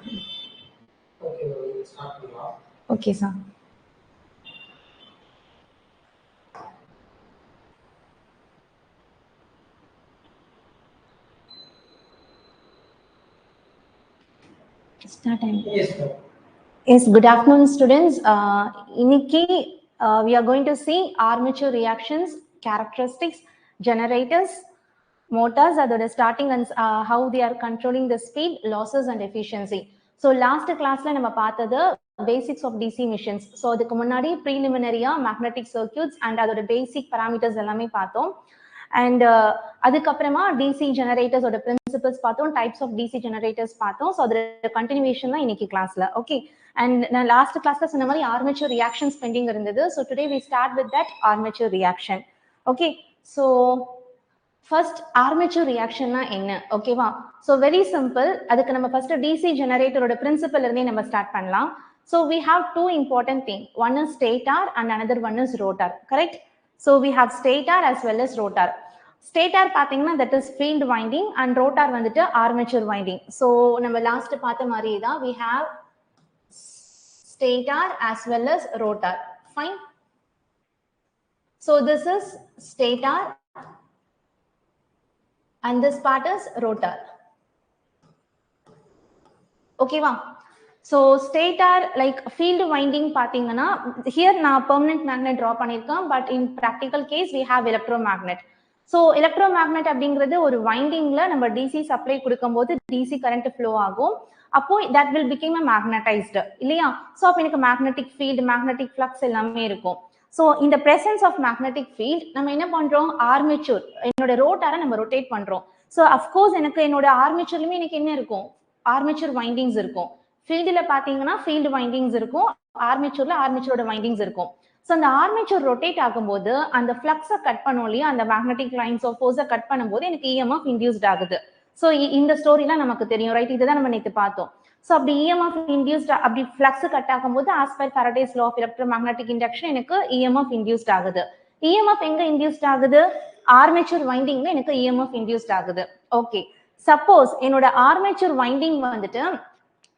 Okay, we will start now. Okay, sir. Start time. Yes, sir. Yes, good afternoon, students. Iniki, we are going to see armature reactions, characteristics, generators, motors, அதோட starting and how they are controlling the speed, losses and efficiency. So last classல நம்ம பார்த்தது basics of DC machines. So அதுக்கு முன்னாடி preliminary-ஆ magnetic circuits and அதோட basic parameters எல்லாமே பார்த்தோம். And அதுக்கப்புறமா DC generators ஓட principles பார்த்தோம், types of DC generators பார்த்தோம். So அதோட continuation தான் இன்னைக்கு கிளாஸ்ல. Okay. And நான் லாஸ்ட் கிளாஸ்ல சொன்ன மாதிரி armature reactions pending இருந்தது. So today we start with that armature reaction. Okay. So first armature reaction na enna, okay va? So very simple. அதுக்கு நம்ம first DC generator ஓட principle இருந்தே நம்ம start பண்ணலாம். So we have two important things. One is stator and another one is rotor, correct? So we have stator as well as rotor. Stator பாத்தீங்கன்னா that is field winding and rotor வந்துட்டு armature winding. So நம்ம last பார்த்த மாதிரி தான் we have stator as well as rotor. Fine. So this is stator and this part is rotor. Okay va? So stator like field winding பாத்தீங்கன்னா here நான் permanent magnet draw பண்ணிருக்கேன், but in practical case we have electromagnet. So electromagnet அப்படிங்கிறது ஒரு windingல நம்ம DC supply கொடுக்கும்போது DC current flow ஆகும். அப்போ that will become a magnetized இல்லையா? So அப்ப எனக்கு magnetic field, magnetic flux எல்லாமே இருக்கும். So in the presence of magnetic field நம்ம என்ன பண்றோம்? Armature என்னோட ரோட்டாரை நம்ம rotate பண்றோம். So of course எனக்கு என்னோட armatureலயுமே எனக்கு என்ன இருக்கும்? Armature windings இருக்கும். ஃபீல்டுல பாத்தீங்கன்னா ஃபீல்டு வைண்டிங்ஸ் இருக்கும், ஆர்மேச்சர்ல ஆர்மேச்சரோட வைண்டிங்ஸ் இருக்கும். ஸோ அந்த ஆர்மேச்சர் ரொட்டேட் ஆகும்போது அந்த ஃப்ளக்ஸை கட் பண்ணோம் இல்லையா, அந்த மேக்னெட்டிக் லைன்ஸ் ஆஃப் ஃபோர்ஸை கட் பண்ணும்போது எனக்கு இஎம்எஃப் இன்டியூஸ்ட் ஆகுது. ஸோ இந்த ஸ்டோரிலாம் நமக்கு தெரியும், ரைட்? இதுதான் நம்ம நேற்று பார்த்தோம். ஸோ அப்படி இஎம்எஃப் இன்டியூஸ்ட், அப்படி ஃப்ளக்ஸ் கட் ஆகும்போது as per Faraday's law of electromagnetic induction எனக்கு இஎம்எஃப் இன்டியூஸ்ட் ஆகுது. இஎம்எஃப் எங்க இன்டியூஸ்ட் ஆகுது? ஆர்மேச்சர் வைண்டிங்ல எனக்கு இஎம்எஃப் இன்டியூஸ்ட் ஆகுது. ஓகே, சப்போஸ் என்னோட ஆர்மேச்சர் வைண்டிங் வந்துட்டு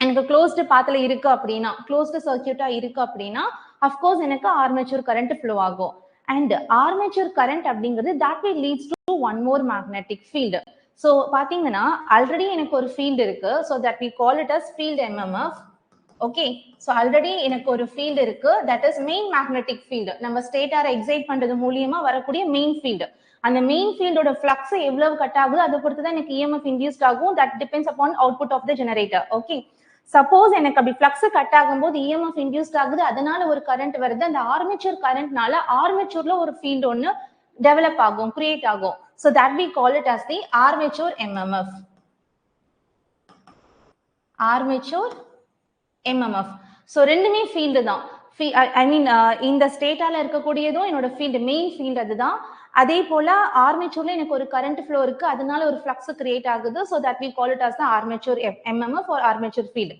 எனக்கு க்ளோஸ்டு பாத்துல இருக்கு அப்படின்னா, க்ளோஸ்டு சர்க்கியூட்டா இருக்கு அப்படின்னா அஃப்கோர்ஸ் எனக்கு ஆர்மேச்சர் கரண்ட் ஃப்ளோ ஆகும். அண்ட் ஆர்மேச்சர் கரண்ட் அப்படிங்கிறது that will leads to one more magnetic field. So பாத்தீங்கன்னா ஆல்ரெடி எனக்கு ஒரு ஃபீல்டு இருக்கு, so that we call it as field MMF. Okay, so already எனக்கு ஒரு ஃபீல்டு இருக்கு, that is main magnetic field. நம்ம ஸ்டேட்டாரை excite பண்றது மூலியமா வரக்கூடிய மெயின் ஃபீல்டு. அந்த மெயின் ஃபீல்டோட ஃப்ளக்ஸ் எவ்வளவு கட் ஆகுது அதை பொறுத்து தான் எனக்கு இஎம்எஃப் இன்டியூஸ்ட் ஆகும். That depends upon output of the generator. Okay, suppose எனக்கு அப்படி ஃப்ளக்ஸ் கட் ஆகும்போது இஎம்எஃப் இன்டியூஸ்ட் ஆகுது, அதனால ஒரு கரண்ட் வருது. அந்த ஆர்மேச்சர் கரண்ட்னால ஆர்மேச்சர்ல ஒரு ஃபீல்டு ஒன்னு டெவலப் ஆகும், கிரியேட் ஆகும். So that we call it as the armature MMF. Armature MMF. So ரெண்டுமே ஃபீல்டு தான். ஐ மீன் இந்த ஸ்டேட்டால இருக்கக்கூடியதும் என்னோட ஃபீல்டு, மெயின் ஃபீல்டு அதுதான். அதே போல ஆர்மேச்சர்ல எனக்கு ஒரு கரண்ட் ஃப்ளோ இருக்கு, அதனால ஒரு ஃப்ளக்ஸ் கிரியேட் ஆகுது. So that we call it as the armature MMF or armature field.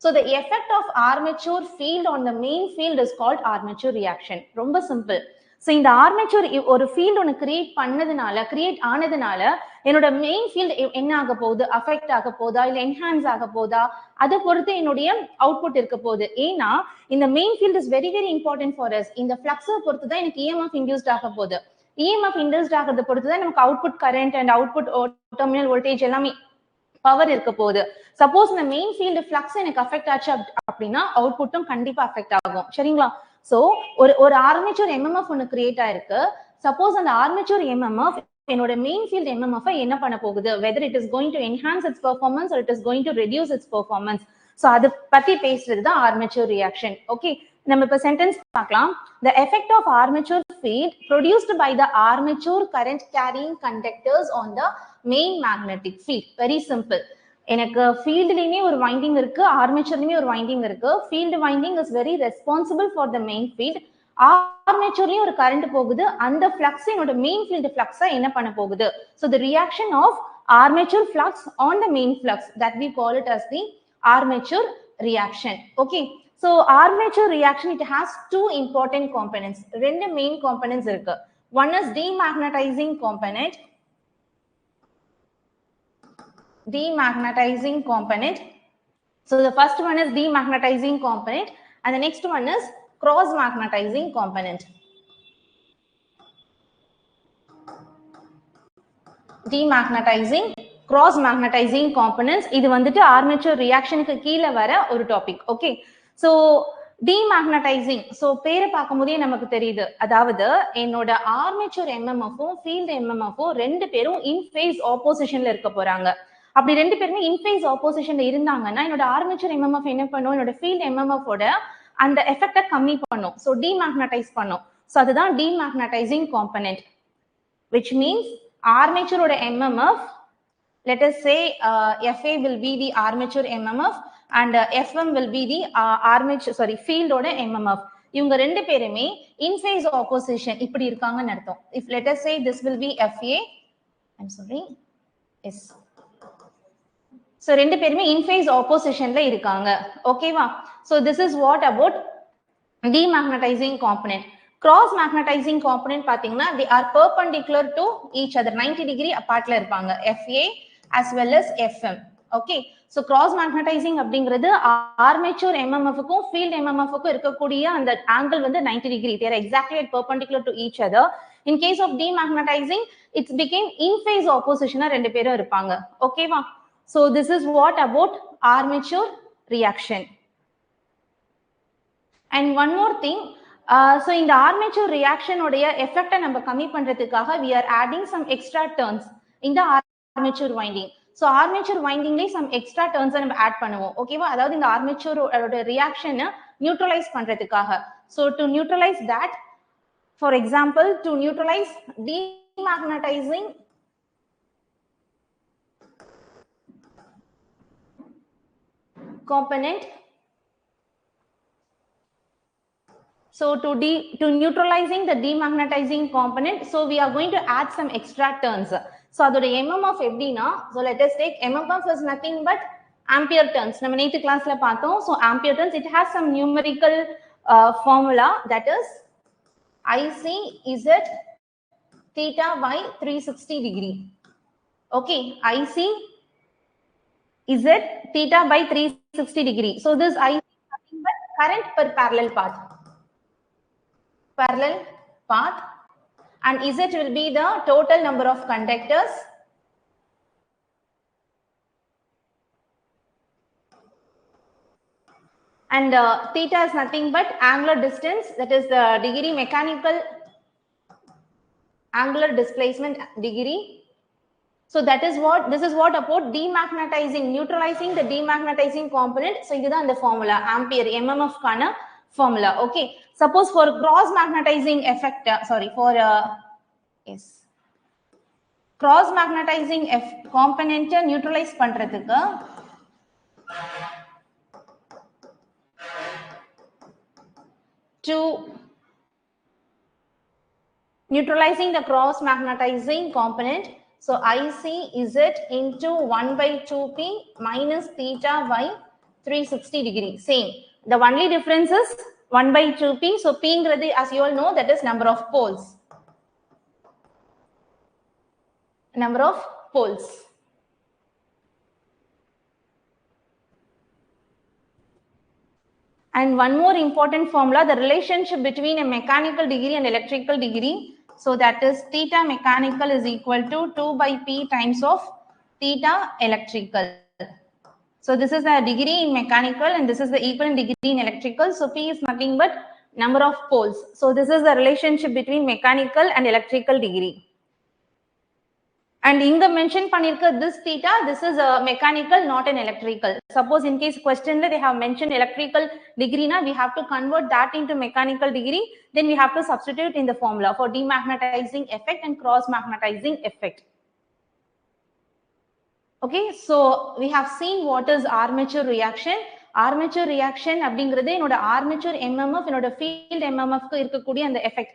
So the effect of armature field on the main field is called armature reaction. ரொம்ப சிம்பிள். ஸோ இந்த armature ஒரு field ஒன்று create ஆனதுனால என்னோட main field என்ன ஆக போகுது? Affect ஆக போதா இல்லை என்ஹான்ஸ் ஆக போதா? அதை பொறுத்து என்னுடைய அவுட்புட் இருக்க போகுது. ஏன்னா இந்த main field is very very important for us. இந்த ஃப்ளக்ஸை பொறுத்து தான் எனக்கு இஎம்எஃப் இன்டியூஸ்ட் ஆக போகுது. இஎம்எஃப் இன்டியூஸ்ட் ஆகிறத பொறுத்து தான் நமக்கு output current and output terminal voltage எல்லாமே பவர் இருக்க போகுது. சப்போஸ் இந்த மெயின் ஃபீல்டு ஃப்ளக்ஸ் எனக்கு அஃபெக்ட் ஆச்சு அப்படின்னா அவுட்புட்டும் கண்டிப்பா அஃபெக்ட் ஆகும். சரிங்களா? சோ ஒரு ஆர்மேச்சர் எம்எம்எஃப் ஒன்னு கிரியேட் ஆயிருக்கு. சப்போஸ் அந்த ஆர்மேச்சர் எம்எம்எஃப் என்னோட மெயின் ஃபீல்ட் எம்எம்எஃப் என்ன பண்ண போகுது? Whether it is going to enhance it's performance R it is going to reduce it's performance. So அது பத்தி பேசுறது தான் ஆர்மேச்சர் ரியாக்ஷன். ஓகே, நம்ம இப்ப சென்டென்ஸ் பார்க்கலாம். The effect of armature field produced by the armature current carrying conductors on the main magnetic field. Very simple. எனக்கு ஃபீல்டுலயுமே ஒரு winding இருக்கு, ஆர்மேச்சர்லயுமே ஒரு வைண்டிங் இருக்கு. Field winding is very responsible for the main field. ஆர்மேச்சர்லயும் ஒரு current போகுது, அந்த flux என்னோட மெயின் ஃபீல்டு ஃப்ளக்ஸா என்ன பண்ண போகுது? So the reaction of armature flux on the main flux, that we call it as the armature reaction. Okay, so armature reaction it has two important components. ரெண்டு main components இருக்கு. One is demagnetizing component, demagnetizing component, So the first one is demagnetizing component and the next one is cross magnetizing component. Demagnetizing, cross magnetizing components, இது வந்துட்டு armature reactionக்கு கீழ வர ஒரு topic. Okay, so demagnetizing, so பேரை பார்க்கும்போதே நமக்கு தெரியுது, அதாவது என்னோட armature MMF-உம் field MMF-உம் ரெண்டு பேரும் in phase oppositionல இருக்க போறாங்க. அப்படி ரெண்டு பேருமே in phase oppositionல இருந்தாங்கன்னா என்னோட armature MMF என்ன பண்ணும், என்னோட field MMF ஓட அந்த எஃபெக்ட கம்மி பண்ணும், சோ demagnetize பண்ணும். சோ அதுதான் demagnetizing component, which means armature oda MMF, let us say FA will be the armature MMF and FM will be the field oda MMF. இவங்க ரெண்டு பேருமே in phase opposition இப்படி இருக்காங்கன்னு அர்த்தம். If let us say this will be FA, I'm sorry, yes, so ரெண்டு பேருமே in phase oppositionல இருக்காங்க. ஓகேவா? So this is what about demagnetizing component. Cross magnetizing component பாத்தீங்கன்னா they are perpendicular to each other, 90 degree apartல இருப்பாங்க, FA as well as FM. Okay, so cross magnetizing அப்படிங்கிறது armature MMF-க்கும் field MMF-க்கும் இருக்கக்கூடிய அந்த angle வந்து 90 degree, they are exactly at perpendicular to each other. In case of demagnetizing, it became in phase opposition ரெண்டு பேரும் இருப்பாங்க. ஓகேவா? So this is what about armature reaction. And one more thing, so in the armature reaction உடைய எஃபெக்ட நம்ம கம்மி பண்றதுக்காக we are adding some extra turns in the armature winding. So armature windingல some extra turns நம்ம add பண்ணுவோம். ஓகேவா? அதாவது இந்த armature ஓட reaction neutralize பண்றதுக்காக. So to neutralize that, for example, to neutralize demagnetizing component, so to neutralizing the demagnetizing component, so we are going to add some extra turns. So அதோட MMF எப்படினா, so let us take MMF is nothing but ampere turns. நம்ம நேத்து கிளாஸ்ல பார்த்தோம். So ampere turns, it has some numerical formula, that is IC Z theta by 360 degree. Okay, IC Z theta by 360 degree. So this IC is nothing but current per parallel path. And Z will be the total number of conductors and theta is nothing but angular distance, that is the degree mechanical angular displacement degree. So that is what, this is what about demagnetizing, neutralizing the demagnetizing component. So this is the formula, ampere MMF kana formula. Okay, suppose for cross magnetizing effect, cross magnetizing component neutralize பண்றதுக்கு to neutralizing the cross magnetizing component, so IC Z into 1 by 2p minus theta by 360 degree, same. The only difference is 1 by 2p. So p ingradhi, as you all know, that is number of poles. Number of poles. And one more important formula, the relationship between a mechanical degree and electrical degree. So that is theta mechanical is equal to 2 by p times of theta electrical. So this is the degree in mechanical and this is the equivalent degree in electrical. So P is nothing but number of poles. So this is the relationship between mechanical and electrical degree. And in the mention panirka this theta, this is a mechanical, not an electrical. Suppose in case question they have mentioned electrical degree, na, we have to convert that into mechanical degree. Then we have to substitute in the formula for demagnetizing effect and cross magnetizing effect. Okay, so we have seen what is armature reaction. Armature reaction அப்படிங்கிறது என்னோட armature MMF என்னோட field MMF க்கு இருக்கக்கூடிய அந்த effect,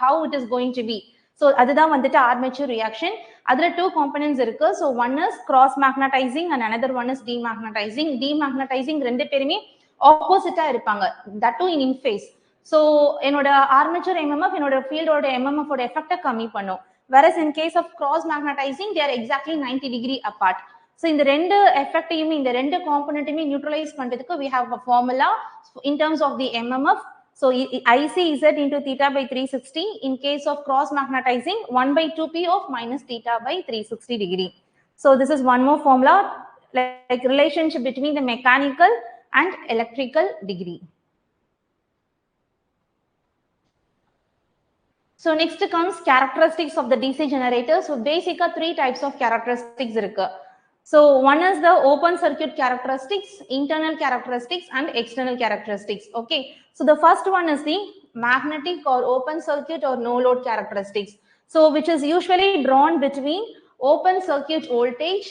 how it is going to be. So அதுதான் வந்துட்டு armature reaction. அதுல two components இருக்கு. So one is cross magnetizing and another one is demagnetizing. Demagnetizing ரெண்டு பேருமே opposite ஆ இருப்பாங்க, that too in phase. So என்னோட armature MMF என்னோட field ஓட MMF ஓட effect கம்மி பண்ணும். Whereas in case of cross magnetizing, they are exactly 90 degree apart. So in the ரெண்டு எஃபெக்டையுமே இந்த ரெண்டு காம்போனன்ட்டையுமே நியூட்ரலைஸ் பண்றதுக்கு we have a formula in terms of the MMF. So IC Z into theta by 360. In case of cross magnetizing, 1 by 2p of minus theta by 360 degree. So this is one more formula, like relationship between the mechanical and electrical degree. So next comes characteristics of the DC generator. So basically three types of characteristics irukku. So one is the open circuit characteristics, internal characteristics, and external characteristics. Okay. So the first one is the magnetic or open circuit or no load characteristics. So which is usually drawn between open circuit voltage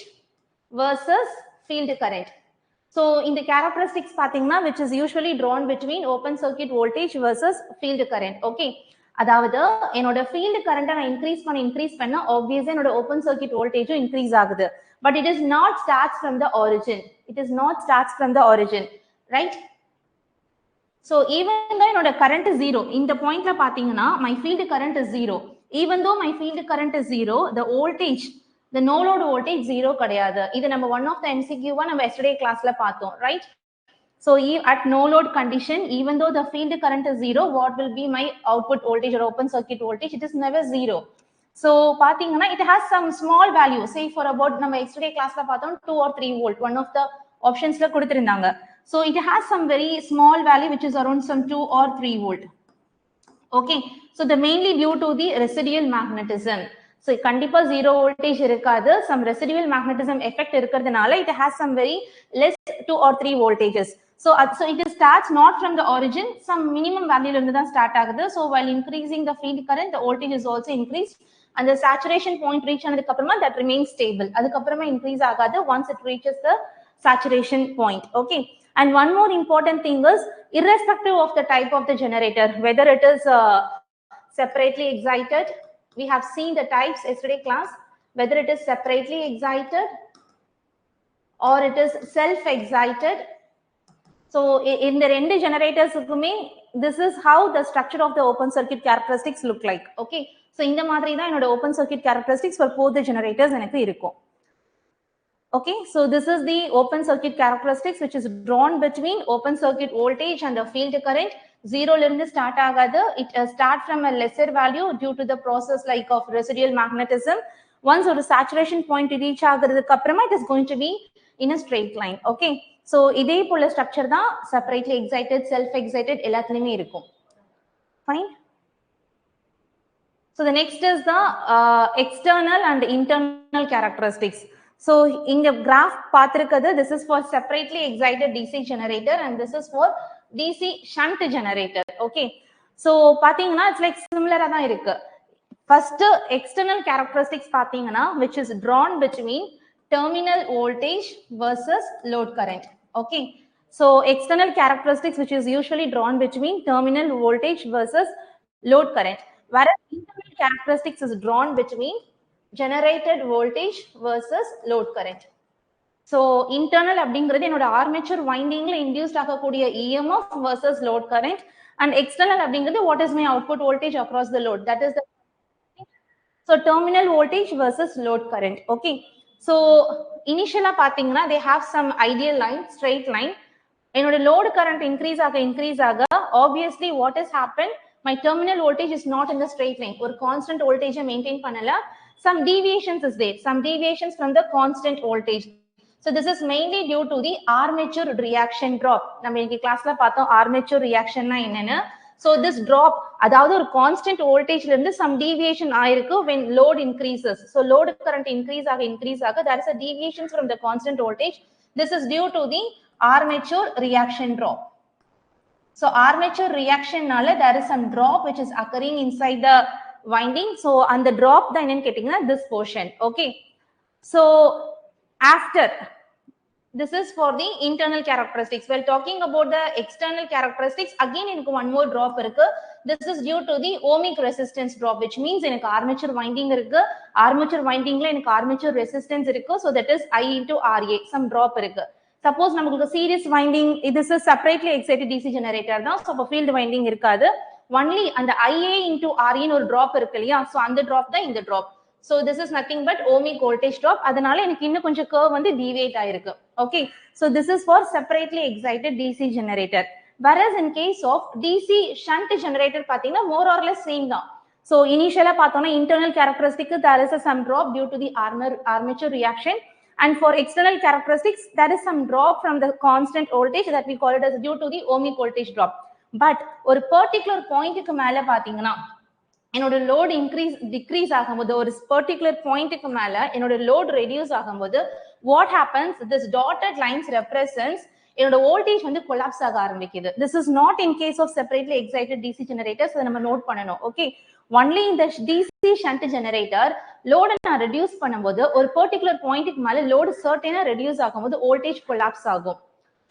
versus field current. So in the characteristics pathina, which is usually drawn between open circuit voltage versus field current. Okay. அதாவது என்னோட field கரண்ட்டை நான் increase பண்ண ஆப்வியஸா என்னோட open circuit வோல்டேஜும் increase ஆகுது. But it is not starts from the origin. Right? So even though என்னோட கரண்ட் ஜீரோ, இந்த பாயிண்ட்ல பாத்தீங்கன்னா my field current is zero. Even though my field current is zero, the voltage, the no load voltage zero கிடையாது. இது நம்ம one of the MCQ நம்ம yesterday கிளாஸ்ல பார்த்தோம். ரைட்? So at no load condition, even though the field current is zero, what will be my output voltage or open circuit voltage? It is never zero. So pathina, it has some small value. Say for about nama yesterday class la paathom 2 or 3 volt. One of the options la kuduthirundanga. So it has some very small value which is around some 2 or 3 volt. Okay. So the mainly due to the residual magnetism. So kandipa zero voltage irukadu, some residual magnetism effect irukradanaala it has some very less 2 or 3 voltages. So it starts not from the origin, some minimum value la irundha start agudhu. So while increasing the field current, the voltage is also increased, and the saturation point reach anadukku apparama that remains stable. Adukku apparama increase agadu once it reaches the saturation point. Okay. And one more important thing is, irrespective of the type of the generator, whether it is separately excited, we have seen the types yesterday class, whether it is separately excited or it is self excited. So in the rendu generators this is how the structure of the open circuit characteristics look like. Okay. So இந்த மாதிரி தான் என்னோட open circuit characteristics for both the generators எனக்கு இருக்கும். Okay. So this is the open circuit characteristics which is drawn between open circuit voltage and the field current. Zero la irundhu start agadu. It start from a lesser value due to the process like of residual magnetism. Once or saturation point reach agadukku apparama it is going to be in a straight line. Okay. So இதே போல structure தான் separately excited, self excited எல்லாத்துலயுமே இருக்கும். Fine. So the next is the external and internal characteristics. So இங்க graph பார்த்திருக்கிறது, this is for separately excited DC generator and this is for DC shunt generator. Okay. So பாத்தீங்கன்னா it's like similar ஆ தான் இருக்கு. First external characteristics பாத்தீங்கன்னா which is drawn between terminal voltage versus load current. Okay. So external characteristics which is usually drawn between terminal voltage versus load current, whereas internal characteristics is drawn between generated voltage versus load current. So internal அப்படிங்கிறது என்னோட armature windingல induced ஆகக்கூடிய EMF versus load current, and external அப்படிங்கிறது what is my output voltage across the load, that is the so terminal voltage versus load current. Okay. So initially பாத்தீங்கன்னா they have some ideal line, straight line. என்னோட load current increase ஆக obviously what has happened, my terminal voltage is not in the straight line, ஒரு constant voltage maintain பண்ணல, some deviations is there, some deviations from the constant voltage. So this is mainly due to the armature reaction drop. நம்ம இன்னைக்கு கிளாஸ்ல பார்த்தோம் armature reaction னா என்னன்னு. So this drop, அதாவது ஒரு constant voltage ல இருந்து some deviation ஆயிருக்கு when load increases. So load current increase ஆக there is a deviation from the constant voltage. This is due to the armature reaction drop. So armature reaction நால there is some drop which is occurring inside the winding. So அந்த drop தான் என்னன்னு கேட்டீங்கன்னா this portion. Okay. So after this is for the internal characteristics. While talking about the external characteristics, again எனக்கு one more drop இருக்கு. This is due to the ohmic resistance drop, which means எனக்கு armature winding இருக்கு, armature windingல எனக்கு armature resistance இருக்கு. So that is I into RA, some drop இருக்கு. Suppose நமக்கு series winding, this is separately excited DC generator தான், so field winding இருக்காது. Only அந்த IA into RA ஒரு drop இருக்கு இல்லையா, so அந்த drop தான் இந்த drop. So this is nothing but ohmic voltage drop. அதனால எனக்கு இன்னும் கொஞ்சம் curve வந்து deviate ஆயிருக்கு. Okay. So this is for separately excited DC generator. Whereas in case of DC shunt generator பாத்தீங்கன்னா more or less same தான். So initially பார்த்தோம்னா internal characteristic there is some drop due to the armature reaction, and for external characteristics there is some drop from the constant voltage that we call it as due to the ohmic voltage drop. But ஒரு particular pointக்கு மேல பாத்தீங்கன்னா என்னோட load degrees ஆகும்போது ஒரு particular பாயிண்ட்டுக்கு மேல என்னோட load reduce ஆகும்போது what happens, this dotted lines represents என்னோட வோல்டேஜ் வந்து கொலாப்ஸ் ஆக ஆரம்பிக்குது. This is not in case of separately excited DC generators. அதை நம்ம நோட் பண்ணணும். ஓகே, ஒன்லி இந்த டிசி ஷண்ட் ஜெனரேட்டர் லோட நான் ரெடியூஸ் பண்ணும்போது ஒரு பர்டிகுலர் பாயிண்ட்டுக்கு மேல லோடு சர்டனா ரெடியூஸ் ஆகும்போது வோல்டேஜ் கொலாப்ஸ் ஆகும்.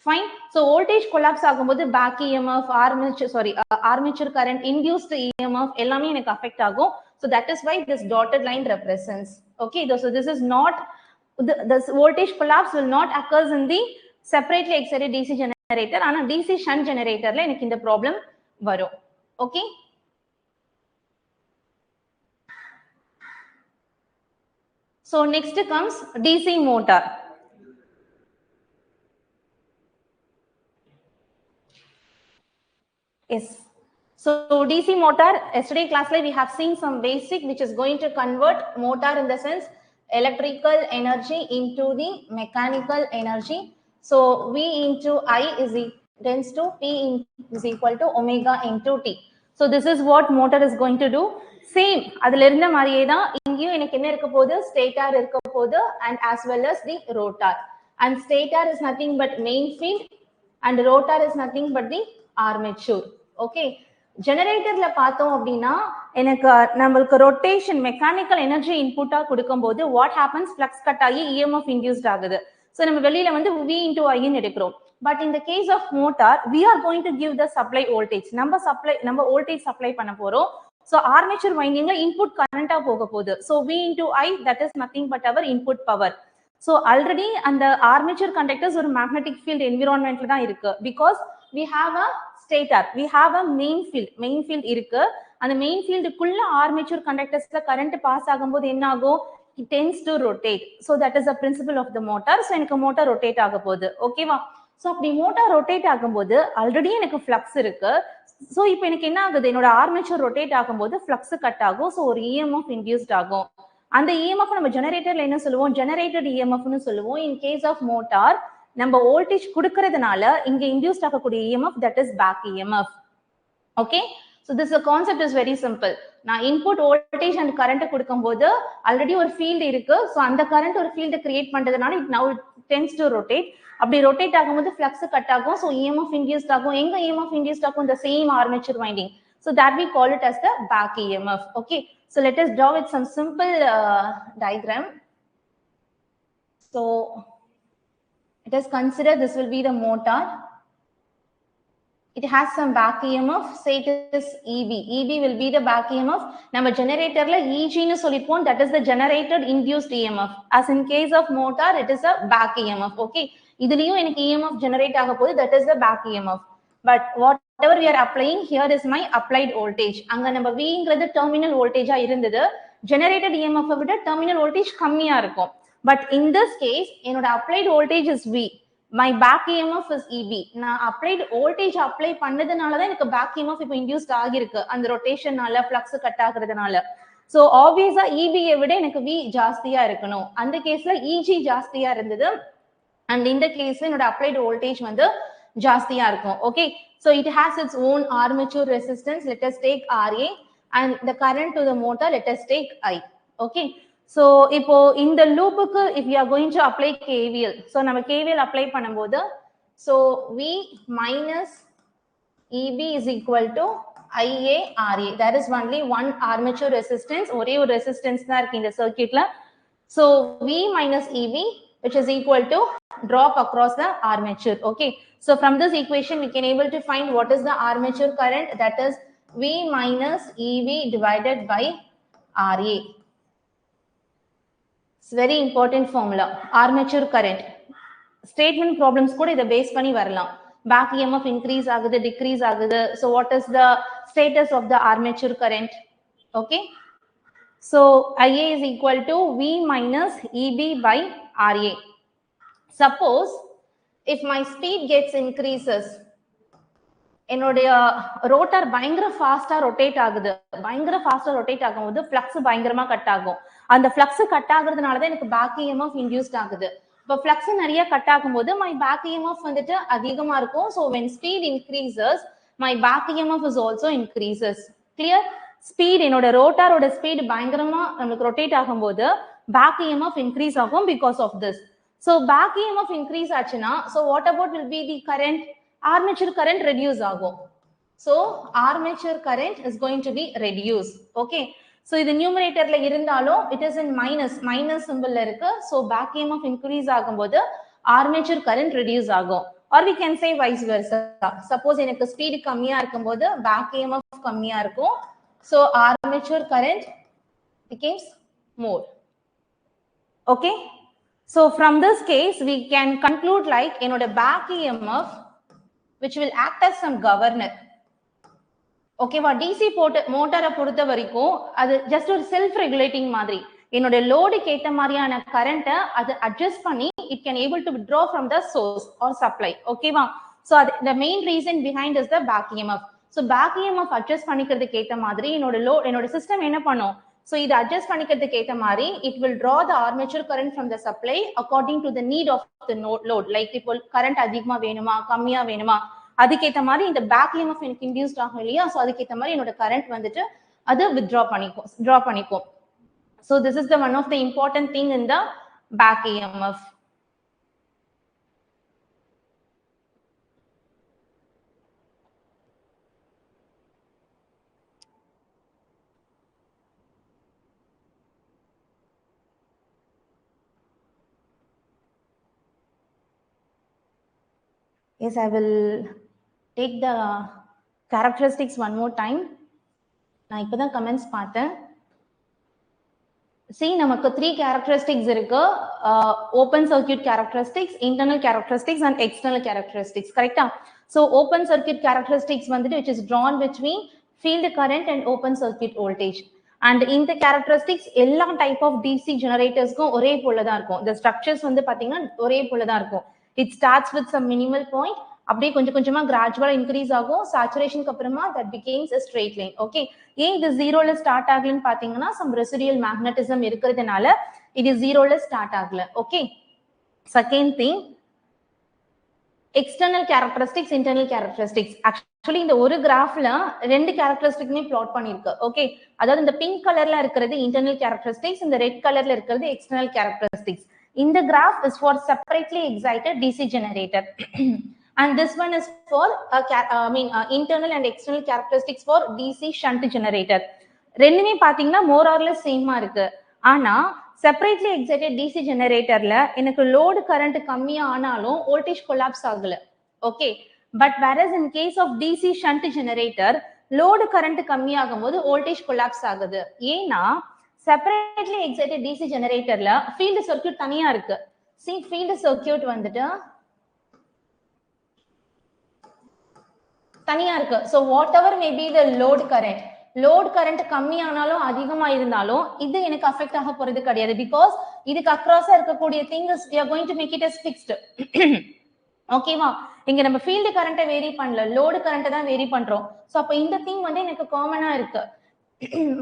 Fine. So voltage collapse ஆகும்போது back EMF, armature current, induced EMF எல்லாமே எனக்கு affect ஆகும். So that is why this dotted line represents. Okay. So this is not, this voltage collapse will not occurs in the separately excited DC generator. ஆனா DC shunt generatorல எனக்கு இந்த problem வரும். Okay. So next comes DC motor. Yes. So DC motor, yesterday class we have seen some basic which is going to convert motor in the sense electrical energy into the mechanical energy. So V into I tends to P is equal to omega into T. So this is what motor is going to do. Same adula irundha mariye da ingiyum enakku enna irukka podhu, stator irukka podhu and as well as the rotor. And stator is nothing but main field and rotor is nothing but the armature. Okay, ஜெனரேட்டர்ல பார்த்தோம் அப்படின்னா எனக்கு நம்மளுக்கு rotation mechanical energy இன்புட்டா கொடுக்கும்போது what happens, flux cut ஆகி EMF induced ஆகுது. So நம்ம வெளியில வந்து V into I ன்னு எடுக்கிறோம். பட் இந்த case of motor we are going to give the supply voltage. நம்ம வோல்டேஜ் சப்ளை பண்ண போறோம். ஸோ ஆர்மேச்சர் வைண்டிங்ல இன்புட் கரண்டா போக போகுது. So V into I that is nothing but our input power. So already அந்த ஆர்மேச்சர் கண்டக்டர்ஸ் ஒரு magnetic field என்விரான்மெண்ட்ல தான் இருக்கு. Because we have a stator, we have a main field இருக்கு. அந்த மெயின் ஃபீல்டுக்குள்ள ஆர்மேச்சர் கண்டக்டர்ஸ்ல கரண்ட் பாஸ் ஆகும்போது என்ன ஆகும், it tends to rotate. So that is the principle of the motor. So எனக்கு motor rotate ஆக போகுது. ஓகேவா? ஸோ அப்படி மோட்டார் ரொட்டேட் ஆகும்போது ஆல்ரெடி எனக்கு ஃப்ளக்ஸ் இருக்கு. ஸோ இப்போ எனக்கு என்ன ஆகுது, என்னோட ஆர்மேச்சர் ரொட்டேட் ஆகும்போது ஃப்ளக்ஸ் கட் ஆகும். ஸோ ஒரு இஎம்எஃப் இன்டியூஸ்ட் ஆகும். அந்த இஎம்எஃப் நம்ம ஜெனரேட்டர்ல என்ன சொல்லுவோம், ஜெனரேட்டட் இஎம்எஃப்னு சொல்லுவோம். இன் கேஸ் ஆஃப் மோட்டார் நம்ம வோல்டேஜ் கொடுக்கறதுனால இங்க இன்டியூஸ்ட் ஆகக்கூடிய EMF that is back EMF. Okay, so this concept is very simple. நான் இன்புட் வோல்டேஜ் அண்ட் கரண்ட் கொடுக்கும்போது ஆல்ரெடி ஒரு ஃபீல்ட் இருக்கு. ஸோ அந்த கரண்ட் ஒரு ஃபீல்டு கிரியேட் பண்றதுனால it now tends to rotate. அப்படி ரொட்டேட் ஆகும்போது ஃப்ளக்ஸ் கட் ஆகும். ஸோ EMF இன்டியூஸ்ட் ஆகும். எங்க EMF இன்டியூஸ்ட் ஆகும், the same armature winding. So that we call it as the back EMF. Okay, so let us draw with some simple diagram. So let us consider this will be the motor. It has some back EMF. Say it is EB. EB will be the back EMF. நம்ம generatorல EG னு சொல்லிப்போம். That is the generated induced EMF. As in case of motor, it is a back EMF. Okay. இதுலயும் எனக்கு EMF generate ஆக போகுது. That is the back EMF. But whatever we are applying here is my applied voltage. அங்க நம்ம Vங்கிறது terminal voltage இருந்தது. Generated EMF விட terminal voltage கம்மியா இருக்கும். But in this case, என்னோட applied voltage is V. My back EMF is EB. நான் applied voltage apply பண்ணதுனால தான் எனக்கு back EMF இப்போ induced ஆகிருக்கு. அந்த ரொட்டேஷனால ஃப்ளக்ஸ் கட் ஆகுறதுனால. So obviously EB விட எனக்கு V ஜாஸ்தியா இருக்கணும். அந்த கேஸ்ல EG ஜாஸ்தியா இருந்தது. And in the case என்னோட applied voltage வந்து ஜாஸ்தியா இருக்கும். Okay. So it has its own armature resistance. Let us take RA. And the current to the motor, let us take I. Okay. So இப்போ இந்த லூப்புக்கு if you are going to apply KVL, so நம்ம KVL apply பண்ணும்போது so V minus EB is equal to IA RA. There is only one armature resistance. ஒரே ஒரு resistance தான் இருக்கு இந்த சர்க்யூட்ல. So V minus EB which is equal to drop across the armature. Okay. So from this equation we can able to find what is the armature current, that is V minus EB divided by RA. It's very important formula. Armature current. Statement problems கூட இதை base பண்ணி வரலாம். Back EMF increase ஆகுது, decrease ஆகுது. So what is the status of the armature current? Okay. So IA is equal to V minus EB by RA. Suppose if my speed gets increases, என்னுடைய rotor பயங்கர ஃபாஸ்டா rotate ஆகுது. பயங்கர ஃபாஸ்டா rotate ஆகும்போது flux பயங்கரமா cut ஆகும். அந்த ஃப்ளக்ஸ் கட் ஆகுறதுனால தான் எனக்கு பேக் EMF இன்டியூஸ்ட் ஆகுது. இப்போ ஃப்ளக்ஸ் நிறைய கட் ஆகும்போது மை பேக் EMF வந்துட்டு அதிகமா இருக்கும். So when speed increases my back EMF is also increases. clear? Speed என்னோட ரோட்டாரோட ஸ்பீட் பயங்கரமா நமக்கு ரொட்டேட் ஆகும்போது பேக் EMF இன்க்ரீஸ் ஆகும் because of this. So back EMF increase ஆச்சுன்னா so what about will be the current? Armature current reduce ஆகும். So armature current is going to be reduced. Okay. So இது numeratorல இருந்தாலும் it is in minus symbol இருக்கு. So back EMF increase ஆகும்போது armature current reduce ஆகும். Or we can say vice versa. Suppose எனக்கு speed கம்மியா இருக்கும்போது back EMF கம்மியா இருக்கும். So armature current becomes more. Okay. So from this case we can conclude like என்னோட back EMF which will act as some governor. ஓகேவா? DC மோட்டாரை பொறுத்த வரைக்கும் அது ஜஸ்ட் ஒரு செல்ஃப் ரெகுலேட்டிங் மாதிரி. என்னோட லோடுக்கு ஏற்ற மாதிரியான கரண்ட்டை அது அட்ஜஸ்ட் பண்ணி it can able to withdraw from the source or supply. ஓகேவா? ஸோ அது the main reason behind is the back EMF. So back EMF adjust பண்ணிக்கிறதுக்கு ஏற்ற மாதிரி என்னோட சிஸ்டம் என்ன பண்ணும்? ஸோ இது அட்ஜஸ்ட் பண்ணிக்கிறதுக்கு ஏற்ற மாதிரி it will draw the armature current from the supply according to the need of the load. Like இப்போ கரண்ட் அதிகமா வேணுமா கம்மியா வேணுமா அதுக்கேற்ற மாதிரி இந்த பேக் EMF எனக்கு இன்டியூஸ்ட் ஆகும் இல்லையா? ஸோ அதுக்கேற்ற மாதிரி என்னோட கரண்ட் வந்துட்டு அது ட்ரா பண்ணிக்கும். So this is the one of the important thing in the back EMF. Yes, I will take the characteristics one more time. நான் இப்பதான் கமெண்ட்ஸ் பார்த்தேன். See, நமக்கு 3 characteristics இருக்கு. Open circuit characteristics, internal characteristics and external characteristics. கரெக்ட்டா? So open circuit characteristics வந்துட்டு which is drawn between field current and open circuit voltage. And இந்த characteristics எல்லா type of DC generatorsக்கும் ஒரே போல தான் இருக்கும். The structures வந்து பாத்தீங்கன்னா ஒரே போல தான் இருக்கும். It starts with some minimal point, அப்படியே கொஞ்சம் கொஞ்சமா கிராஜுவலா இன்க்ரீஸ் ஆகும். சேச்சுரேஷனுக்கு அப்புறமா that becomes a straight line. Okay, ஏன் இது ஜீரோல ஸ்டார்ட் ஆகலன்னு பாத்தீங்கன்னா some residual magnetism இருக்கிறதுனால இது ஜீரோல ஸ்டார்ட் ஆகல. Okay, second thing external characteristics, internal characteristics. Actually இந்த ஒரு கிராஃப்ல ரெண்டு கேரக்டரிஸ்டிக்மே பிளாட் பண்ணிருக்கு. ஓகே, அதாவது இந்த பிங்க் கலர்ல இருக்கிறது இன்டர்னல் கேரக்டரிஸ்டிக்ஸ், இந்த ரெட் கலர்ல இருக்கிறது external characteristics. In the graph is for separately excited DC generator and this one is for internal and external characteristics for DC shunt generator. ரெண்டுமே பாத்தீங்கன்னா more or less சேமா இருக்கு. ஆனா separately excited DC generatorல எனக்கு load current கம்மியா ஆனாலும் voltage collapse ஆகல. Okay, but whereas in case of DC shunt generator load current கம்மியாகும்போது voltage collapse ஆகுது. ஏன்னா செப்பரேட்லி எக்ஸைட்டட் டிசி ஜெனரேட்டர்ல ஃபீல்டு சர்க்யூட் தனியா இருக்கு. See, ஃபீல்டு சர்க்யூட் வந்துட்டு தனியா இருக்கு. So whatever may be the load current கம்மியானாலும் அதிகமா இருந்தாலும் இது எனக்கு அஃபெக்ட் ஆக போறது கிடையாது. பிகாஸ் இதுக்கு அக்ராஸா இருக்கக்கூடிய thing is we are going to make it as fixed. ஓகேவா? இங்க நம்ம ஃபீல்டு கரண்ட்டை வேரி பண்ணல, லோடு கரண்ட்டை தான் வேரி பண்றோம். சோ அப்ப இந்த திங் வந்து எனக்கு காமனா இருக்கு.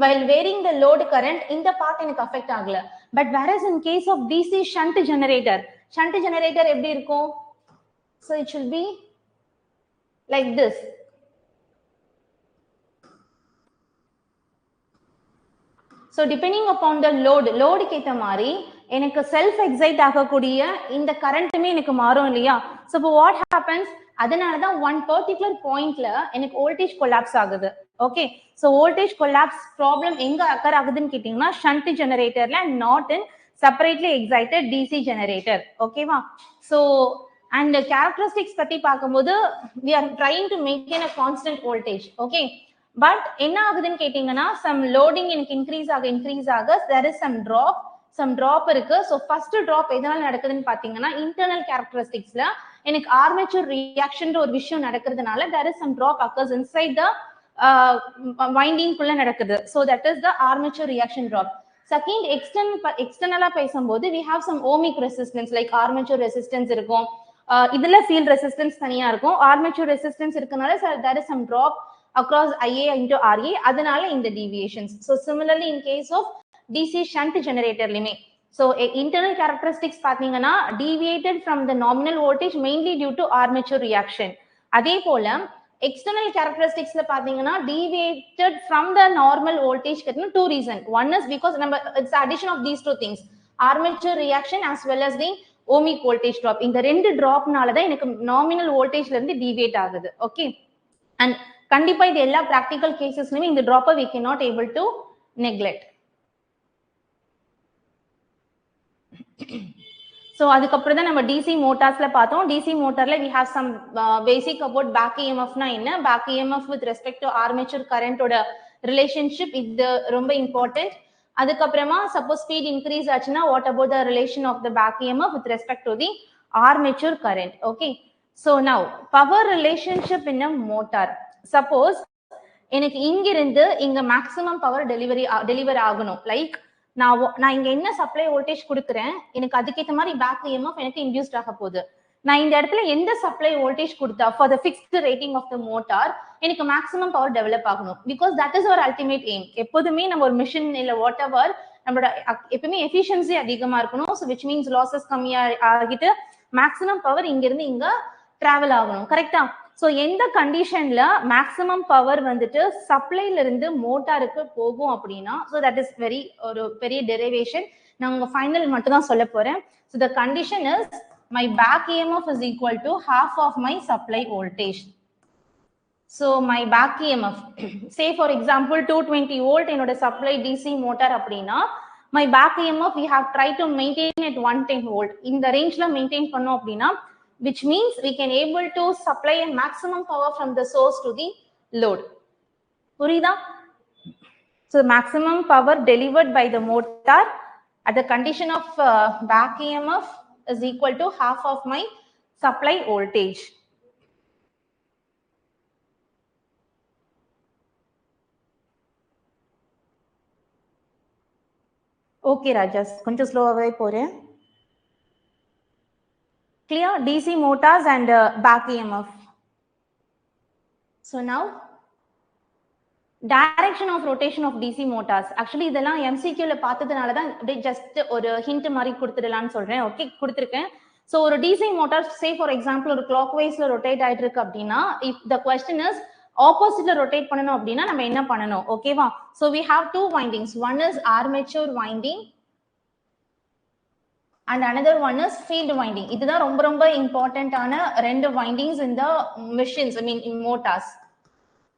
While varying the load current, இந்த part எனக்கு affect ஆகல. But whereas in case of DC shunt generator எப்படி இருக்கும்? So it should be like this. So depending upon the load கேத்த மாதிரி எனக்கு செல்ஃப் எக்ஸைட் ஆகக்கூடிய இந்த கரண்ட்டுமே எனக்கு மாறும் இல்லையா? So what happens? அதனாலதான் one particular pointல எனக்கு வோல்டேஜ் கொலாப்ஸ் ஆகுது. Okay, so voltage collapse problem எங்க அக்கர் ஆகுதுன்னு கேட்டீங்கன்னா ஷண்ட் ஜெனரேட்டர்ல, not in separately excited DC generator. ஓகேவா? சோ அண்ட் கேரக்டரிஸ்டிக்ஸ் பத்தி பார்க்கும்போது we are trying to maintain a constant voltage. Okay, but என்ன ஆகுதுன்னு கேட்டீங்கன்னா some loading எனக்கு இன்க்ரீஸ் ஆக there is some drop இருக்கு. சோ ஃபர்ஸ்ட் drop எதனால நடக்குதுன்னு பாத்தீங்கன்னா இன்டர்னல் கேரக்டரிஸ்டிக்ஸ்ல எனக்கு ஆர்மேச்சர் ரியாக்ஷன் ஒரு விஷயம் நடக்கிறதுனால there is some drop occurs inside the winding குள்ள நடக்குது. So that is the armature reaction drop. Second, external பேசும்போது we have some ohmic resistance like armature resistance இருக்கும். இதுல field resistance தனியா இருக்கும். armature resistance இருக்கனால there is some drop across IA into RA, அதனால இந்த deviations. So similarly in case of DC shunt generator limit, so internal characteristics பாத்தீங்கன்னா deviated from the nominal voltage mainly due to armature reaction. அதே போல external characteristics la pathina deviated from the normal voltage two reasons. One is because it's the addition of these two things, armature reaction as well as the ohmic voltage drop. In the rendu drop nala da enakku nominal voltage la irundhu deviate agudhu. Okay, and kandipa idu ella practical cases la in the drop we cannot able to neglect. So அதுக்கப்புறம் தான் நம்ம DC மோட்டார்ஸ்ல பார்த்தோம். DC மோட்டார்ல we have some basic about back EMF னா என்ன, back EMF with respect to armature current ஓட relationship, இது ரொம்ப important. அதுக்கப்புறமா suppose speed increase ஆச்சுன்னா what about the relation of the back EMF with respect to the armature current. Okay, so now power relationship in a motor. Suppose எனக்கு இங்கிருந்து இங்க maximum power deliver ஆகணும். Like நான் இங்க என்ன supply voltage கொடுக்குறேன், எனக்கு அதுக்கேற்ற மாதிரி பேக் EMF எனக்கு இன்டியூஸ்ட் ஆக போகுது. நான் இந்த இடத்துல எந்த சப்ளை வோல்டேஜ் கொடுத்தா for the fixed rating of the motor எனக்கு மேக்ஸிமம் பவர் டெவலப் ஆகணும். Because that is our ultimate aim. எப்போதுமே நம்ம ஒரு மிஷின் இல்ல வாட் எவர் நம்மளோட எப்பவுமே எஃபிஷியன்சி அதிகமா இருக்கணும். ஸோ விச் மீன்ஸ் லாசஸ் கம்மியா ஆகிட்டு மேக்ஸிமம் பவர் இங்க இருந்து இங்க டிராவல் ஆகணும். கரெக்டா? சோ எந்த கண்டிஷன்ல மேக்ஸிமம் பவர் வந்துட்டு சப்ளைல இருந்து மோட்டாருக்கு போகும் அப்படின்னா, சோ தட் இஸ் ஒரு பெரிய டெரிவேஷன். நான் உங்க ஃபைனல் மட்டும் தான் சொல்ல போறேன். So the condition is my back EMF is equal to half of my supply voltage. So my back EMF say for example 220 volt என்னோட supply DC motor அப்படின்னா my back EMF we have tried to maintain at 110 volt. இந்த ரேஞ்ச்ல maintain பண்ணோம் அப்படின்னா, which means we can able to supply a maximum power from the source to the load. புரியுதா? So maximum power delivered by the motor at the condition of back EMF is equal to half of my supply voltage. Okay Rajas, கொஞ்சம் ஸ்லோவாவே போறேன். Clear? DC motors and back EMF. So now direction of rotation of DC motors. Actually இதெல்லாம் MCQ ல பார்த்ததுனால தான் அப்படியே just ஒரு hint மாதிரி கொடுத்துடலாம்னு சொல்றேன். ஓகே, கொடுத்திருக்கேன். சோ ஒரு DC motor say for example ஒரு clockwise-ல ரொட்டேட் ஆயிட்டு இருக்கு அப்படின்னா, if the question is opposite-ல ரொட்டேட் பண்ணனும் அப்படின்னா நம்ம என்ன பண்ணனும்? ஓகேவா? So we have two windings. One is armature winding and another one is field winding. இதுதான் ரொம்ப ரொம்ப இம்பார்ட்டன்ட்டான ரெண்டு windings in the machines, I mean in motors.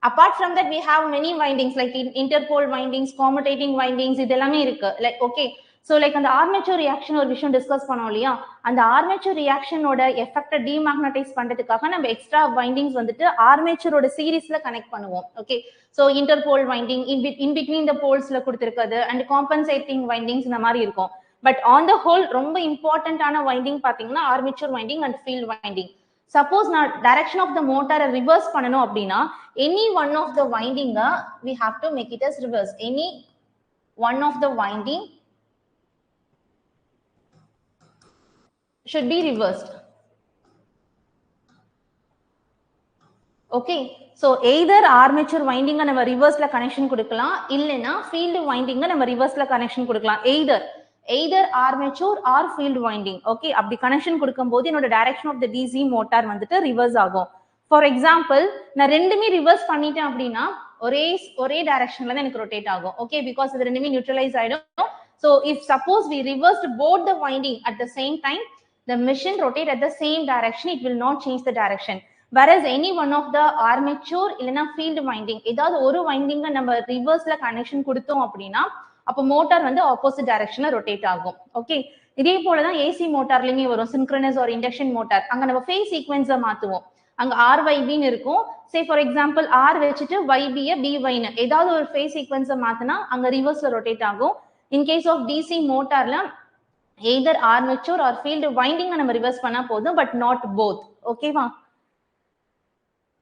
Apart from that we have many windings like interpole windings, commutating windings, இதெல்லாமே இருக்கு. Like okay, so like அந்த armature reaction ஒரு விஷயம் discuss பண்ணோம் இல்லையா, அந்த armature reaction ஓட எஃபெக்ட்டை டீமேக்னடைஸ் பண்றதுக்காக நம்ம எக்ஸ்ட்ரா வைண்டிங்ஸ் வந்துட்டு ஆர்மேச்சரோட சீரிஸ்ல கனெக்ட் பண்ணுவோம். Okay, so interpole winding in between the poles-ல கொடுத்திருக்கிறது and compensating windings இந்த மாதிரி இருக்கும். But on the whole ரொம்ப இம்பார்ட்டன்ட்டான வைண்டிங் பாத்தீங்கன்னா armature winding and field winding. Suppose நான் direction of the motor reverse பண்ணனும் அப்படின்னா any one of the winding we have to make it as reverse. Any one of the winding should be reversed. Okay, so either armature winding நம்ம reverse-ல connection கொடுக்கலாம், இல்லனா field winding நம்ம reverse-ல connection கொடுக்கலாம். either armature or field winding. Okay, அப்படி connection கொடுக்கும்போது என்னோட direction of the DC motor வந்துட்டு reverse ஆகும். For example நான் ரெண்டுமே reverse பண்ணிட்டேன் அப்படின்னா ஒரே directionல தான் எனக்கு rotate ஆகும். Okay, because இது ரெண்டுமே neutralize ஆயிடும். So if suppose we reversed both the winding at the same time, the machine rotate at the same direction, it will not change the direction. Whereas any one of the armature இல்லனா field winding ஏதாவது ஒரு winding நம்ம reverseல connection கொடுத்தோம் அப்படின்னா அப்ப motor வந்து opposite டைரக்ஷன்ல rotate ஆகும். ஓகே, இதே போல தான் ஏசி மோட்டார்லயுமே வரும். சின்க்ரோனஸ் ஆர் இண்டக்ஷன் மோட்டார் அங்க நம்ம ஃபேஸ் சீக்வென்ஸை மாத்துவோம். அங்க RYB-ன்னு இருக்கும். சே ஃபார் எக்ஸாம்பிள் R வச்சுட்டு YB-ய BY-ன்னு ஏதாவது ஒரு ஃபேஸ் சீக்வென்ஸை மாத்தினா அங்க ரிவர்ஸ்ல ரொட்டேட் ஆகும். இன் கேஸ் ஆஃப் DC மோட்டார்ல either armature or field winding நம்ம ரிவர்ஸ் பண்ணா போதும், பட் நாட் போத். ஓகேவா?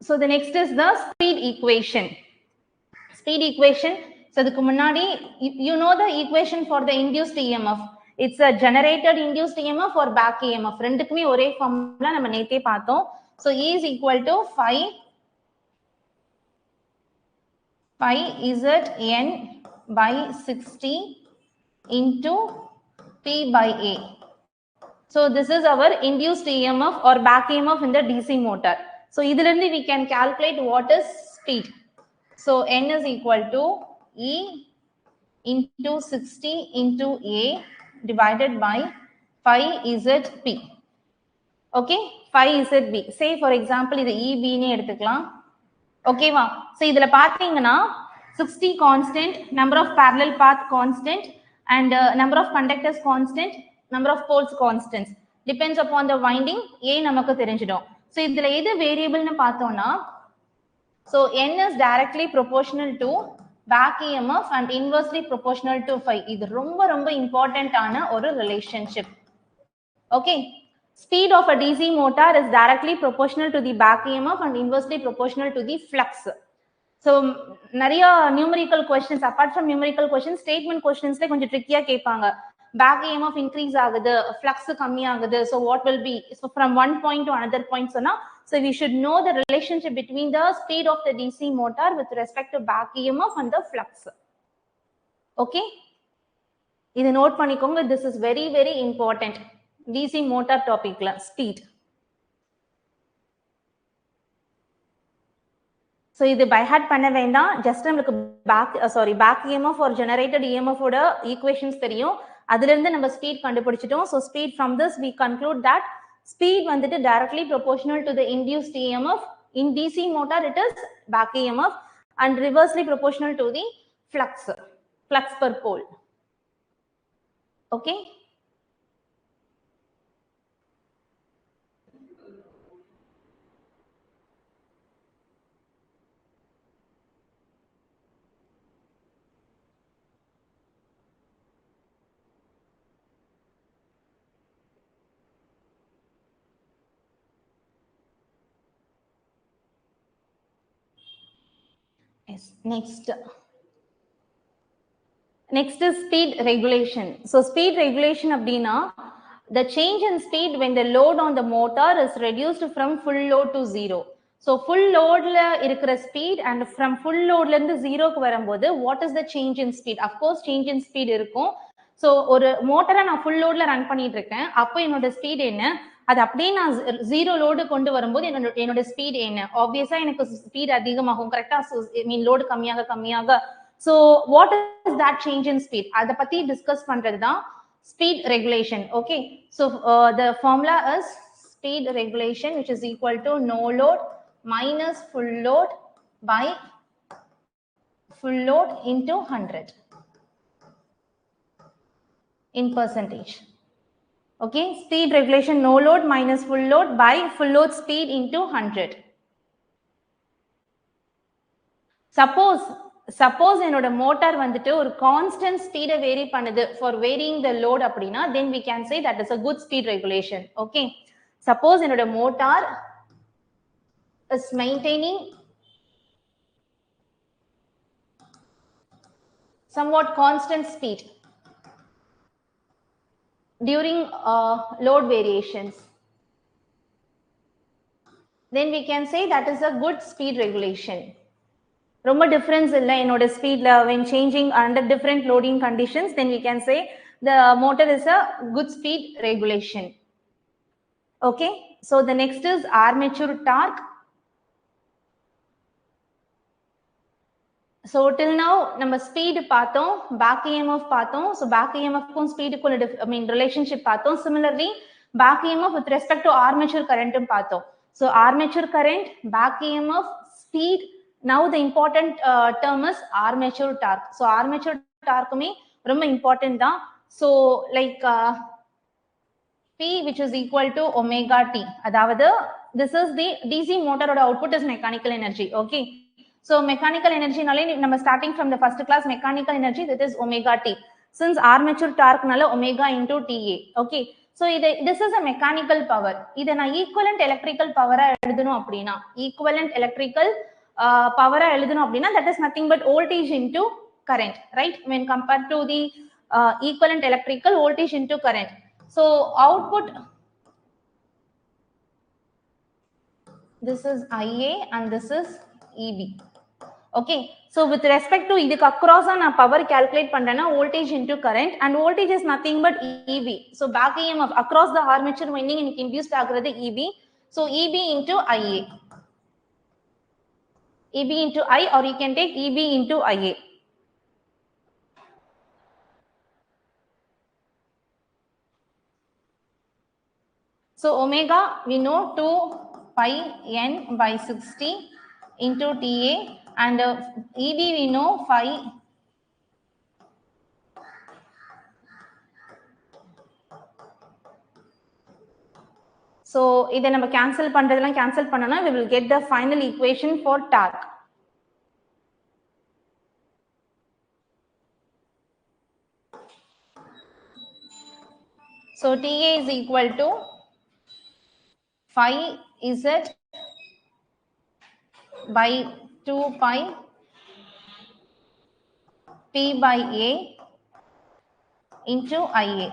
So the next is the speed equation. speed equation. So அதுக்கு முன்னாடி you know the equation for the induced EMF. It's a generated induced EMF or back EMF. ரெண்டுக்குமே ஒரே formula நம்ம நேத்தே பார்த்தோம். So E is equal to phi Zn by 60 into P by A. So this is our induced EMF or back EMF in the DC motor. So idhilirundhu we can calculate what is speed. So N is equal to E into 60 into A divided by phi ZP. Okay, phi ZB. Say for example இது EB னே எடுத்துக்கலாம். ஓகேவா? So இதுல பாத்தீங்கன்னா 60 constant, number of parallel path constant and number of conductors constant, number of poles constants. Depends upon the winding. A நமக்கு தெரிஞ்சிடும். So இதுல எது variable னு பார்த்தோம்னா so N is directly proportional to back EMF and inversely proportional to phi. இது ரொம்ப important ஆன ஒரு relationship. Okay. Speed of a DC motor is directly proportional to the back EMF and inversely proportional to the flux. So நிறைய numerical questions, apart from numerical questions, statement questionsல கொஞ்சம் trickyயா கேட்பாங்க. Back EMF increase ஆகுது, flux கம்மி ஆகுது, so what will be? So from one point to another point சொன்னா, so we should know the relationship between the speed of the DC motor with respect to back EMF and the flux. Okay? இது note பண்ணிக்கோங்க, this is very important. DC motor topic la speed. So இது by heart பண்ண வேண்டாம், just நமக்கு back EMF or generated EMF ஓட equations தெரியும், அதுல இருந்து நம்ம speed கண்டுபிடிச்சிட்டோம். So speed, from this we conclude that speed வந்துட்டு directly proportional to the induced EMF. In DC motor it is back EMF and reversely proportional to the flux per pole. Okay. Yes, next is speed regulation. So speed regulation அப்படினா the change in speed when the load on the motor is reduced from full load to zero. So full load la இருக்கிற speed and from full load ல இருந்து zero க்கு வரும்போது what is the change in speed? Of course change in speed இருக்கும். So ஒரு மோட்டரை நான் full load ல ரன் பண்ணிட்டு இருக்கேன், அப்போ என்னோட speed என்ன, அது அப்படியே நான் ஜீரோ லோடு கொண்டு வரும்போது என்னோட ஸ்பீட் என்ன, ஆப்வியஸா எனக்கு ஸ்பீட் அதிகமாகும், கரெக்டா? மீன் லோடு கம்மியாக so what is that change in speed? அத பத்தி டிஸ்கஸ் பண்றது தான் speed regulation. Okay, so the formula is speed regulation, which is equal to no load minus full load by full load into 100 in percentage. Okay, speed regulation no load minus full load by full load speed into 100. Suppose என்னோட motor வந்துட்டு ஒரு constant ஸ்பீடை vary பண்ணுது for varying the load அப்படினா then we can say that is a good speed regulation. Okay, suppose என்னோட motor is maintaining somewhat constant speed during load variations, then we can say that is a good speed regulation. ரொம்ப difference illa enoda speed la when changing under different loading conditions, then we can say the motor is a good speed regulation. Okay, so the next is armature torque. So till now நம்ம speed பார்த்தோம், back EMF பார்த்தோம். So back EMF க்கும் speed க்கும் relationship பார்த்தோம். Similarly back EMF with respect to armature current பார்த்தோம். So armature current, back EMF, speed. Now the important term is armature torque. So armature torque me ரொம்ப important தான். So like P which is equal to omega T. அதாவது this is the DC motor oda output is mechanical energy. Okay, so mechanical energy நாலே நம்ம starting from the first class mechanical energy, that is omega T. Since armature torque நால omega into TA. Okay, so this is a mechanical power. இத நான் equivalent electrical power எழுதணும் அப்படினா equivalent electrical பவரா எழுதணும் அப்படின்னா that is nothing but voltage into current, right? When compared to the equivalent electrical voltage into current. So output, this is IA and this is EB. Okay, so with respect to இதுக்கு across na power calculate பண்றேன்னா voltage into current, and voltage is nothing but EB. So back EMF across the armature winding எனக்கு induced ஆகுறது EB. So EB into IA, EB into I, or you can take EB into IA. So omega we know 2 pi n by 60 into TA, and EB we know 5 . So இதை நம்ம cancel பண்றதெல்லாம் cancel பண்ணனா we will get the final equation for torque. So TA is equal to 5Z by 2 pi P by A into IA.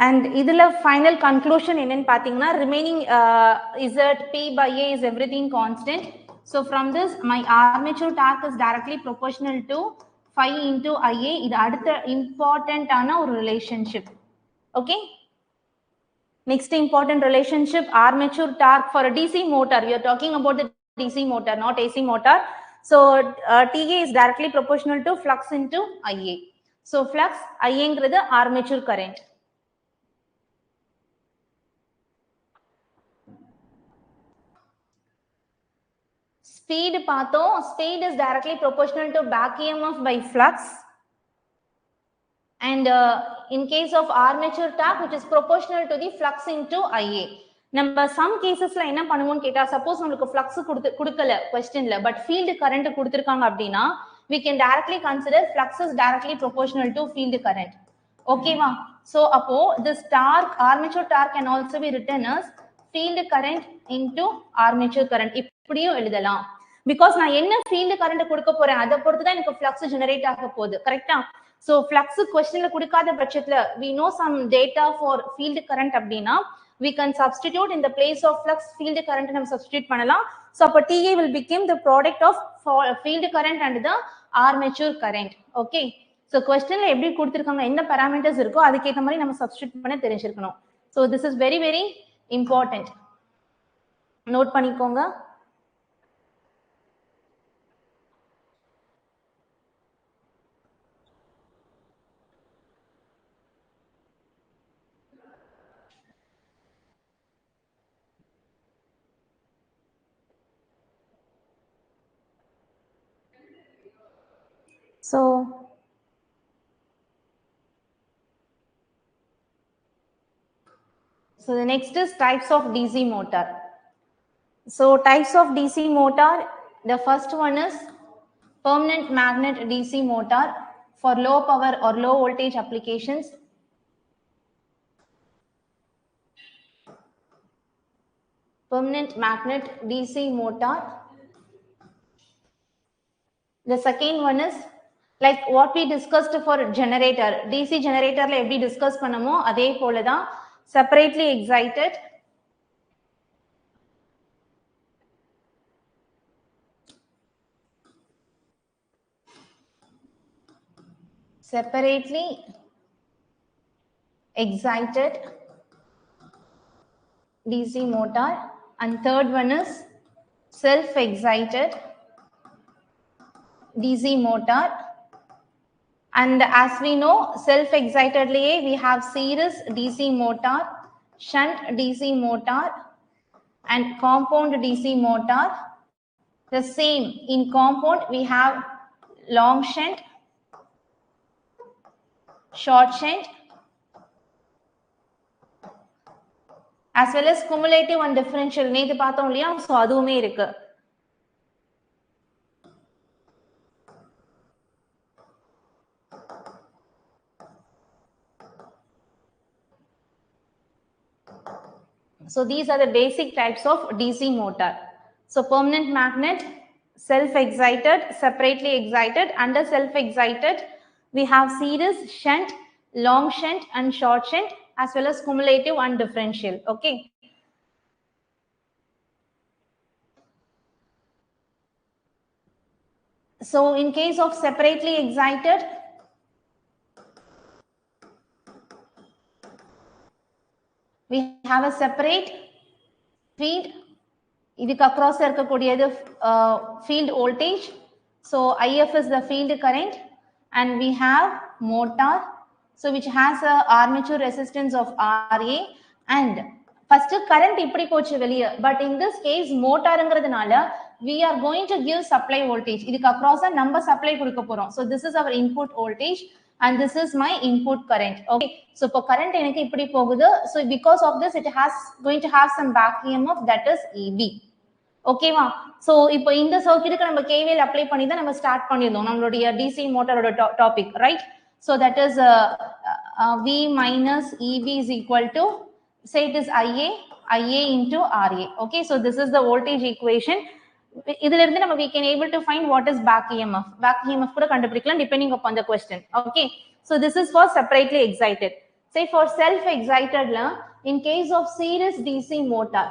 And இதுல final conclusion என்னன்னு பாத்தீங்கன்னா remaining Z P by A is everything constant. So from this my armature torque is directly proportional to 5 into IA. இது அடுத்த important ஆன ஒரு relationship. Okay, next important relationship, armature torque for a DC motor. We are talking about the DC motor, not AC motor. So TA is directly proportional to flux into IA. So flux IA ங்கிறது armature current. Speed பார்த்தோம், speed is directly proportional to back EMF by flux, and in case of armature torque which is proportional to the flux into IA. நம்ம some casesல என்ன பண்ணுவோம்னு கேட்டா, suppose உங்களுக்கு flux கொடுக்கல questionல, but field current கொடுத்திருக்காங்க அப்படின்னா we can directly consider flux is directly proportional to field current. ஓகேவா? So அப்போ this torque, armature torque can also be written as field current into armature current. இப்படியும் எழுதலாம். Because நான் என்ன field current கொடுக்க போறேன் அதை பொறுத்து தான் எனக்கு flux generate ஆக போகுது, கரெக்டா? So flux questionல கொடுக்காத பட்சத்துல we know some data for field current அப்படின்னா we can substitute in the place of flux field current நம்ம substitute பண்ணலாம். So அப்ப TA will become the product of field current and the armature current. Okay, so questionல எப்படி கொடுத்திருக்காங்க, என்ன parameters இருக்கோ அதுக்கு ஏத்த மாதிரி நம்ம substitute பண்ண தெரிஞ்சிருக்கணும். So this is very very important, note பண்ணிக்கோங்க. So the next is types of DC motor. So types of DC motor, the first one is permanent magnet DC motor for low power or low voltage applications. Permanent magnet DC motor. The second one is like what we discussed for generator. DC generator la eppadi discuss பண்ணமோ அதே போல தான் separately excited DC motor, and third one is self-excited DC motor. And as we know, self-excitedly we have series DC motor, shunt DC motor, and compound DC motor. The same in compound we have long shunt, short shunt, as well as cumulative and differential. நேத்து பார்த்தோம் இல்லையா, so அதுவுமே இருக்கு. So these are the basic types of DC motor. So permanent magnet, self-excited, separately excited. Under self-excited, we have series, shunt, long shunt and short shunt, as well as cumulative and differential. Okay. So in case of separately excited, we have a separate field. இதுக்கு across இருக்கக்கூடியது field voltage. So IF is the field current, and we have motor, so which has a armature resistance of RA. And first current இப்படி போச்சு வெளியே, but in this case motorங்கிறதுனால we are going to give supply voltage. இதுக்கு across நம்ம supply கொடுக்க போறோம். So this is our input voltage and this is my input current. Okay, so இப்போ current எனக்கு இப்படி போகுது. So because of this it has going to have some back EMF, that is EB. ஓகேவா? So இப்போ இந்த சர்க்யூட்டுக்கு நம்ம KVL apply பண்ணி தான் நம்ம ஸ்டார்ட் பண்ணிருந்தோம் நம்மளுடைய DC மோட்டாரோட topic, right? So that is V minus EB is equal to, say it is IA into RA. Okay, so this is the voltage equation. இதுல இருந்து நம்ம we can able to find what is back EMF. Back EMF கூட கண்டுபிடிக்கலாம் depending upon the question. Okay, so this is for separately excited. Say for self excited la, in case of series DC motor,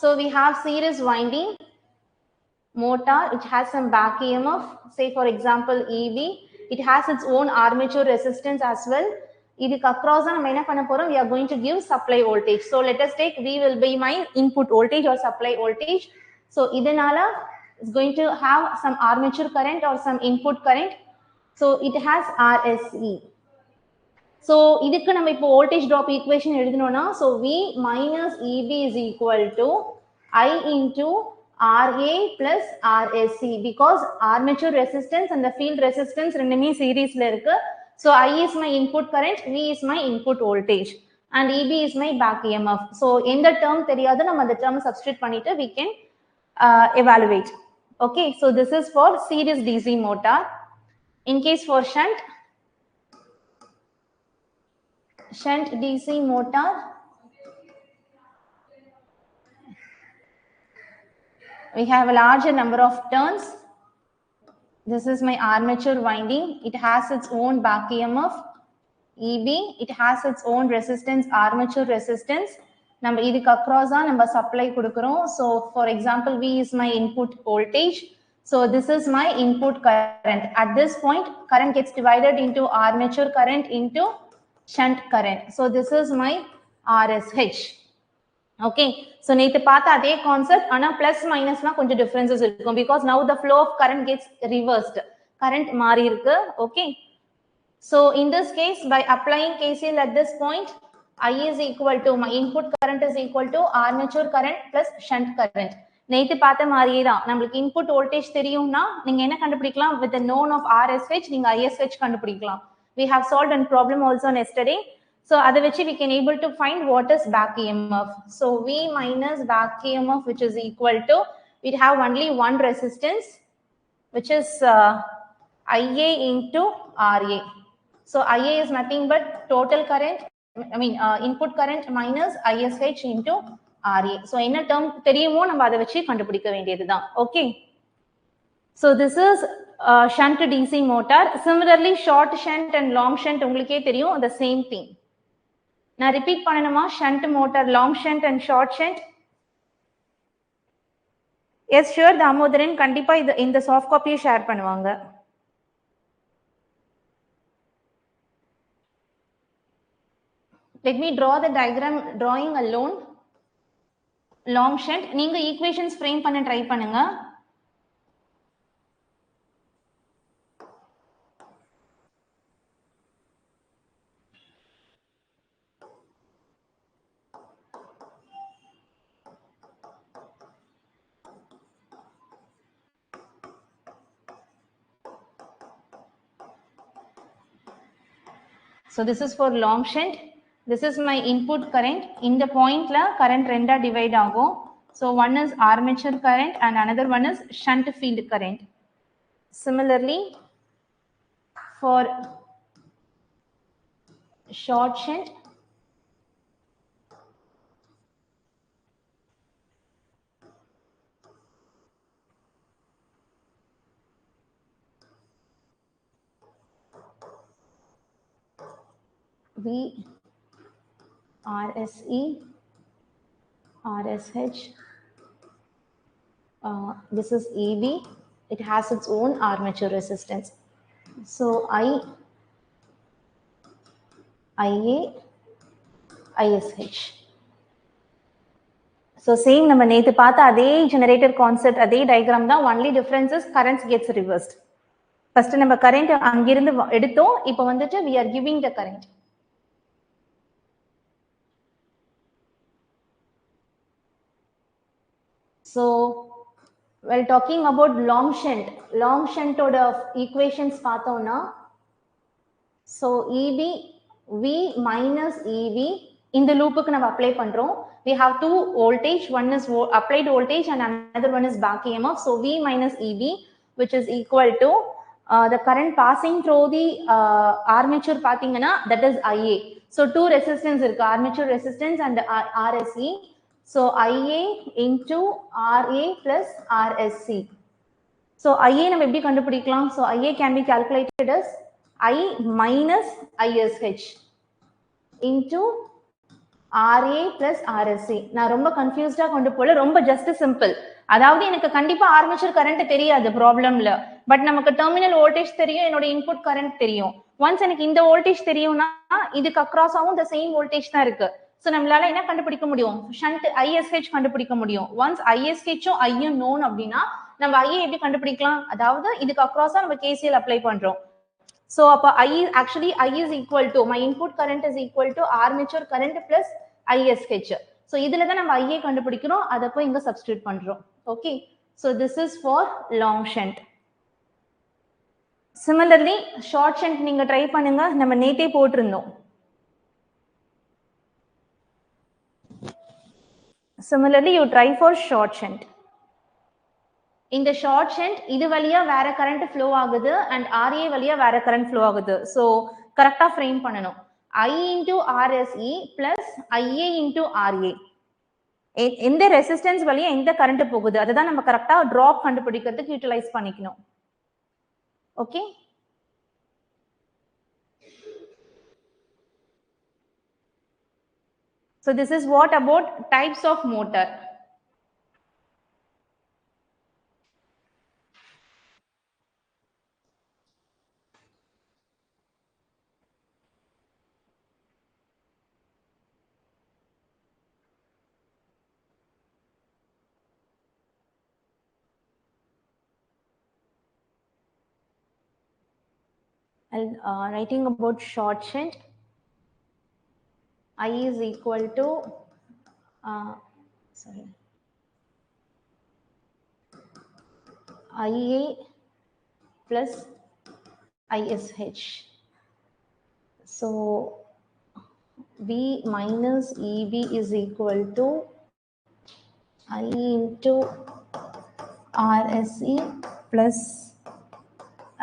so we have series winding motor which has some back EMF, say for example EB. It has its own armature resistance as well. இதுக்கு across நம்ம என்ன பண்ண போறோம், we are going to give supply voltage. So let us take V will be my input voltage or supply voltage. So இதனால it's going to have some armature current or some input current. So it has RSE. So இதுக்கு நம்ம இப்போ voltage drop equation எழுதணும்னா, so V minus EB is equal to I into RA plus RSC, because armature resistance and the field resistance ரெண்டுமே சீரிஸ்ல இருக்கு. So I is my input current, V is my input voltage and EB is my back EMF. So எந்த term தெரியாது, நம்ம அந்த term substitute பண்ணிட்டு we can evaluate. Okay, so this is for series DC motor. In case for shunt DC motor, we have a larger number of turns. This is my armature winding. It has its own back EMF EB. It has its own resistance, armature resistance. நம்ம இதுக்கு across நம்ம supply கொடுக்கிறோம். So for example, V is my input voltage. So this is my input current. At this point, current gets divided into armature current into shunt current. So this is my RSH. Okay, so நேத்து பார்த்த அதே concept, ஆனா plus மைனஸ்லாம் கொஞ்சம் differences இருக்கும், because now the flow of current gets reversed. current மாறி இருக்கு. Okay, so in this case by applying KCL at this point, I is equal to, my input current is equal to armature current plus shunt current. நேத்து பார்த்த மாதிரியே தான், நம்மளுக்கு input voltage தெரியும்னா நீங்க என்ன கண்டுபிடிக்கலாம், with the known of RSH நீங்க ISH கண்டுபிடிக்கலாம். We have solved a problem also yesterday. So அதை வச்சு we can able to find what is back EMF. So V minus back EMF, which is equal to, we have only one resistance, which is IA into RA. So IA is nothing but total current, input current minus ISH into RA. So என்ன term தெரியுமோ நம்ம அதை வச்சு கண்டுபிடிக்க வேண்டியதுதான். Okay, so this is shunt DC motor. Similarly short shunt and long shunt உங்களுக்கே தெரியும், the same thing. நான் ரிப்பீட் பண்ணணுமா, shunt motor, long shunt and short shunt? Yes, sure. Damodaran கண்டிப்பா இந்த சாஃப்ட் காப்பியை ஷேர் பண்ணுவாங்க. Let me draw the diagram, drawing alone. Long shunt, நீங்க equations frame பண்ண ட்ரை பண்ணுங்க. So this is for long shunt. This is my input current. In the point la current renda divide agum. So one is armature current and another one is shunt field current. Similarly for short shunt V RSE RSH. This is EB. It has its own armature resistance. So IA ISH. So same நம்ம நேத்து பார்த்த அதே generator concept, அதே diagram தான். Only difference is currents gets reversed. First நம்ம current அங்கிருந்து எடுத்தோம். இப்போ வந்துட்டு we are giving the current. So while talking about long shunt ஓட equations பார்த்தோம்னா, so EB V minus EV இந்த லூப்புக்கு நம்ம அப்ளை பண்றோம். We have two voltage, one is applied voltage and another one is back EMF. So V minus EB, which is equal to the current passing through the armature பாத்தீங்கன்னா, that is IA. So two resistance இருக்கு, armature resistance and RSE. So IA into RA plus RSC. So IA நம்ம எப்படி கண்டுபிடிக்கலாம்? So IA can be calculated as I minus ISH into RA plus RSC. நான் ரொம்ப கன்ஃபியூஸ்டா கொண்டு போல, ரொம்ப just simple. அதாவது எனக்கு கண்டிப்பா ஆர்மேச்சர் கரண்ட் தெரியாது ப்ராப்ளம்ல, பட் நமக்கு டெர்மினல் வோல்டேஜ் தெரியும், என்னோட இன்புட் கரண்ட் தெரியும். ஒன்ஸ் எனக்கு இந்த வோல்டேஜ் தெரியும்னா இதுக்கு அக்ராஸ் ஆகும் the same வோல்டேஜ் தான் இருக்கு. சோ நம்மளால என்ன கண்டுபிடிக்க முடியும்? ஷண்ட் ISH கண்டுபிடிக்க முடியும். ஒன்ஸ் ISH-உம் I-யும் known அப்படின்னா நம்ம I எப்படி கண்டுபிடிக்கலாம்? அதாவது இதுக்கு அக்ராஸா நம்ம KCL அப்ளை பண்றோம். So I is equal to my input current is equal to armature current plus ISH. So இதுல தான் நம்ம IA கண்டுபிடிக்கிறோம், அத போய் இங்க சப்ஸ்டிட்யூட் பண்றோம். Okay, so this is for long shunt. Similarly short shunt நீங்க ட்ரை பண்ணுங்க, நம்ம நேத்தே போட்டிருந்தோம். Similarly you try for short shunt. இந்த ஷார்ட் ஷண்ட் இது வழியா வேற கரண்ட் ஃப்ளோ ஆகுது and RA வழியா வேற கரண்ட் ஃப்ளோ ஆகுது. சோ கரெக்ட்டா ஃப்ரேம் பண்ணனும். I into RSE plus IA into RA. எந்த ரெசிஸ்டன்ஸ் வழியா எந்த கரண்ட் போகுது அதுதான் நம்ம கரெக்ட்டா டிராப் கண்டுபிடிக்கிறதுக்கு யூட்டிலைஸ் பண்ணிக்கணும். Okay, so this is what about types of motor. Writing about short shunt, I is equal to IA plus ISH. So V minus EB is equal to I into RSE plus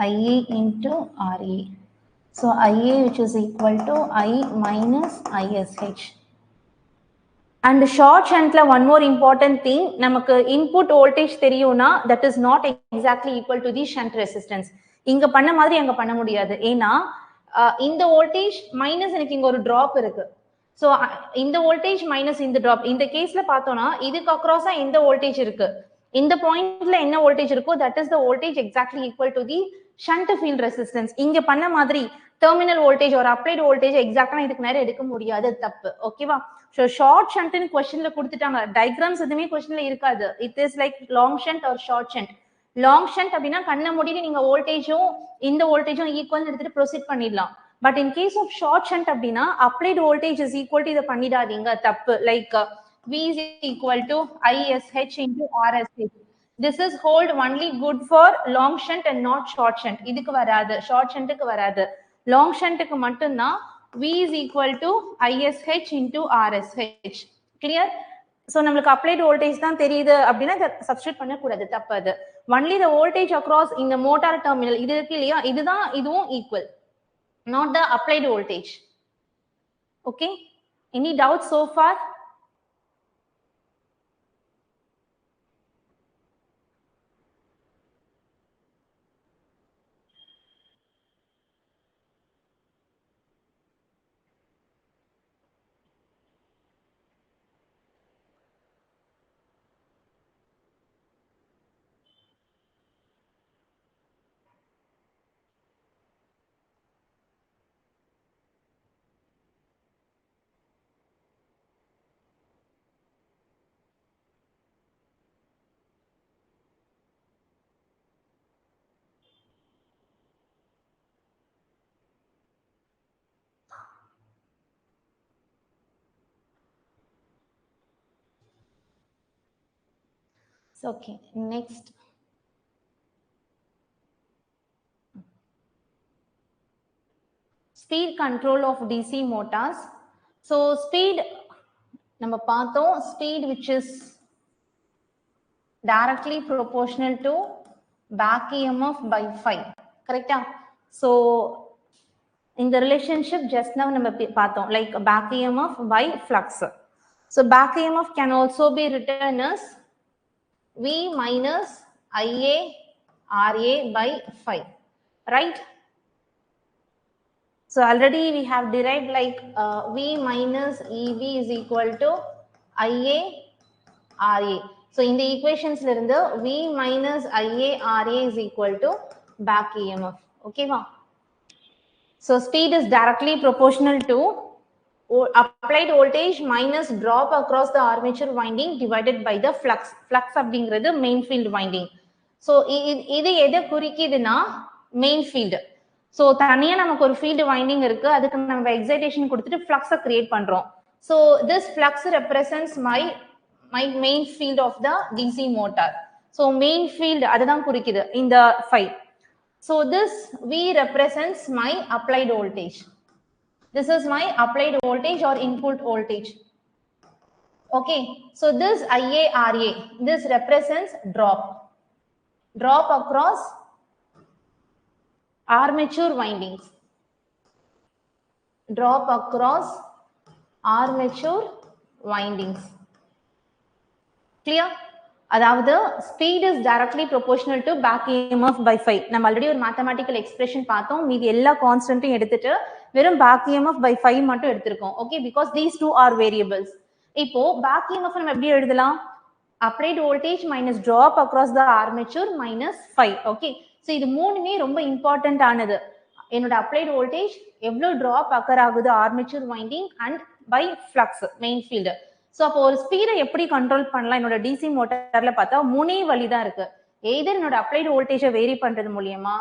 IA into RA. So IA which is equal to I minus ISH. And short shuntல one more important thing, நமக்கு input voltage தெரியும்னா that is not exactly equal to the shunt resistance. இங்க பண்ண மாதிரி அங்க பண்ண முடியாது. ஏன்னா இந்த வோல்டேஜ் மைனஸ் எனக்கு இங்க ஒரு டிராப் இருக்கு. சோ இந்த வோல்டேஜ் மைனஸ் இந்த டிராப், இந்த கேஸ்ல பார்த்தோம்னா இதுக்கு அக்ராஸா எந்த வோல்டேஜ் இருக்கு, இந்த பாயிண்ட்ல என்ன வோல்டேஜ் இருக்கோ that is the voltage exactly equal to the shunt field resistance. இங்க பண்ண மாதிரி டெர்மினல் வோல்டேஜ் ஒரு அப்ளைட் வோல்டேஜ் எக்ஸாக்ட்டா இதுக்கு நேரம் எடுக்க முடியாது, தப்பு. ஓகேவா? சோ ஷார்ட் ஷண்ட்னு क्वेश्चनல கொடுத்துட்டாங்க, டயகிராம்ஸ் எதுமே क्वेश्चनல இருக்காது. It is like long shunt or short shunt. Long shunt அப்படினா கண்ண மூடிட்டு நீங்க வோல்டேஜும் இந்த வோல்டேஜும் ஈக்குவல் எடுத்துட்டு ப்ரோசீட் பண்ணிடலாம். But in case of short shunt அப்படினா applied voltage is equal to இத பண்ணிடாதீங்க, தப்பு. Like V is equal to ISH into RSH. This is hold only good for long shunt and not short shunt. இதுக்கு வராது, short ஷண்ட்க்கு வராது. Long ஷண்ட்க்கு மட்டும் தான் V is equal to ISH into RSH. Clear? So நமக்கு applied voltage தான் தெரியுது அப்படினா இத சப்ஸ்டிட்யூட் பண்ண கூடாது, தப்பு அது. only the voltage across in the motor terminal இது இருக்கு இல்லையா, இதுதான் இதுவும் equal, not the applied voltage. Okay, any doubts so far? So, okay, next. Speed control of DC motors. So, speed, number paatho, speed which is directly proportional to back EMF by phi. Correct? So, in the relationship just now நம்ம பார்த்தோம் like back EMF by flux. So back EMF can also be written as V minus IA RA by phi, right? So already we have derived like V minus EV is equal to IA RA. So in the equations V minus IA RA is equal to back EMF. Okay, wow. So speed is directly proportional to applied voltage minus drop across the armature winding divided by the flux. Flux அப்படிங்கிறது main field winding. So இது எதை குறிக்குதுன்னா main field. So தனியா நமக்கு ஒரு field winding இருக்கு, அதுக்கு நம்ம excitation கொடுத்துட்டு flux create பண்றோம். So this flux represents my main field of the DC motor. So main field அதுதான் குறிக்குது இந்த phi. So this V represents my applied voltage. This is my applied voltage or input voltage. Okay, so this IARA, this represents drop. Drop across armature windings. Drop across armature windings. Clear? அதாவது speed is directly proportional to back EMF by phi. நம்ம already ஒரு mathematical expression பார்த்தோம், மீதி எல்லா கான்ஸ்டன்ட்டையும் எடுத்துட்டு வெறும் back EMF by phi மட்டும் எடுத்திருக்கோம். Okay, because these two are variables. இப்போ back EMF நம்ம எப்படி எழுதலாம்? Applied voltage minus drop across the armature minus phi. Okay, so இது மூணுமே ரொம்ப இம்பார்ட்டன்ட் ஆனது. என்னோட applied voltage எவ்வளவு drop occur ஆகுது armature winding and by flux main field. So அப்போ ஒரு ஸ்பீடை எப்படி கண்ட்ரோல் பண்ணலாம் என்னோட டிசி மோட்டார்ல பார்த்தா மூணே வழிதான் இருக்கு. எய்தர் என்னோட அப்ளைட் வோல்டேஜை வேரி பண்றது மூலியமா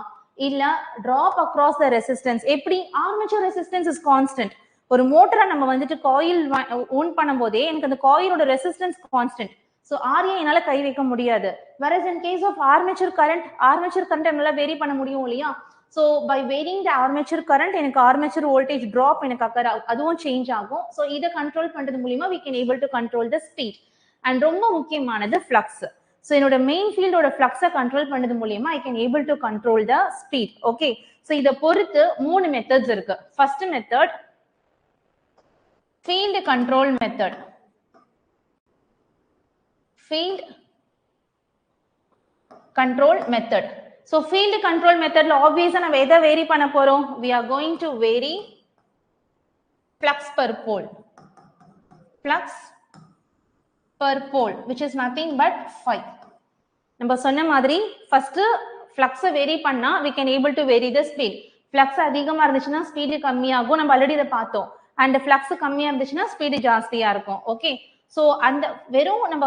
இல்ல டிராப் அக்ராஸ் த ரெசிஸ்டன்ஸ். எப்படி? Armature resistance is constant. ஒரு மோட்டரை நம்ம வந்துட்டு காயில் ஓன் பண்ணும் போதே எனக்கு அந்த காயிலோட ரெசிஸ்டன்ஸ் கான்ஸ்டன்ட். ஸோ ஆர்ஏ என்னால கை வைக்க முடியாது. whereas in case of armature current என்னால வேரி பண்ண முடியும் இல்லையா? So by varying the armature current எனக்கு armature voltage drop எனக்கு occur அதுவும் சேஞ்ச் ஆகும். So இதை கண்ட்ரோல் பண்றது மூலமா we can able to control the speed. And ரொம்ப முக்கியமானது flux. So என்னோட மெயின் ஃபீல்டோட ஃப்ளக்ஸை கண்ட்ரோல் பண்ணது மூலமா I can able to control the speed. Okay, so இதை பொறுத்து மூணு மெத்தட்ஸ் இருக்கு. First method field control method. Field control method. So field control method obviously நம்ம எதை வேரி பண்ண போறோம்? We are going to vary flux per pole. Flux per pole which is nothing but phi. நம்ம சொன்ன மாதிரி first flux vary பண்ணா we can able to vary the speed. Flux அதிகமா இருந்துச்சுன்னா speed கம்மியாகும். நம்ம ஆல்ரெடி இதை பார்த்தோம். And flux கம்மியா இருந்துச்சுன்னா speed ஜாஸ்தியா இருக்கும். Okay, so அந்த வெறும் நம்ம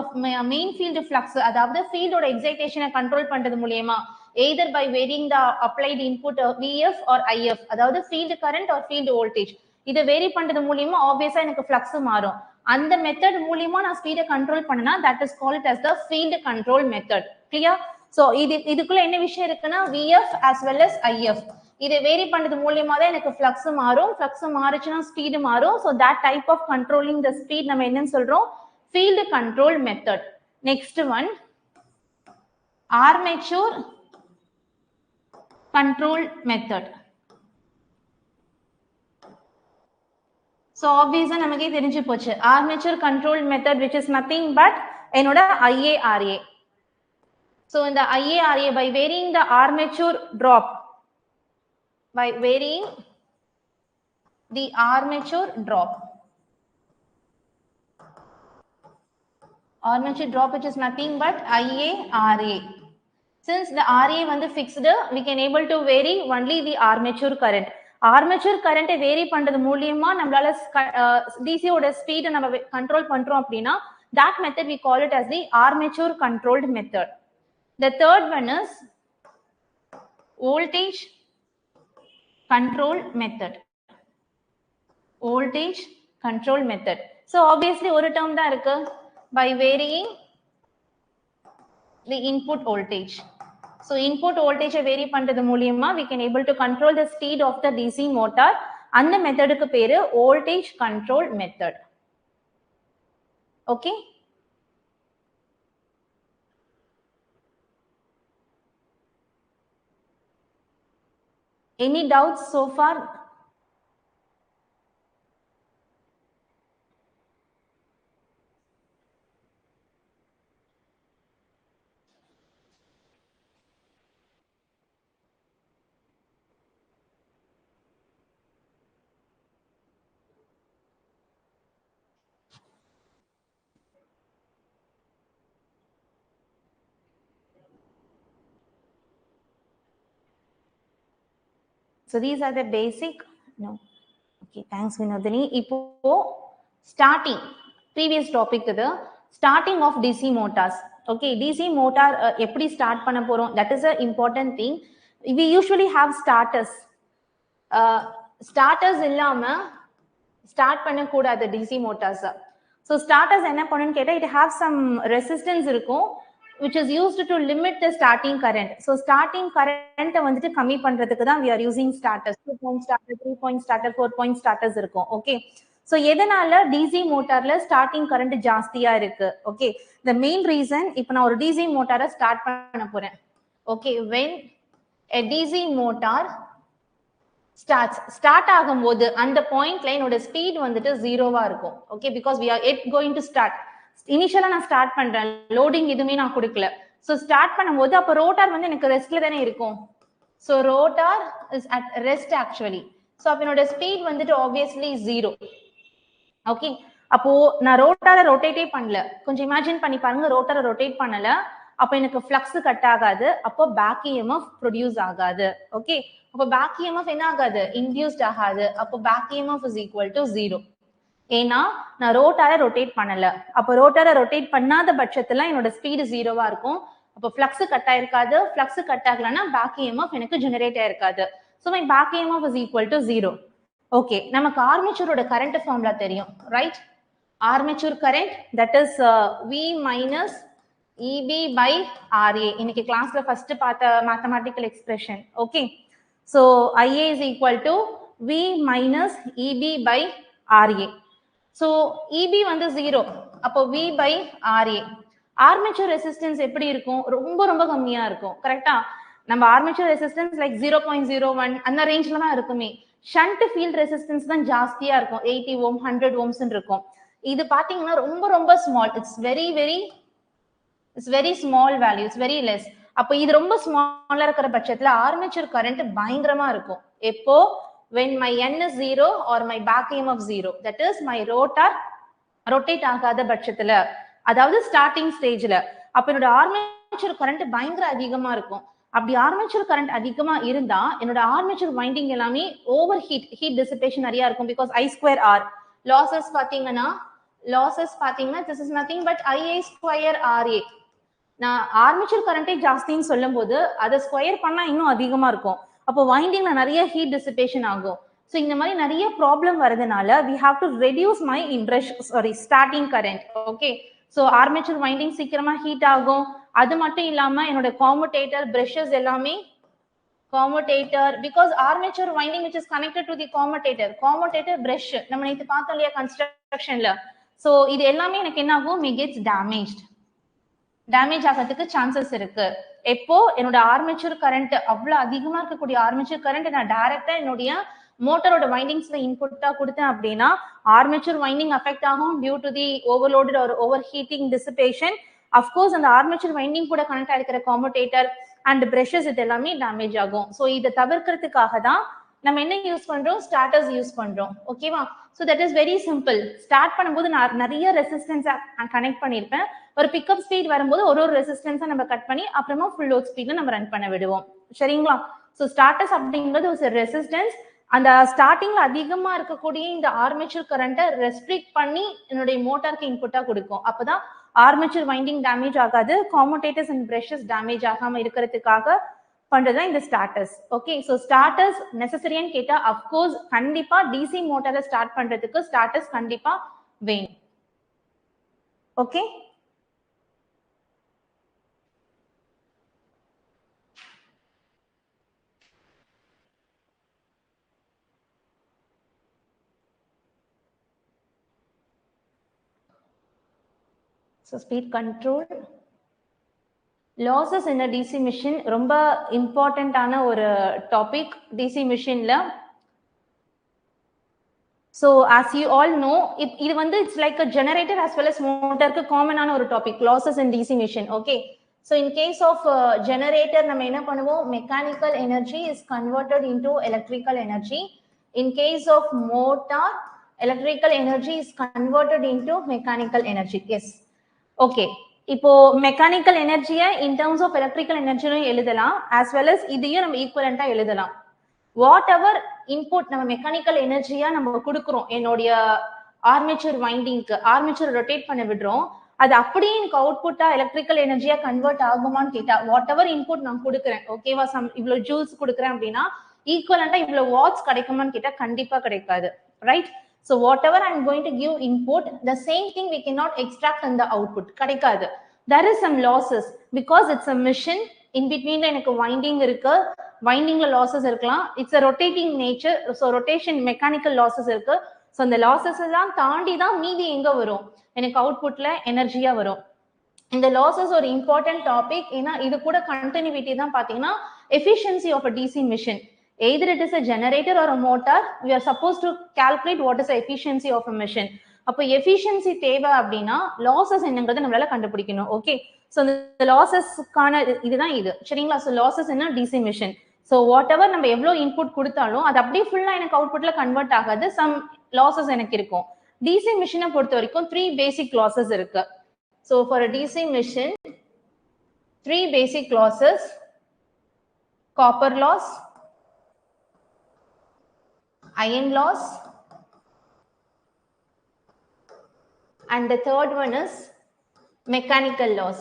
மெயின் ஃபீல்டு ஃப்ளக்ஸ் அதாவது ஃபீல்டோட எக்ஸைட்டேஷனை கண்ட்ரோல் பண்றது மூலமா either by varying the applied input VF or IF அதாவது field current or field voltage இதை வேரி பண்றது மூலமா ஆப்வியஸா எனக்கு ஃப்ளக்ஸ் மாறும். அந்த மெத்தட் மூலமா நான் ஸ்பீடை கண்ட்ரோல் பண்ணனா that is called as the field control method. Clear? So இதுக்குள்ள என்ன விஷயம் இருக்குன்னா VF as well as IF இதை வேரி பண்றது மூலமா தான் எனக்கு ஃப்ளக்ஸ் மாறும். ஃப்ளக்ஸ் மாறுச்சுன்னா ஸ்பீடு மாறும். So that type of controlling the speed நம்ம என்னன்னு சொல்றோம்? Field control method. Next one, armature control method. So obviously நமக்கே தெரிஞ்சு போச்சு armature controlled method which is nothing but என்னோட IARA. So in the IARA by varying the armature drop, by varying the armature drop which is nothing but IARA. Since the RA வந்து fixed, we can able to vary only the armature current. Armature current vary பண்றது மூலமா நம்மளால DC ஓட speed நம்ம control பண்றோம் அப்படினா that method we call it as the armature controlled method. The third one is voltage control method. Voltage control method. So obviously ஒரு term தான் இருக்கு, by varying the input voltage. So input voltage vary பண்றது மூலமா we can able to control the speed of the DC motor. அந்த மெத்தடுக்கு பேரு voltage control method. Okay? Any doubts so far? So these are the basic. No. Okay, thanks Vinodini. இப்போ starting previous topic இது starting of DC motors. Okay, DC motor எப்படி start பண்ண போறோம், that is a important thing. We usually have starters. Starters இல்லாம start பண்ண கூடாது DC motors. So starters என்ன பண்ணுன்னு கேட்டா it have some resistance இருக்கும் which is used to limit the starting current. So starting current வந்துட்டு கம்மி பண்றதுக்கு தான் we are using starters. 2 point starter, 3 point starter, 4 point starters இருக்கும். Okay. So எதனால DC motorல starting current ஜாஸ்தியா இருக்கு? Okay. The main reason இப்போ நான் ஒரு DC motor ஸ்டார்ட் பண்ண போறேன். Okay, when a DC motor start ஆகும்போது அந்த பாயிண்ட்ல என்னோட ஸ்பீட் வந்துட்டு 0வா இருக்கும். Okay, because we are yet going to start. இனிஷியலா நான் ஸ்டார்ட் பண்றேன், லோடிங் எதுவுமே நான் கொடுக்கல. சோ ஸ்டார்ட் பண்ணும்போது அப்ப ரோட்டார் வந்து எனக்கு ரெஸ்ட்ல தானே இருக்கும். So rotor is at rest actually. So அப்ப என்னோட ஸ்பீட் வந்துட்டு ஆப்வியஸ்லி 0. ஓகே, அப்போ நான் ரோட்டாரை ரொட்டேட்டே பண்ணல. கொஞ்சம் இமேஜின் பண்ணி பாருங்க, ரோட்டாரை ரொட்டேட் பண்ணல, அப்ப எனக்கு ஃப்ளக்ஸ் கட் ஆகாது, அப்போ பேக் EMF ப்ரொடியூஸ் ஆகாது. ஓகே, அப்போ பேக் EMF என்ன ஆகாது, இன்டியூஸ்ட் ஆகாது. அப்போ back EMF is equal to 0. ஏன்னா நான் ரோட்டாரை ரொட்டேட் பண்ணல. அப்போ ரோட்டாரை ரொட்டேட் பண்ணாத பட்சத்துல என்னோட ஸ்பீடு 0வா இருக்கும். அப்போ ஃப்ளக்ஸ் கட் ஆயிருக்காது. ஃப்ளக்ஸ் கட் ஆகலன்னா பேக் EMF எனக்கு ஜெனரேட் ஆயிருக்காது. So my back EMF is equal to 0. Okay, நமக்கு ஆர்மேச்சரோட கரண்ட் ஃபார்முலா தெரியும், right? Armature current that is V minus EB by RA. இன்னைக்கு கிளாஸ்ல ஃபர்ஸ்ட் பார்த்த mathematical expression. Okay, so IA is equal to V minus EB by RA. So EB வந்து 0, அப்போ V by RA. Armature resistance எப்படி இருக்கும், ரொம்ப ரொம்ப கம்மியா இருக்கும். கரெக்டா? நம்ம ஆர்மேச்சர் ரெசிஸ்டன்ஸ் லைக் 0.01 அந்த ரேஞ்ச்ல தான் இருக்குமே. ஷண்ட் ஃபீல்ட் ரெசிஸ்டன்ஸ் தான் ஜாஸ்தியா இருக்கும், 80 ohm 100 ohms இருக்கும். இது பாத்தீங்கன்னா ரொம்ப ரொம்ப small, it's very small value, it's very less. அப்போ இது ரொம்ப ஸ்மாலா இருக்கிற பட்சத்துல ஆர்மேச்சர் கரண்ட் பயங்கரமா இருக்கும். எப்போ when my N is 0 or my back EMF 0, that is my rotor rotate ஆகாத பட்சத்துல, அதாவது ஸ்டார்டிங் ஸ்டேஜ்ல, அப்ப என்னோட ஆர்மேச்சர் கரண்ட் பயங்கர அதிகமா இருக்கும். அப்படி ஆர்மேச்சர் கரண்ட் அதிகமா இருந்தா என்னோட ஆர்மேச்சர் வைண்டிங் எல்லாமே ஓவர் ஹீட் டிசிபேஷன் நிறைய இருக்கும். பிகாஸ் I2R லாசஸ் பாத்தீங்கன்னா this is nothing but IA square RA. நான் ஆர்மேச்சர் கரண்டே ஜாஸ்தின்னு சொல்லும் போது அதை ஸ்கொயர் பண்ணா இன்னும் அதிகமா இருக்கும். அப்போ வைண்டிங்ல நிறைய ஹீட் டிசிபேஷன் ஆகும். ஸோ இந்த மாதிரி நிறைய ப்ராப்ளம் வரதுனால we have to reduce my starting current. Okay, so armature winding சீக்கிரமா ஹீட் ஆகும். அது மட்டும் இல்லாம என்னோட காமுடேட்டர் பிரஷஸ் எல்லாமே because armature winding which is connected to the commutator brush நம்ம நேத்து பார்த்தோம் இல்லையா கன்ஸ்ட்ரக்ஷன்ல. ஸோ இது எல்லாமே எனக்கு என்ன ஆகும், gets டேமேஜ் ஆகிறதுக்கு சான்சஸ் இருக்கு. எப்போ என்னோட ஆர்மேச்சர் கரண்ட் அவ்வளவு அதிகமா இருக்கக்கூடிய ஆர்மேச்சர் கரண்ட் நான் டைரக்டா என்னுடைய மோட்டரோட வைண்டிங்ஸ்ல இன்புட்டா கொடுத்தேன் அப்படின்னா ஆர்மேச்சர் வைண்டிங் அஃபெக்ட் ஆகும் due to the overloaded or over heating dissipation. Of course அந்த ஆர்மேச்சர் வைண்டிங் கூட கனெக்ட் ஆகிருக்கிற காமுடேட்டர் அண்ட் பிரஷஸ் இது எல்லாமே டேமேஜ் ஆகும். ஸோ இதை தவிர்க்கிறதுக்காக தான் நம்ம என்ன யூஸ் பண்றோம், ஸ்டார்டர்ஸ் யூஸ் பண்றோம். ஓகேவா? So that is very simple. Start பண்ணும்போது நான் நிறைய ரெசிஸ்டன்ஸ் கனெக்ட் பண்ணிருப்பேன். ஒரு பிக்கப் ஸ்பீட் வரும்போது ஒரு ரெசிஸ்டன்ஸை நம்ம கட் பண்ணி அப்புறமா ஃபுல் லோட் ஸ்பீட்ல நம்ம ரன் பண்ண விடுவோம். சரிங்களா? ஸோ ஸ்டார்டர்ஸ் அப்படிங்கிறது ஒரு ரெசிஸ்டன்ஸ். அந்த ஸ்டார்டிங்ல அதிகமா இருக்கக்கூடிய இந்த ஆர்மேச்சர் கரண்ட்டை ரெஸ்ட்ரிக்ட் பண்ணி என்னுடைய மோட்டாருக்கு இன்புட்டா கொடுக்கும். அப்பதான் ஆர்மேச்சர் வைண்டிங் டேமேஜ் ஆகாது, காமுடேட்டர்ஸ் அண்ட் பிரஷஸ் டேமேஜ் ஆகாம இருக்கிறதுக்காக பண்றதுதான் இந்த ஸ்டார்டர்ஸ். ஓகே, ஸோ ஸ்டார்டர்ஸ் நெசசரியான்னு கேட்டா அப்கோர்ஸ் கண்டிப்பா டிசி மோட்டாரை ஸ்டார்ட் பண்றதுக்கு ஸ்டார்டர்ஸ் கண்டிப்பா வேணும். Okay, so speed control losses in a DC machine ரொம்ப இம்பார்ட்டன்ட் ஆன ஒரு டாபிக் DC மிஷின்ல. So as you all know, இது வந்து it's like a generator as well as motorக்கு காமனான ஒரு topic, losses in DC machine. Okay, so in case of generator நம்ம என்ன பண்ணுவோம், mechanical energy is converted into electrical energy. In case of motor, electrical energy is converted into mechanical energy. Yes, okay. இப்போ mechanical எனர்ஜியை in terms of electrical எனர்ஜியும் எழுதலாம், as well as இதையும் நம்ம ஈக்குவலண்டா எழுதலாம். வாட் எவர் இன்புட் நம்ம mechanical எனர்ஜியா நம்ம கொடுக்குறோம், என்னுடைய ஆர்மேச்சர் வைண்டிங்க்கு ஆர்மேச்சர் ரொட்டேட் பண்ண விடுறோம், அது அப்படியே எனக்கு அவுட்புட்டா எலக்ட்ரிக்கல் எனர்ஜியா கன்வெர்ட் ஆகுமான்னு கேட்டா வாட் எவர் இன்புட் நான் கொடுக்குறேன், ஓகேவா, இவ்வளவு ஜூல்ஸ் கொடுக்குறேன் அப்படின்னா ஈக்குவலண்டா இவ்வளவு வாட்ஸ் கிடைக்குமான்னு கேட்டா கண்டிப்பா கிடைக்காது, right? So whatever I'm going to give input, the same thing we cannot extract in the output. கிடைக்காது. There is some losses because it's a machine. In between எனக்கு winding இருக்கு, windingல losses இருக்கலாம். It's a rotating nature, so rotation mechanical losses இருக்கு. So அந்த losses எல்லாம் தாண்டி தான் மீதி எங்க வரும், எனக்கு அவுட்புட்ல எனர்ஜியா வரும். இந்த losses ஒரு important topic. ஏன்னா இது கூட continuity தான் பாத்தீங்கன்னா efficiency of a DC machine. Either it is a generator or a motor, we are supposed to calculate what is the efficiency of a machine. அப்போ efficiency தேவை அப்படின்னா losses என்னங்கிறத நம்மளால கண்டுபிடிக்கணும். ஓகே, ஸோ இந்த லாசஸ்க்கான இதுதான் இது, சரிங்களா? ஸோ லாசஸ் என்ன, DC machine. So whatever நம்ம எவ்வளோ இன்புட் கொடுத்தாலும் அது அப்படியே ஃபுல்லா எனக்கு அவுட்புட்ல கன்வெர்ட் ஆகாது, சம் லாசஸ் எனக்கு இருக்கும். டிசி மிஷினை பொறுத்த வரைக்கும் 3 பேசிக் லாசஸ் இருக்கு. So for DC machine 3 basic losses: copper loss, iron loss, and the third one is mechanical loss.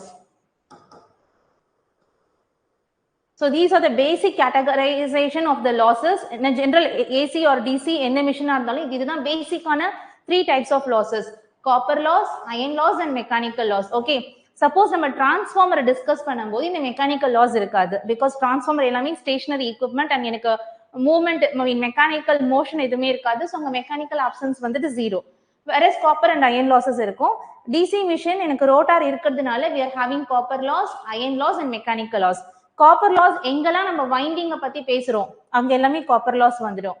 So these are the basic categorization of the losses in a general AC or DC என்ன மிஷினா இருந்தாலும் இதுதான் பேசிக்கான 3 types of losses: copper loss, iron loss and mechanical loss. Okay, suppose நம்ம டிரான்ஸ்ஃபார்மரை discuss பண்ணும்போது இந்த mechanical loss இருக்காது, because transformer எல்லாமே stationary equipment and எனக்கு மூவ்மெண்ட் மெக்கானிக்கல் மோஷன் எதுவுமே இருக்காது. ஸோ உங்க மெக்கானிக்கல் ஆப்ஷன்ஸ் வந்துட்டு 0. வேற காப்பர் அண்ட் அயன் லாசஸ் இருக்கும். டிசி மிஷின் எனக்கு ரோட்டார் இருக்கிறதுனால we are having copper loss, iron loss and mechanical loss. Copper loss எங்கெல்லாம் நம்ம வைண்டிங்க பத்தி பேசுறோம் அங்க எல்லாமே காப்பர் லாஸ் வந்துடும்.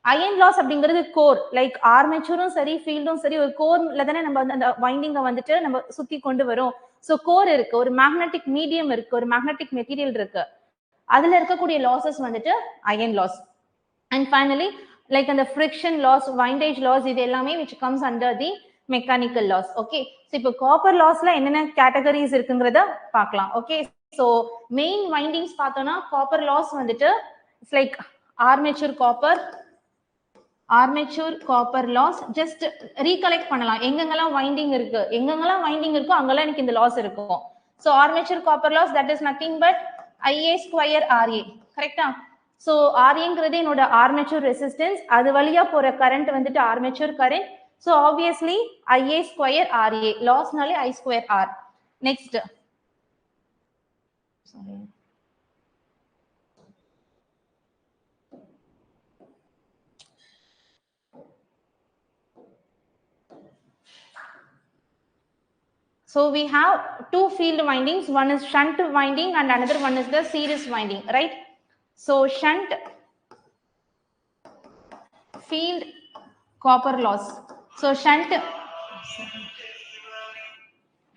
அயன் லாஸ் அப்படிங்கிறது கோர், லைக் ஆர்மேச்சரும் சரி ஃபீல்டும் சரி ஒரு கோர்ல தானே நம்ம அந்த வைண்டிங்க வந்துட்டு நம்ம சுத்தி கொண்டு வரும். ஸோ கோர் இருக்கு, ஒரு மேக்னெட்டிக் மீடியம் இருக்கு, ஒரு மேக்னெட்டிக் மெட்டீரியல் இருக்கு, அதுல இருக்கக்கூடிய லாசஸ் வந்துட்டு iron loss. And finally like அந்த ஃப்ரிக்ஷன் லாஸ், வைண்டேஜ் லாஸ், இது எல்லாமே which comes under the mechanical loss. Okay, so இப்போ காப்பர் லாஸ்ல என்னென்ன கேட்டகரிஸ் இருக்குங்கிறத பார்க்கலாம். ஓகே, ஸோ மெயின் வைண்டிங்ஸ் பார்த்தோம்னா காப்பர் லாஸ் வந்துட்டு it's like armature copper loss. Just recollect பண்ணலாம் எங்கெங்கெல்லாம் வைண்டிங் இருக்கு, இருக்கோ அங்கெல்லாம் எனக்கு இந்த லாஸ் இருக்கும். So armature copper loss that is nothing but IA square RA, கரெக்டா? ஸோ RAங்கிறது என்னோட ஆர்மேச்சர் ரெசிஸ்டன்ஸ், அது வழியா போற கரண்ட் வந்துட்டு armature current. So obviously IA square RA, லாஸ்னாலே I square R. Next so we have 2 field windings, one is shunt winding and another one is the series winding, right? So shunt field copper loss. So shunt.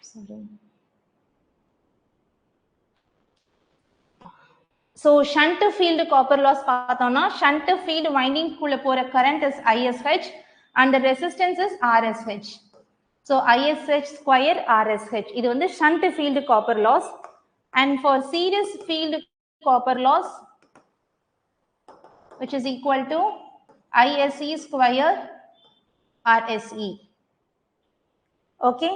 Sorry. So shunt field copper loss பார்த்தோம்னா shunt field winding குள்ள போற current is ISH and the resistance is RSH. So ISH square RSH. இது வந்து shunt field copper loss. And for series field copper loss, which is equal to ISE square RSE. Okay.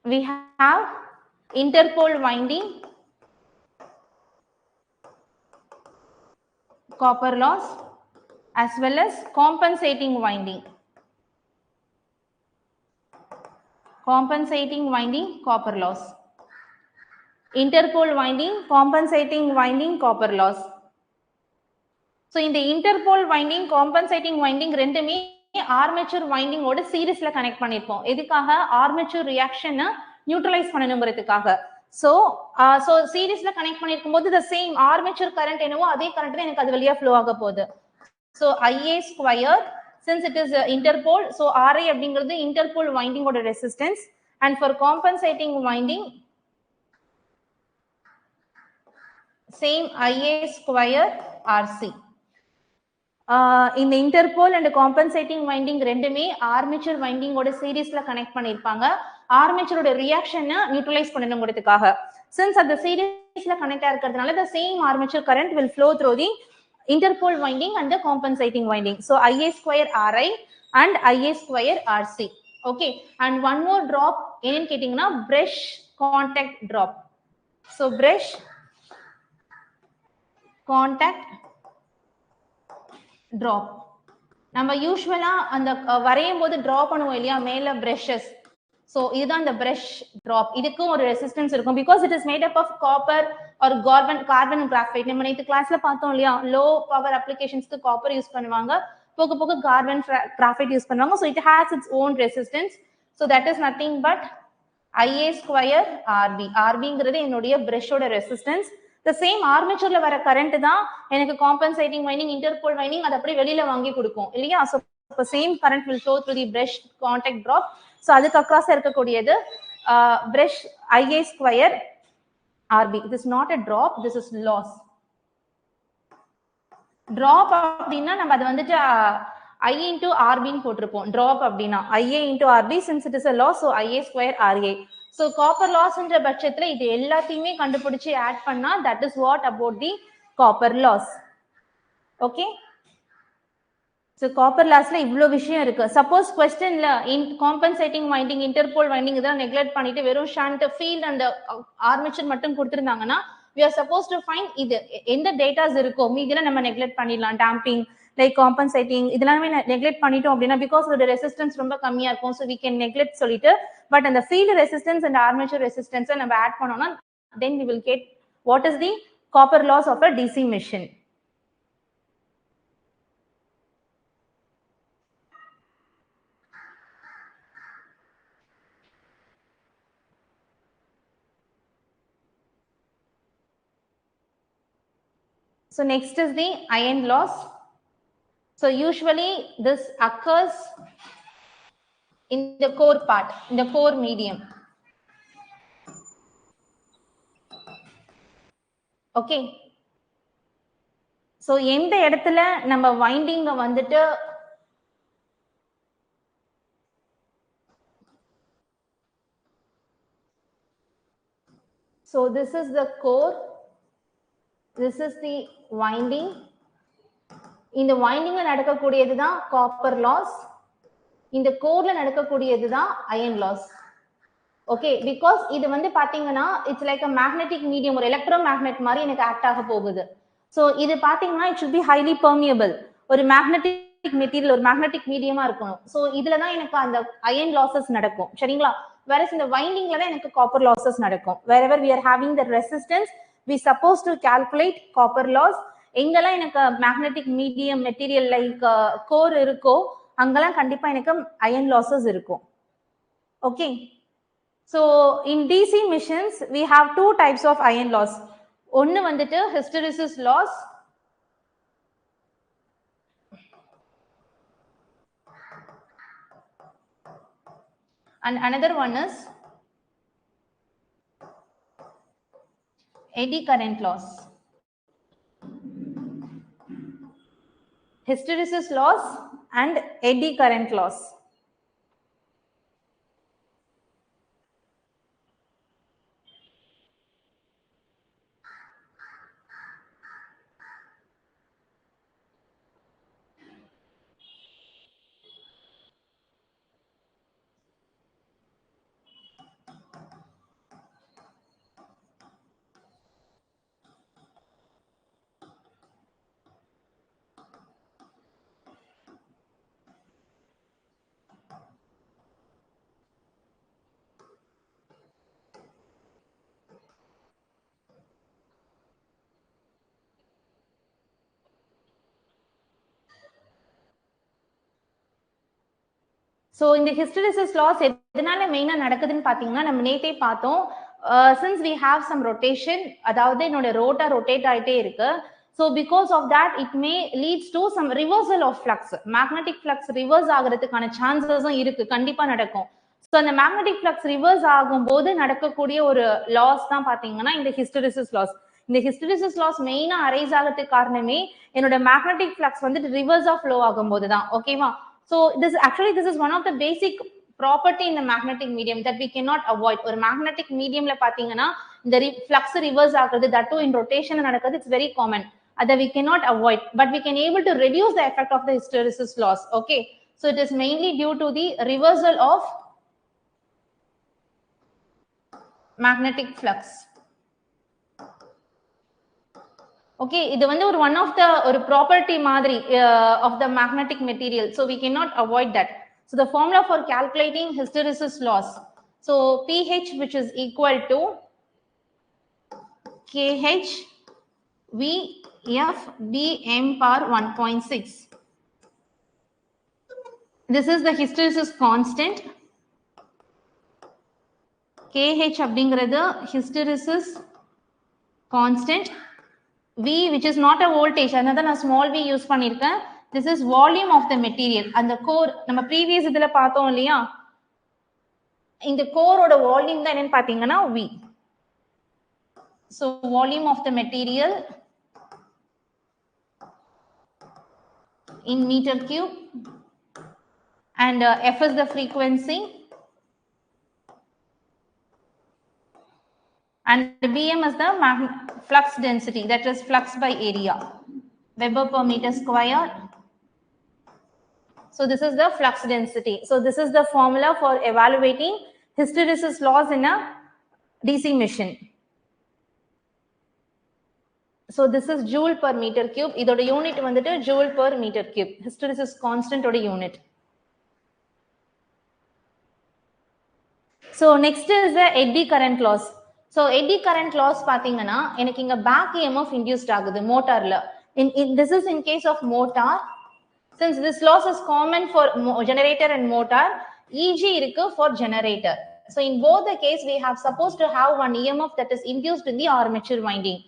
We have interpole winding copper loss as well as compensating winding. Compensating winding copper loss. Interpole winding, compensating winding, copper loss. So in the interpole winding, compensating winding ரெண்டுமே armature winding ஓட சீரிஸ்ல connect பண்ணிருப்போம். எதுக்காக? armature reaction neutralize பண்ணணும்ங்கிறதுக்காக. So சீரிஸ்ல connect பண்ணிருக்கும் போது the same armature current என்னவோ அதே current தான் எனக்கு அது வழியா flow ஆக போகுது. So IA square, since it is interpole, so RI அப்படிங்கிறது interpole winding ஓட resistance, and for compensating winding same IA square RC. இந்த interpole and compensating winding ரெண்டுமே armature winding ஓட சீரிஸ்ல கனெக்ட் பண்ணிருப்பாங்க. armature ஓட ரியாக்ஷன் நியூட்ரலைஸ் பண்ணணும்ங்கிறதுக்காக. Since at the சீரிஸ்ல கனெக்ட் ஆயிருக்கிறதுனால the same armature current will flow through the interpole winding and the compensating winding. So IA square RI and IA square RC. Okay. And one more drop என்னன்னு கேட்டீங்கன்னா brush contact drop. So brush contact drop. நம்ம யூசுவலா அந்த வரையும் போது draw பண்ணுவோம் இல்லையா மேல precious. So இதுதான் இந்த பிரஷ் டிராப். இதுக்கும் ஒரு ரெசிஸ்டன்ஸ் இருக்கும் because it is made up of copper or carbon graphite. நம்ம நேற்று கிளாஸ்ல பார்த்தோம் இல்லையா, லோ பவர் அப்ளிகேஷன்ஸ்க்கு காப்பர் யூஸ் பண்ணுவாங்க, போக போக கார்பன் கிராஃபைட் யூஸ் பண்ணுவாங்க. So it has its own resistance. So that is nothing but IA square RB. RBங்கிறது என்னுடைய பிரஷோட ரெசிஸ்டன்ஸ். The same armature வர current தான் எனக்கு compensating winding, interpole winding அது அப்படியே வெளியில வாங்கி கொடுக்கும் இல்லையா. So the same current will flow through the brush contact drop. So அதுக்கு அக்ராஸ் இருக்கக்கூடியது brush IA square RB. This is not a drop, this is loss. Drop அப்படின்னா நம்ம அது வந்துட்டு I into RB ன்னு போட்டிருப்போம். Drop அப்படின்னா IA into RB, since it is a loss, so IA square RA. So copper loss என்ற பட்சத்துல இது எல்லாத்தையுமே கண்டுபிடிச்சு ஆட் பண்ணா that is what about the copper loss. Okay. So copper lossல இவ்ளோ விஷயம் இருக்கு. Suppose questionல in compensating winding, interpole winding இதெல்லாம் neglect பண்ணிட்டு வெறும் shunt field and armature மட்டும் கொடுத்திருந்தாங்கன்னா we are supposed to find இது எந்த datas இருக்கோ மீதில நம்ம neglect பண்ணிடலாம். damping like compensating இதெல்லாமே neglect பண்ணிட்டோம் அப்படின்னா because the resistance ரொம்ப கம்மியா இருக்கும், so we can neglect சொல்லிட்டு, but அந்த field resistance and armature resistance நம்ம add பண்ணோம்னா then we will get what is the copper loss of a DC machine. So next is the iron loss. So usually this occurs in the core part, in the core medium. Okay. So எந்த இடத்துல நம்ம winding வந்துட்டு so this is the core, this is the winding. இந்த windingல நடக்கக்கூடியது தான் copper loss, இந்த கோர்ல நடக்கக்கூடியது தான் iron loss. ஓகே, பிகாஸ் இது வந்து பாத்தீங்கன்னா it's like a magnetic medium, ஒரு எலக்ட்ரோமேக்னெட் மாதிரி எனக்கு ஆக்ட் ஆக போகுது. ஸோ இது பாத்தீங்கன்னா it should be highly permeable, ஒரு மேக்னெட்டிக் மெட்டீரியல், ஒரு மேக்னெட்டிக் மீடியமா இருக்கணும். ஸோ இதுல தான் எனக்கு அந்த அயன் லாசஸ் நடக்கும் சரிங்களா. வேற இந்த வைண்டிங்ல தான் எனக்கு காப்பர் லாசஸ் நடக்கும். wherever we are having the resistance we supposed to calculate copper loss. எங்கெல்லாம் எனக்கு magnetic medium material like core இருக்கோ அங்கெல்லாம் கண்டிப்பா எனக்கு அயன் லாசஸ் இருக்கும். Okay. So in DC machines we have two types of iron loss. ஒன்னு வந்துட்டு hysteresis loss, And another one is eddy current loss. Hysteresis loss and eddy current loss. So in the hysteresis loss எதனால மெயினா நடக்குதுன்னு பாத்தீங்கன்னா நம்ம நேத்தே பார்த்தோம். Since we have some rotation, அதாவது என்னோட ரோட்டா ரொட்டேட் ஆயிட்டே இருக்கு. So because of that it may leads to some reversal of flux. Magnetic flux reverse ஆகிறதுக்கான சான்சஸும் இருக்கு, கண்டிப்பா நடக்கும். So அந்த magnetic flux reverse ஆகும்போது நடக்கக்கூடிய ஒரு லாஸ் தான் பாத்தீங்கன்னா இந்த hysteresis loss. இந்த hysteresis loss மெயினா அரைஸ் ஆகிறதுக்கு காரணமே என்னோட magnetic flux வந்து ரிவர்ஸா ஃப்ளோ ஆகும்போது தான். ஓகேவா? So this is one of the basic property in the magnetic medium that we cannot avoid. ஒரு magnetic mediumல பாத்தீங்கன்னா இந்த flux reverse ஆகுறது, that too in rotation நடக்குது, it's very common. That we cannot avoid, but we can able to reduce the effect of the hysteresis loss. Okay, so it is mainly due to the reversal of magnetic flux. Okay, இது வந்து ஒரு one of the ஒரு property மாதிரி of the magnetic material, so we cannot avoid that. So the formula for calculating hysteresis loss, so pH which is equal to kH VF Bm power 1.6. this is the hysteresis constant. kH அப்படிங்கிறது hysteresis constant. V which is not a voltage, another na small v use பண்ணிருக்கேன். This is volume of the material. அந்த core நம்ம previous இதுல பார்த்தோம் இல்லையா, இந்த core ஓட volume தான் என்னன்னு பாத்தீங்கன்னா V. So volume of the material in meter cube, and F is the frequency, and Bm is the flux density, that is flux by area, Weber per meter square. So this is the flux density. So this is the formula for evaluating hysteresis loss in a DC machine. So this is joule per meter cube. இதோட unit வந்துட்டு joule per meter cube. Hysteresis constant ஓட unit. So next is the eddy current loss. So eddy current loss பாத்தீங்கன்னா எனக்கு இங்க back EMF induced ஆகுது மோட்டார்ல. This is in case of motor. Since this loss is common for generator and motor, EG இருக்கு for generator. So in both the case we have supposed to have one EMF that is induced in the armature winding.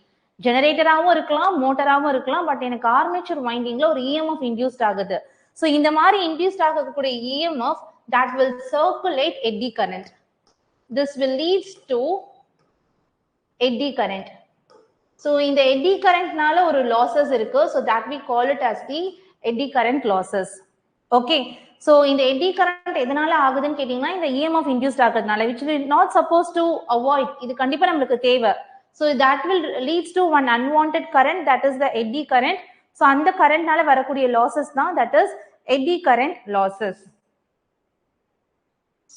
ஜெனரேட்டராகவும் இருக்கலாம், மோட்டராகவும் இருக்கலாம், but எனக்கு armature வைண்டிங்ல ஒரு EMF induced ஆகுது. So இந்த மாதிரி induced ஆகக்கூடிய EMF that will circulate eddy current. This will leads to eddy current. So இந்த eddy currentனால ஒரு losses இருக்கு. So that we call it as the eddy current losses. Okay. So இந்த eddy current எதனால ஆகுதுன்னு கேட்டீங்கன்னா இந்த EMF induced ஆகுறதுனால, which we not supposed to avoid. இது கண்டிப்பா நமக்கு தேவை. So that will leads to one unwanted current, that is the eddy current. So அந்த currentனால வரக்கூடிய losses தான் that is eddy current losses.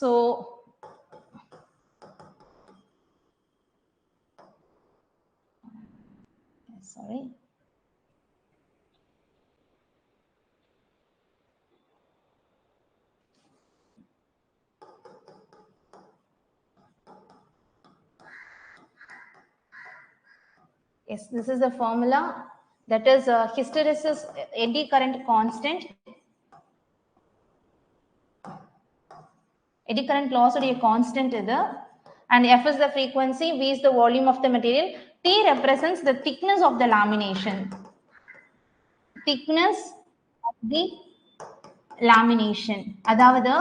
So sorry. Yes, this is the formula, that is hysteresis eddy current constant. Eddy current loss உடைய constant இது, and F is the frequency, V is the volume of the material, T represents the thickness of the lamination. Thickness of the lamination. அதாவது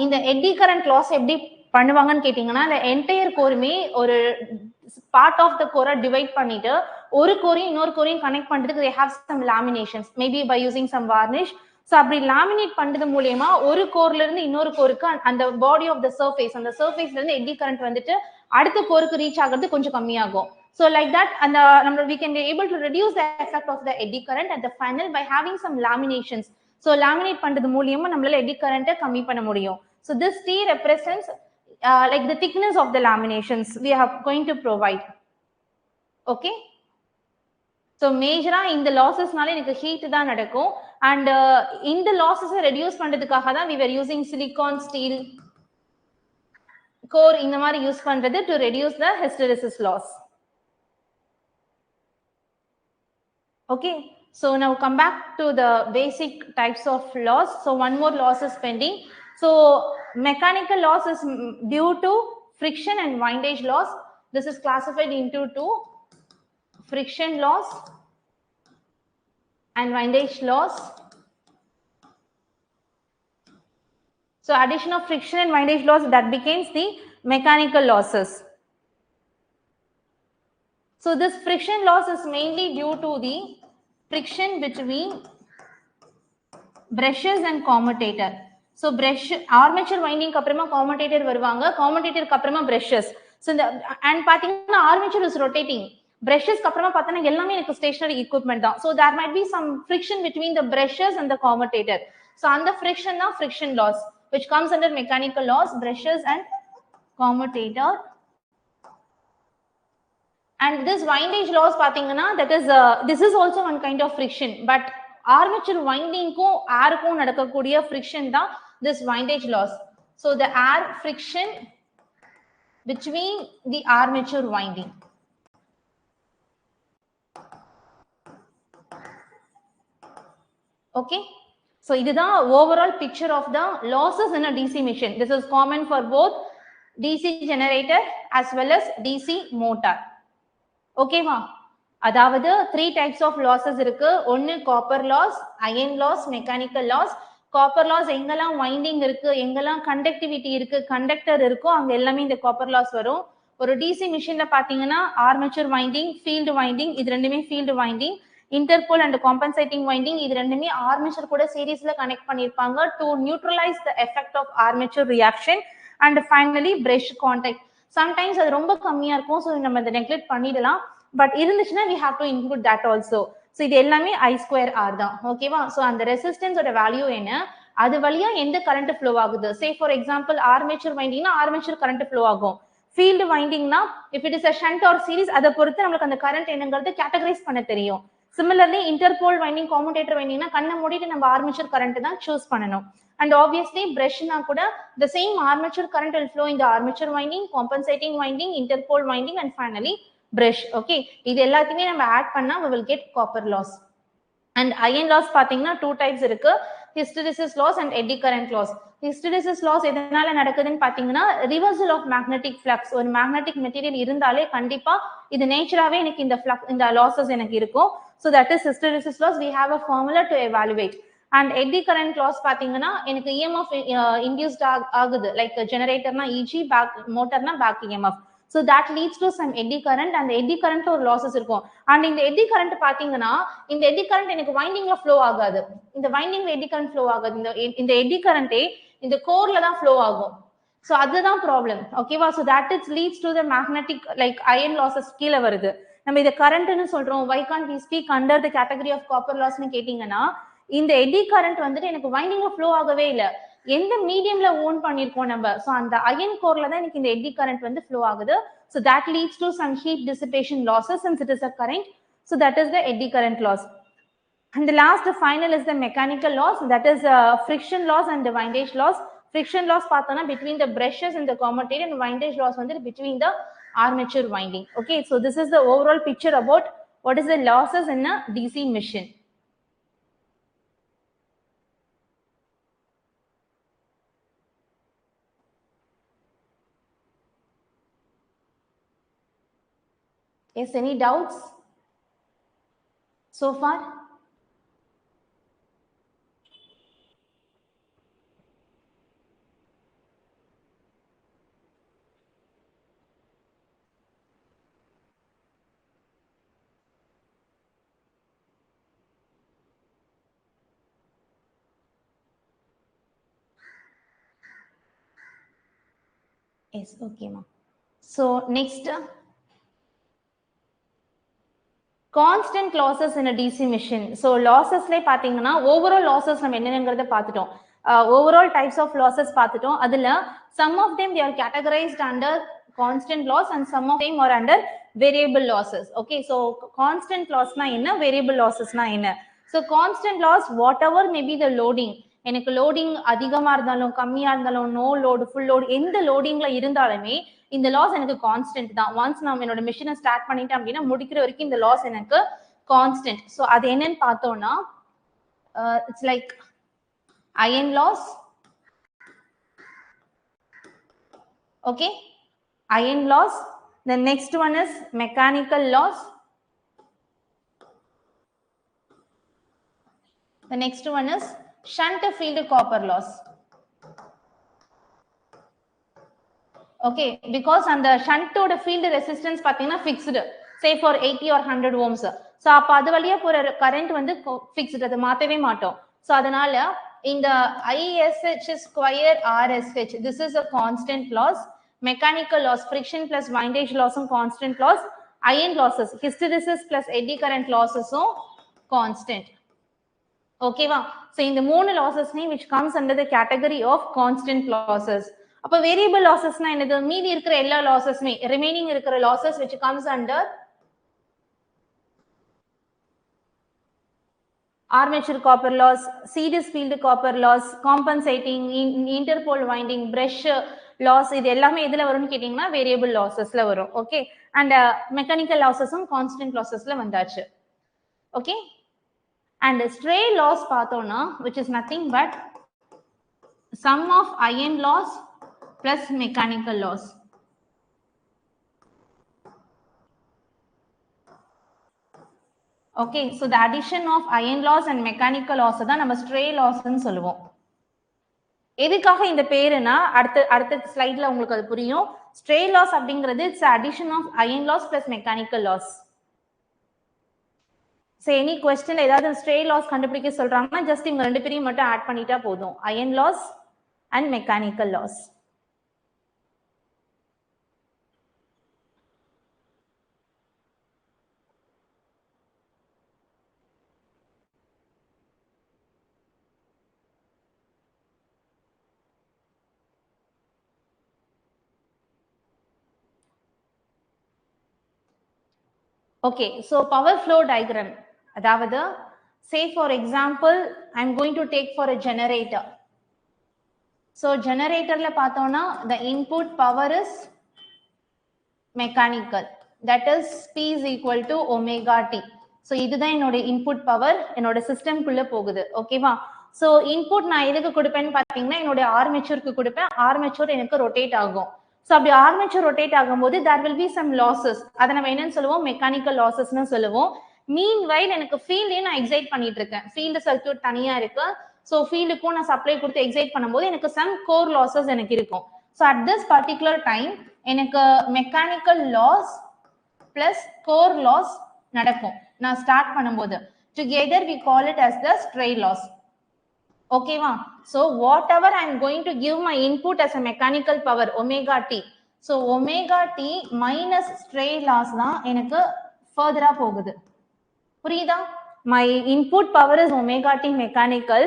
இந்த எட்டி current loss எப்படி பண்ணுவாங்கன்னு கேட்டீங்கன்னா, இந்த entire கோருமே ஒரு பார்ட் ஆஃப் த கோரை டிவைட் பண்ணிட்டு ஒரு கோரையும் இன்னொரு கோரையும் கனெக்ட் பண்றதுக்கு they have some laminations maybe by using some varnish. So அப்படி லாமினேட் பண்றது மூலியமா ஒரு கோர்ல இருந்து இன்னொரு கோருக்கு அந்த பாடி ஆஃப் த சர்ஃபேஸ், அந்த சர்ஃபேஸ்ல இருந்து எட்டி கரண்ட் வந்துட்டு அடுத்த கோருக்கு ரீச் ஆகிறது கொஞ்சம் கம்மியாகும். So like that, and we can be able to reduce the effect of the eddy current at the final by having some laminations. So laminate பண்றது மூலியமா நம்மளால eddy current கம்மி பண்ண முடியும். So this T represents like the thickness of the laminations we are going to provide. Okay. So major இந்த லாசஸ்னால எனக்கு heat தான் நடக்கும். And இந்த லாசஸ் ரெடியூஸ் பண்றதுக்காக தான் we were using silicon steel core இந்த மாதிரி யூஸ் பண்றது to reduce the hysteresis loss. Okay, so now come back to the basic types of loss. So one more loss is pending. So mechanical loss is due to friction and windage loss. This is classified into two: friction loss and windage loss. So addition of friction and windage loss, that becomes the mechanical losses. So this friction loss is mainly due to the friction between brushes and commutator. So brush armature winding அப்புறமா commutator வருவாங்க, commutator அப்புறமா brushes. So the and பாத்தீங்கன்னா armature is rotating, brushes அப்புறமா பார்த்தா எல்லாமே எனக்கு stationary equipment தான். So there might be some friction between the brushes and the commutator. So அந்த friction தான் friction loss, which comes under mechanical loss, brushes and commutator. And this windage loss பாத்தீங்கன்னா that is this is also one kind of friction, but armature winding க்கும் air க்கும் நடக்கக்கூடிய friction தான் this windage loss. So the air friction between the armature winding. Okay, so இதுதான் overall picture of the losses in a DC machine. This is common for both DC generator as well as DC motor. ஓகேவா? அதாவது 3 types of losses இருக்கு. ஒன்னு copper loss, iron loss, mechanical loss. Copper loss எங்கெல்லாம் winding இருக்கு, எங்கெல்லாம் conductivity இருக்கு, conductor இருக்கோ அங்க எல்லாமே இந்த காப்பர் லாஸ் வரும். ஒரு டிசி மிஷின்ல பாத்தீங்கன்னா ஆர்மேச்சர் வைண்டிங், ஃபீல்டு வைண்டிங், இது ரெண்டுமே field winding. Interpole and compensating winding, இது ரெண்டுமே ஆர்மேச்சர் கூட சீரீஸ்ல கனெக்ட் பண்ணிருப்பாங்க to neutralize the effect of armature reaction. And finally brush contact. Sometimes அது ரொம்ப கம்மியா இருக்கும், ஸோ நம்ம அதை நெக்லெக்ட் பண்ணிடலாம். பட் இருந்துச்சுன்னா we have to include that also. So இது எல்லாமே I square R தான். ஓகேவா? ஸோ அந்த ரெசிஸ்டன்ஸோட வேல்யூ என்ன, அது வழியா எந்த கரண்ட் ஃப்ளோ ஆகுது. சே ஃபார் எக்ஸாம்பிள் ஆர்மேச்சர் வைண்டிங்னா ஆர்மேச்சர் கரண்ட் ஃப்ளோ ஆகும். ஃபீல்டு வைண்டிங்னா if it is a shunt or series, அதை பொறுத்து நம்மளுக்கு அந்த கரண்ட் என்னங்கிறது கேட்டகரைஸ் பண்ண தெரியும். சிமிலர்லி இன்டர்போல் வைண்டிங், காமுடேட்டர் வைண்டிங்னா கண்ணை மூடிட்டு நம்ம ஆர்மேச்சர் கரண்ட் தான் சூஸ் பண்ணணும். And obviously brushனா கூட the same armature current will flow in the armature winding, compensating winding, interpole winding and finally brush. Okay, இது எல்லாத்தையுமே நம்ம ஆட் பண்ணா we will get copper loss. And iron loss பாத்தீங்கன்னா 2 types இருக்கு, hysteresis loss and eddy current loss. Hysteresis loss எதனால நடக்குதுன்னு பாத்தீங்கன்னா reversal of magnetic flux. ஒரு magnetic material இருந்தாலே கண்டிப்பா இது நேச்சராவே எனக்கு இந்த flux, இந்த losses எனக்கு இருக்கும். So that is hysteresis loss. We have a formula to evaluate. And eddy current loss பாத்தீங்கன்னா எனக்கு EMF induced ஆகுது, like generatorனா EG, back motorனா back EMF. So that leads to some eddy current, and eddy current ஒரு losses இருக்கும். And இந்த eddy current பாத்தீங்கன்னா இந்த eddy current எனக்கு windingல flow ஆகாது, இந்த windingல eddy current flow ஆகாது. இந்த eddy current இந்த கோர்ல தான் flow ஆகும். So அதுதான் ப்ராப்ளம். ஓகேவா? So that it leads to the magnetic like iron losses கீழே வருது. நம்ம இத கரண்ட்னு சொல்றோம். Why can't we speak under the category of copper loss னு கேட்டீங்கன்னா, இந்த எடி கரண்ட் வந்துட்டு எனக்கு வைண்டிங்ல ஃப்ளோ ஆகவே இல்ல, எந்த மீடியம்ல ஓன் பண்ணிருக்கோம் நம்ம, சோ அந்த அயன் கோர்ல தான் எனக்கு இந்த எடி கரண்ட் வந்து ஃப்ளோ ஆகுது. So that leads to some heat dissipation losses since it is a current. So that is the eddy current loss. And the last, the final is the mechanical loss, that is friction loss and the windage loss. Friction loss பார்த்தோம்னா between the brushes and the commutator, and windage loss வந்து between the armature winding. Okay, so this is the overall picture about what is the losses in a DC machine. Yes, any doubts so far? Yes, okay, ma'am. So next, constant losses in a DC machine. So losses like பாத்தீங்கன்னா overall losses நம்ம என்னங்கறத பார்த்துட்டோம். Overall types of losses பார்த்துட்டோம். அதுல some of them they are categorized under constant loss and some of them are under variable losses. Okay, so constant loss na என்ன, variable losses na என்ன. So constant loss, whatever may be the loading, எனக்கு loading அதிகமா இருந்தாலும் கம்மியா இருந்தாலும் no load full load எந்த லோடிங்ல இருந்தாலுமே இந்த லாஸ் எனக்கு கான்ஸ்டன்ட் தான். ஒன்ஸ் நான் என்னோட மிஷினை ஸ்டார்ட் பண்ணிட்டேன் அப்படின்னா முடிக்கிற வரைக்கும் இந்த லாஸ் எனக்கு கான்ஸ்டன்ட். ஸோ அது என்னன்னு பார்த்தோம்னா it's like iron loss. Okay, iron loss. The next one is mechanical loss. The next one is shunt field copper loss. Okay, because on the shunt oda field resistance pathina fixed, say for 80 or 100 ohms. So appo adu valiya pora current vandu fixed, adu maatave maatom. So adanal in the ISH square RSH, this is a constant loss. Mechanical loss, friction plus windage loss and constant loss. Iron losses, hysteresis plus eddy current losses so constant. Okay va. So in the மூணு losses which comes under the category of constant losses. அப்ப variable லாசஸ்னா என்னது, மீதி இருக்கிற எல்லா லாசஸ்மே remaining இருக்கிற losses which comes under armature copper loss, series field copper loss, compensating interpole winding brush loss, இது எல்லாமே எதுல வரும்னு கேட்டீங்கன்னா வேரியபிள் லாசஸ்ல வரும். ஓகே, அண்ட் மெக்கானிக்கல் லாசஸும் கான்ஸ்டன்ட் லாசஸ்ல வந்தாச்சு. ஓகே, அண்ட் ஸ்ட்ரே லாஸ் பார்த்தோம்னா which is nothing but sum of iron loss plus mechanical loss. Okay, so the addition of iron loss and mechanical loss தான் நம்ம stray loss ன்னு சொல்லுவோம். எதுக்காக இந்த பேருனா அடுத்த ஸ்லைட்ல உங்களுக்கு அது புரியும். stray loss அப்படிங்கிறது it's addition of iron loss plus mechanical loss. So any question ஏதாவது stray loss கண்டுபிடிக்க சொல்றாங்கன்னா just இங்க ரெண்டு பேரையும் மட்டும் ஆட் பண்ணிட்டா போதும், iron loss and mechanical loss. Okay, so power flow diagram, அதாவது say for example I'm going to take for a generator. So generatorல பார்த்தோம்னா the input power is mechanical, that is P is equal to omega T. So இதுதான் என்னோட input power என்னோட சிஸ்டம்குள்ள போகுது. ஓகேவா? So input நான் எதுக்கு கொடுப்பேன்னு பார்த்தீங்கன்னா என்னோட ஆர்மேச்சருக்கு கொடுப்பேன். ஆர்மேச்சர் எனக்கு ரொட்டேட் ஆகும். ஸோ அப்படி ஆர்மேச்சர் ரொட்டேட் ஆகும்போது there will be some losses, அதை நம்ம என்னன்னு சொல்லுவோம், மெக்கானிக்கல் லாசஸ்ன்னு சொல்லுவோம். மீன் வைல் எனக்கு ஃபீல்டையும் நான் எக்ஸைட் பண்ணிட்டு இருக்கேன், ஃபீல்டு சர்க்யூட் தனியா இருக்கு. ஸோ ஃபீல்டுக்கும் நான் சப்ளை கொடுத்து எக்ஸைட் பண்ணும்போது எனக்கு சம் கோர் லாசஸ் எனக்கு இருக்கும். So at this particular time எனக்கு mechanical loss plus core loss நடக்கும் நான் ஸ்டார்ட் பண்ணும்போது. Together we call it as the stray loss. ஓகேவா? So whatever I am going to give my input as a mechanical power omega t, so omega t minus stray loss தான் எனக்கு further போகுது. புரியுதா? my input power is omega t mechanical.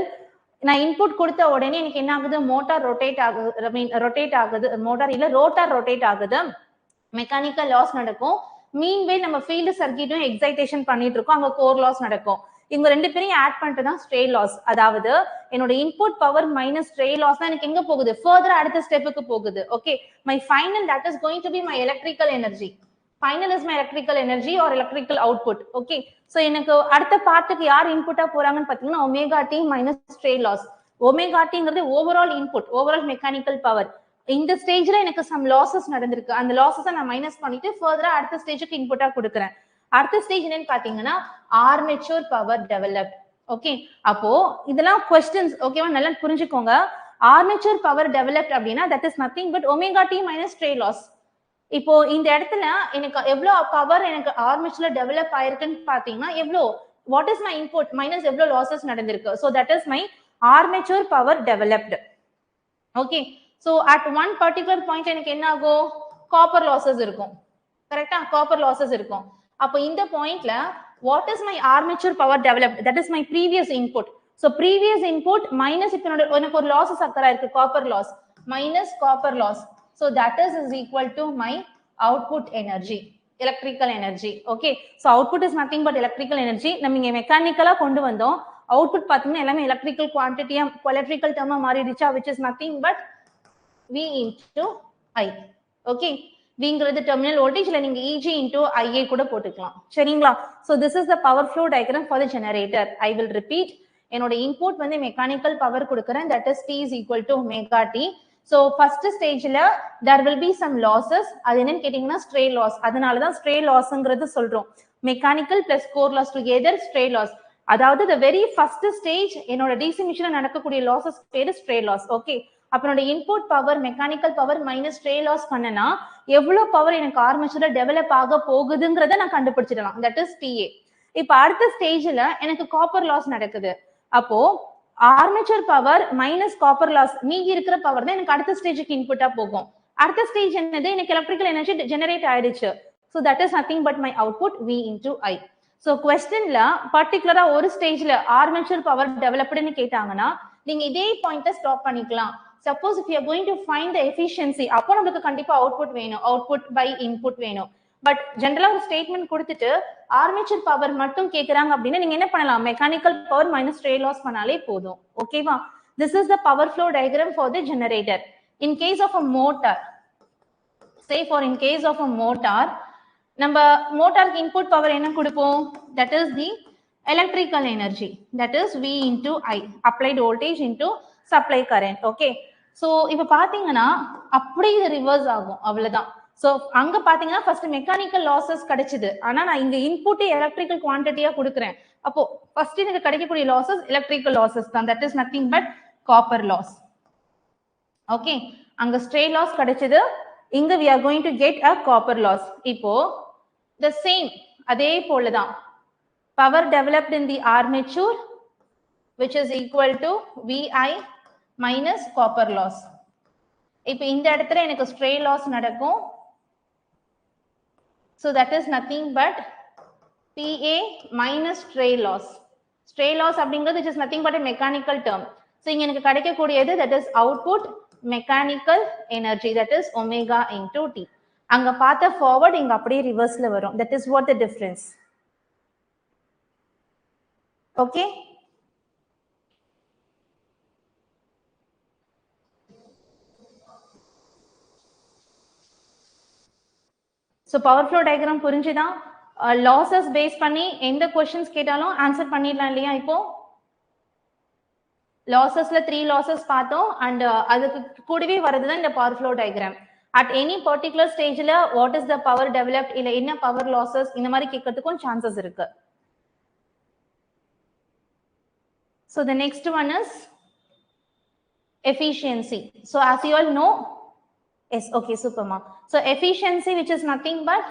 நான் input கொடுத்த உடனே எனக்கு என்ன ஆகுது, மோட்டார் ரொட்டேட் ஆகுது, மோட்டார் இல்ல ரோட்டார் ரொட்டேட் ஆகுது, மெக்கானிக்கல் லாஸ் நடக்கும். மீன்வேல் நம்ம ஃபீல்டு சர்க்யூட்டும் எக்ஸைட்டேஷன் பண்ணிட்டு இருக்கோம், அங்க கோர் லாஸ் நடக்கும். இவங்க ரெண்டு பேரையும் ஆட் பண்ணிட்டு தான் ஸ்ட்ரே லாஸ். அதாவது என்னோட input power minus stray loss தான் எனக்கு எங்க போகுது, ஃபர்தர் அடுத்த ஸ்டெப்புக்கு போகுது. Okay, my final that is going to be my electrical energy. Final is my electrical energy or electrical output. Okay, so எனக்கு அடுத்த பார்ட்டுக்கு யார் இன்புட்டா போறாங்கன்னு பாத்தீங்கன்னா omega T minus stray loss. Omega டிங்கிறது overall input, overall mechanical power. இந்த ஸ்டேஜ்ல எனக்கு சம் லாசஸ் நடந்திருக்கு, அந்த லாசஸை நான் மைனஸ் பண்ணிட்டு ஃபர்தரா அடுத்த ஸ்டேஜுக்கு இன்புட்டா கொடுக்குறேன். அடுத்த ஸ்டேஜ் என்னன்னு பாத்தீங்கன்னா ஆர்மேச்சர் பவர் டெவலப்ட். ஓகே, அப்போ இதெல்லாம் क्वेश्चंस. ஓகேவா? நல்லா புரிஞ்சுக்கோங்க. ஆர்மேச்சர் பவர் டெவலப்ட் அப்படின்னா that is nothing but omega T minus stray loss. இப்போ இந்த இடத்துல எனக்கு எவ்வளவு பவர் எனக்கு ஆர்மேச்சர்ல டெவலப் ஆயிருக்குன்னு பாத்தீங்கன்னா எவ்வளவு, what is my input minus எவ்வளவு லாசஸ் நடந்திருக்கு. So that is my armature power developed. Okay, so at one particular point எனக்கு என்ன ஆகும், காப்பர் லாசஸ் இருக்கும். கரெக்டா, காப்பர் லாசஸ் இருக்கும். அப்போ இந்த பாயிண்ட்ல what is my armature power developed, that is my previous input. So previous input minus இப்போ எனக்கு ஒரு லாசஸ் அக்கறா இருக்கு, copper loss minus copper loss. So that is equal to my output energy, electrical energy. Okay, so output is nothing but electrical energy. நம்ம இங்க மெக்கானிக்கலா கொண்டு வந்தோம், அவுட்புட் பாத்தீங்கன்னா எல்லாமே எலக்ட்ரிக்கல் குவான்டிட்டியா எலக்ட்ரிக்கல் டேர்மா மாறிடுச்சா, which is nothing but V into I. ஓகே, Vங்கிறது டெர்மினல் வோல்டேஜ், இல்ல நீங்க EG into IA கூட போட்டுக்கலாம். சரிங்களா? So this is the power flow diagram for the generator. I will repeat. என்னோட இன்புட் வந்து மெக்கானிக்கல் பவர் கொடுக்கறேன், that is P is equal to omega T. So first stageல there will be some losses. அது என்னன்னு கேட்டீங்கன்னா stray loss. அதனால தான் stray lossங்கிறது சொல்றோம். Mechanical plus core loss together stray loss. அதாவது the very first stage என்னோட DC மிஷின்ல நடக்கக்கூடிய லாசஸ் பேரு stray loss. ஓகே, அப்ப input power mechanical power minus stray loss பண்ணனா எவ்வளவு பவர் எனக்கு ஆர்மேச்சர்ல டெவலப் ஆக போகுதுங்கிறத நான் கண்டுபிடிச்சிடலாம், தட் இஸ் PA. இப்ப அடுத்த ஸ்டேஜ்ல எனக்கு காப்பர் லாஸ் நடக்குது. அப்போ armature power minus copper loss மீதி இருக்கிற பவர் தான் எனக்கு அடுத்த ஸ்டேஜுக்கு இன்புட்டா போகும். அடுத்த ஸ்டேஜ் என்னது, எனக்கு எலக்ட்ரிக்கல் எனர்ஜி ஜெனரேட் ஆயிடுச்சு. So that is nothing but my output V into I. So கொஸ்டின்ல பர்டிகுலரா ஒரு ஸ்டேஜ்ல ஆர்மேச்சர் பவர் டெவலப்டுன்னு கேட்டாங்கன்னா நீங்க இதே பாயிண்ட ஸ்டாப் பண்ணிக்கலாம். Suppose if you are going to find the efficiency, அப்போ நமக்கு கண்டிப்பா அவுட்புட் வேணும், அவுட்புட் பை இன்புட் வேணும். பட் ஜெனரலா ஒரு ஸ்டேட்மெண்ட் கொடுத்துட்டு ஆர்மேச்சர் பவர் மட்டும் கேக்குறாங்க அப்படின்னா நீங்க என்ன பண்ணலாம், mechanical power minus stray loss பண்ணாலே போதும். ஓகேவா? This is the power flow diagram for the generator. In case of a motor, say for in case of a motor, நம்ம மோட்டாருக்கு இன்புட் பவர் என்ன கொடுப்போம், that is the electrical energy, that is V into I, applied voltage into supply current. Okay, so இப்ப பாத்தீங்கன்னா அப்படியே இது reverse ஆகும், அவ்வளவுதான். சோ அங்க பாத்தீங்கன்னா ஃபர்ஸ்ட் மெக்கானிக்கல் லாசஸ் கிடைச்சது, ஆனா நான் இங்க இன்புட் எலக்ட்ரிக்கல் குவான்டிட்டியா கொடுக்குறேன். அப்போ ஃபர்ஸ்ட் எனக்கு கிடைக்கக்கூடிய லாசஸ் எலக்ட்ரிக்கல் லாசஸ் தான், that is nothing but copper loss. Okay, அங்க ஸ்ட்ரே லாஸ் கிடைச்சது, இங்க we are going to get a copper loss. இப்போ the same அதே போலதான் power developed in the armature which is equal to VI minus copper loss. இப்போ இந்த இடத்துல எனக்கு stray loss நடக்கும், so that is nothing but PA minus stray loss. Stray loss அப்படிங்கிறது which is nothing but a mechanical term. So இங்க எனக்கு கிடைக்கக்கூடியது that is output mechanical energy, that is omega into T. அங்க பார்த்த forward இங்க அப்படியே ரிவர்ஸ்ல வரும், that is what the difference. Okay, so power flow diagram புரிஞ்சுதா? லாசஸ் பேஸ் பண்ணி எந்த क्वेश्चंस கேட்டாலும் ஆன்சர் பண்ணிடலாம் இல்லையா? இப்போ லாசஸ்ல 3 லாசஸ் பார்த்தோம், அண்ட் அதுக்கு கூடவே வரதுதான் இந்த power flow diagram. At any particular ஸ்டேஜ்ல what is the power developed, இல்ல என்ன பவர் லாசஸ், இந்த மாதிரி கேட்கறதுக்கும் சான்சஸ் இருக்கு. So the next one is efficiency. So as you all know, yes, okay, super ma. So efficiency, which is nothing but,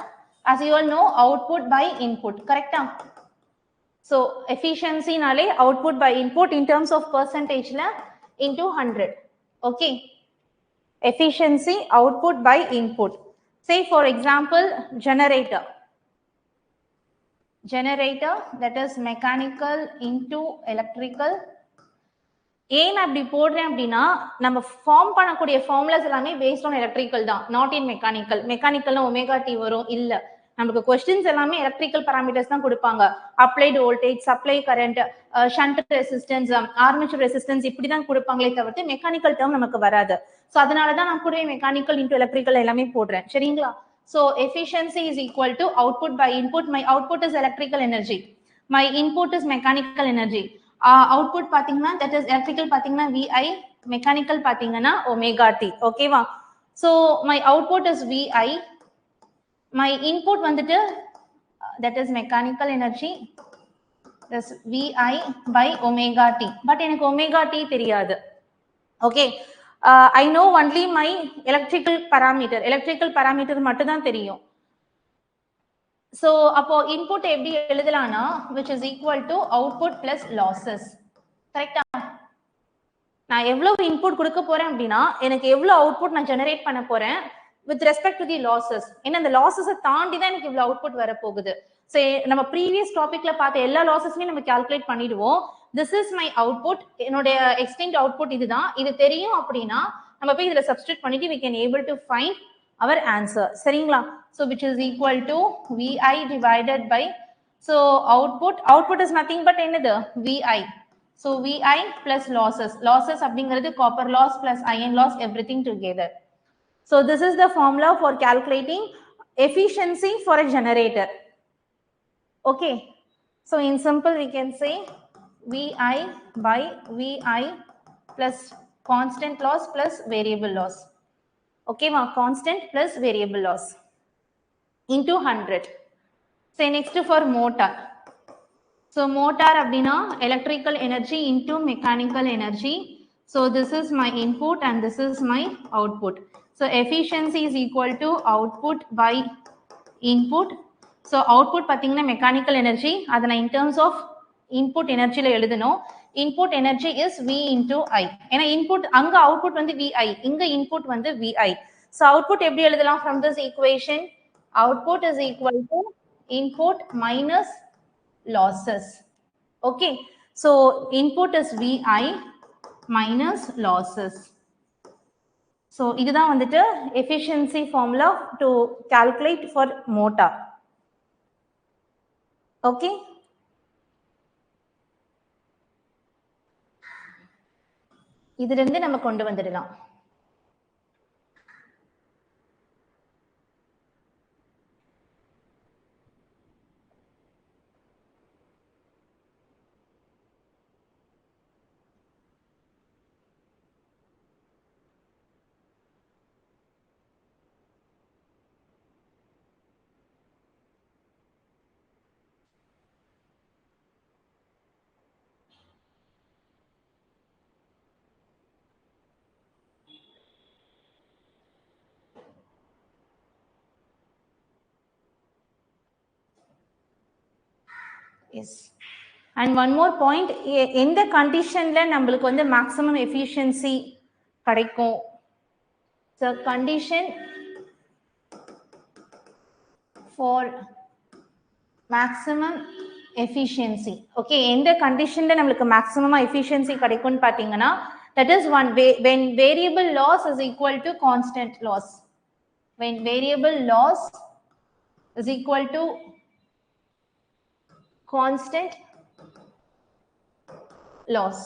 as you all know, output by input, correct? So efficiency nale output by input in terms of percentage la into 100. Okay, efficiency output by input. Say for example generator, that is mechanical into electrical. ஏன் அப்படி போடுறேன் அப்படின்னா நம்ம form பண்ணக்கூடிய formulas எல்லாமே based on electrical தான், not in mechanical. மெக்கானிக்கல்னா omega T வரும் இல்ல, நமக்கு क्वेश्चंस எல்லாமே எலக்ட்ரிக்கல் பாராமீட்டர்ஸ் தான் கொடுப்பாங்க. Applied voltage, supply current, shunt resistance, armature resistance இப்படி தான் கொடுப்பாங்களே தவிர்த்து மெக்கானிக்கல் டேர்ம் நமக்கு வராது. சோ அதனால தான் நான் கூடவே மெக்கானிக்கல் இன்டு எலக்ட்ரிக்கல் எல்லாமே போடுறேன், சரிங்களா? So efficiency is equal to output by input. My output is electrical energy, my input is mechanical energy. Output பாத்தீங்கன்னா that is electrical பாத்தீங்கன்னா VI, mechanical பாத்தீங்கன்னா omega T. ஓகேவா? So my output is VI, my input வந்துட்டு that is mechanical energy, this VI by omega T. But எனக்கு omega T தெரியாது. Okay, I know only my electrical parameter மட்டும் தான் தெரியும். So அப்போ input எப்படி எழுதலாம்னா which is equal to output plus losses, கரெக்ட்டா? நான் எவ்வளவு இன்புட் கொடுக்க போறேன் அப்படின்னா எனக்கு எவ்வளவு அவுட்புட் நான் ஜெனரேட் பண்ண போறேன் with respect to the losses. ஏன்னா அந்த லாசஸை தாண்டி தான் எனக்கு இவ்வளவு அவுட்புட் வர போகுது. ஸோ நம்ம ப்ரீவியஸ் டாபிக்ல பார்த்த எல்லா லாசஸுமே நம்ம கால்குலேட் பண்ணிடுவோம். திஸ் இஸ் மை அவுட்புட், என்னுடைய எக்ஸ்டெண்ட் அவுட்புட் இதுதான். இது தெரியும் அப்படின்னா நம்ம போய் இதுல சப்ஸ்டிட்யூட் பண்ணிட்டு we can able to find our answer. சரிங்களா? So which is equal to VI divided by, so output is nothing but என்னது VI. So VI plus losses அப்படிங்கிறது copper loss plus iron loss everything together. So this is the formula for calculating efficiency for a generator. Okay, so in simple we can say VI by VI plus constant loss plus variable loss. Okay ma, constant plus variable loss into 100. Say next for motor. So motor abdina electrical energy into mechanical energy. So this is my input and this is my output. So efficiency is equal to output by input. So output pathina mechanical energy adana in terms of input energy la eludano. Input energy is V into I. ஏன்னா input அங்க output வந்து VI, இங்க input வந்து VI. So output எப்படி எழுதலாம் from this equation? Output is equal to input minus losses. Okay, so input is VI minus losses. So இதுதான் வந்துட்டு efficiency formula to calculate for motor. Okay. இதுல இருந்து நம்ம கொண்டு வந்துடலாம். Yes. And one more point, எந்த கண்டிஷன்ல நம்மளுக்கு வந்து maximum efficiency கிடைக்கும்? So condition for maximum efficiency. Okay, எந்த கண்டிஷன்ல நம்மளுக்கு maximum efficiency கிடைக்கும்னு பாத்தீங்கன்னா, that is one way when variable loss is equal to constant loss. When variable loss is equal to constant loss.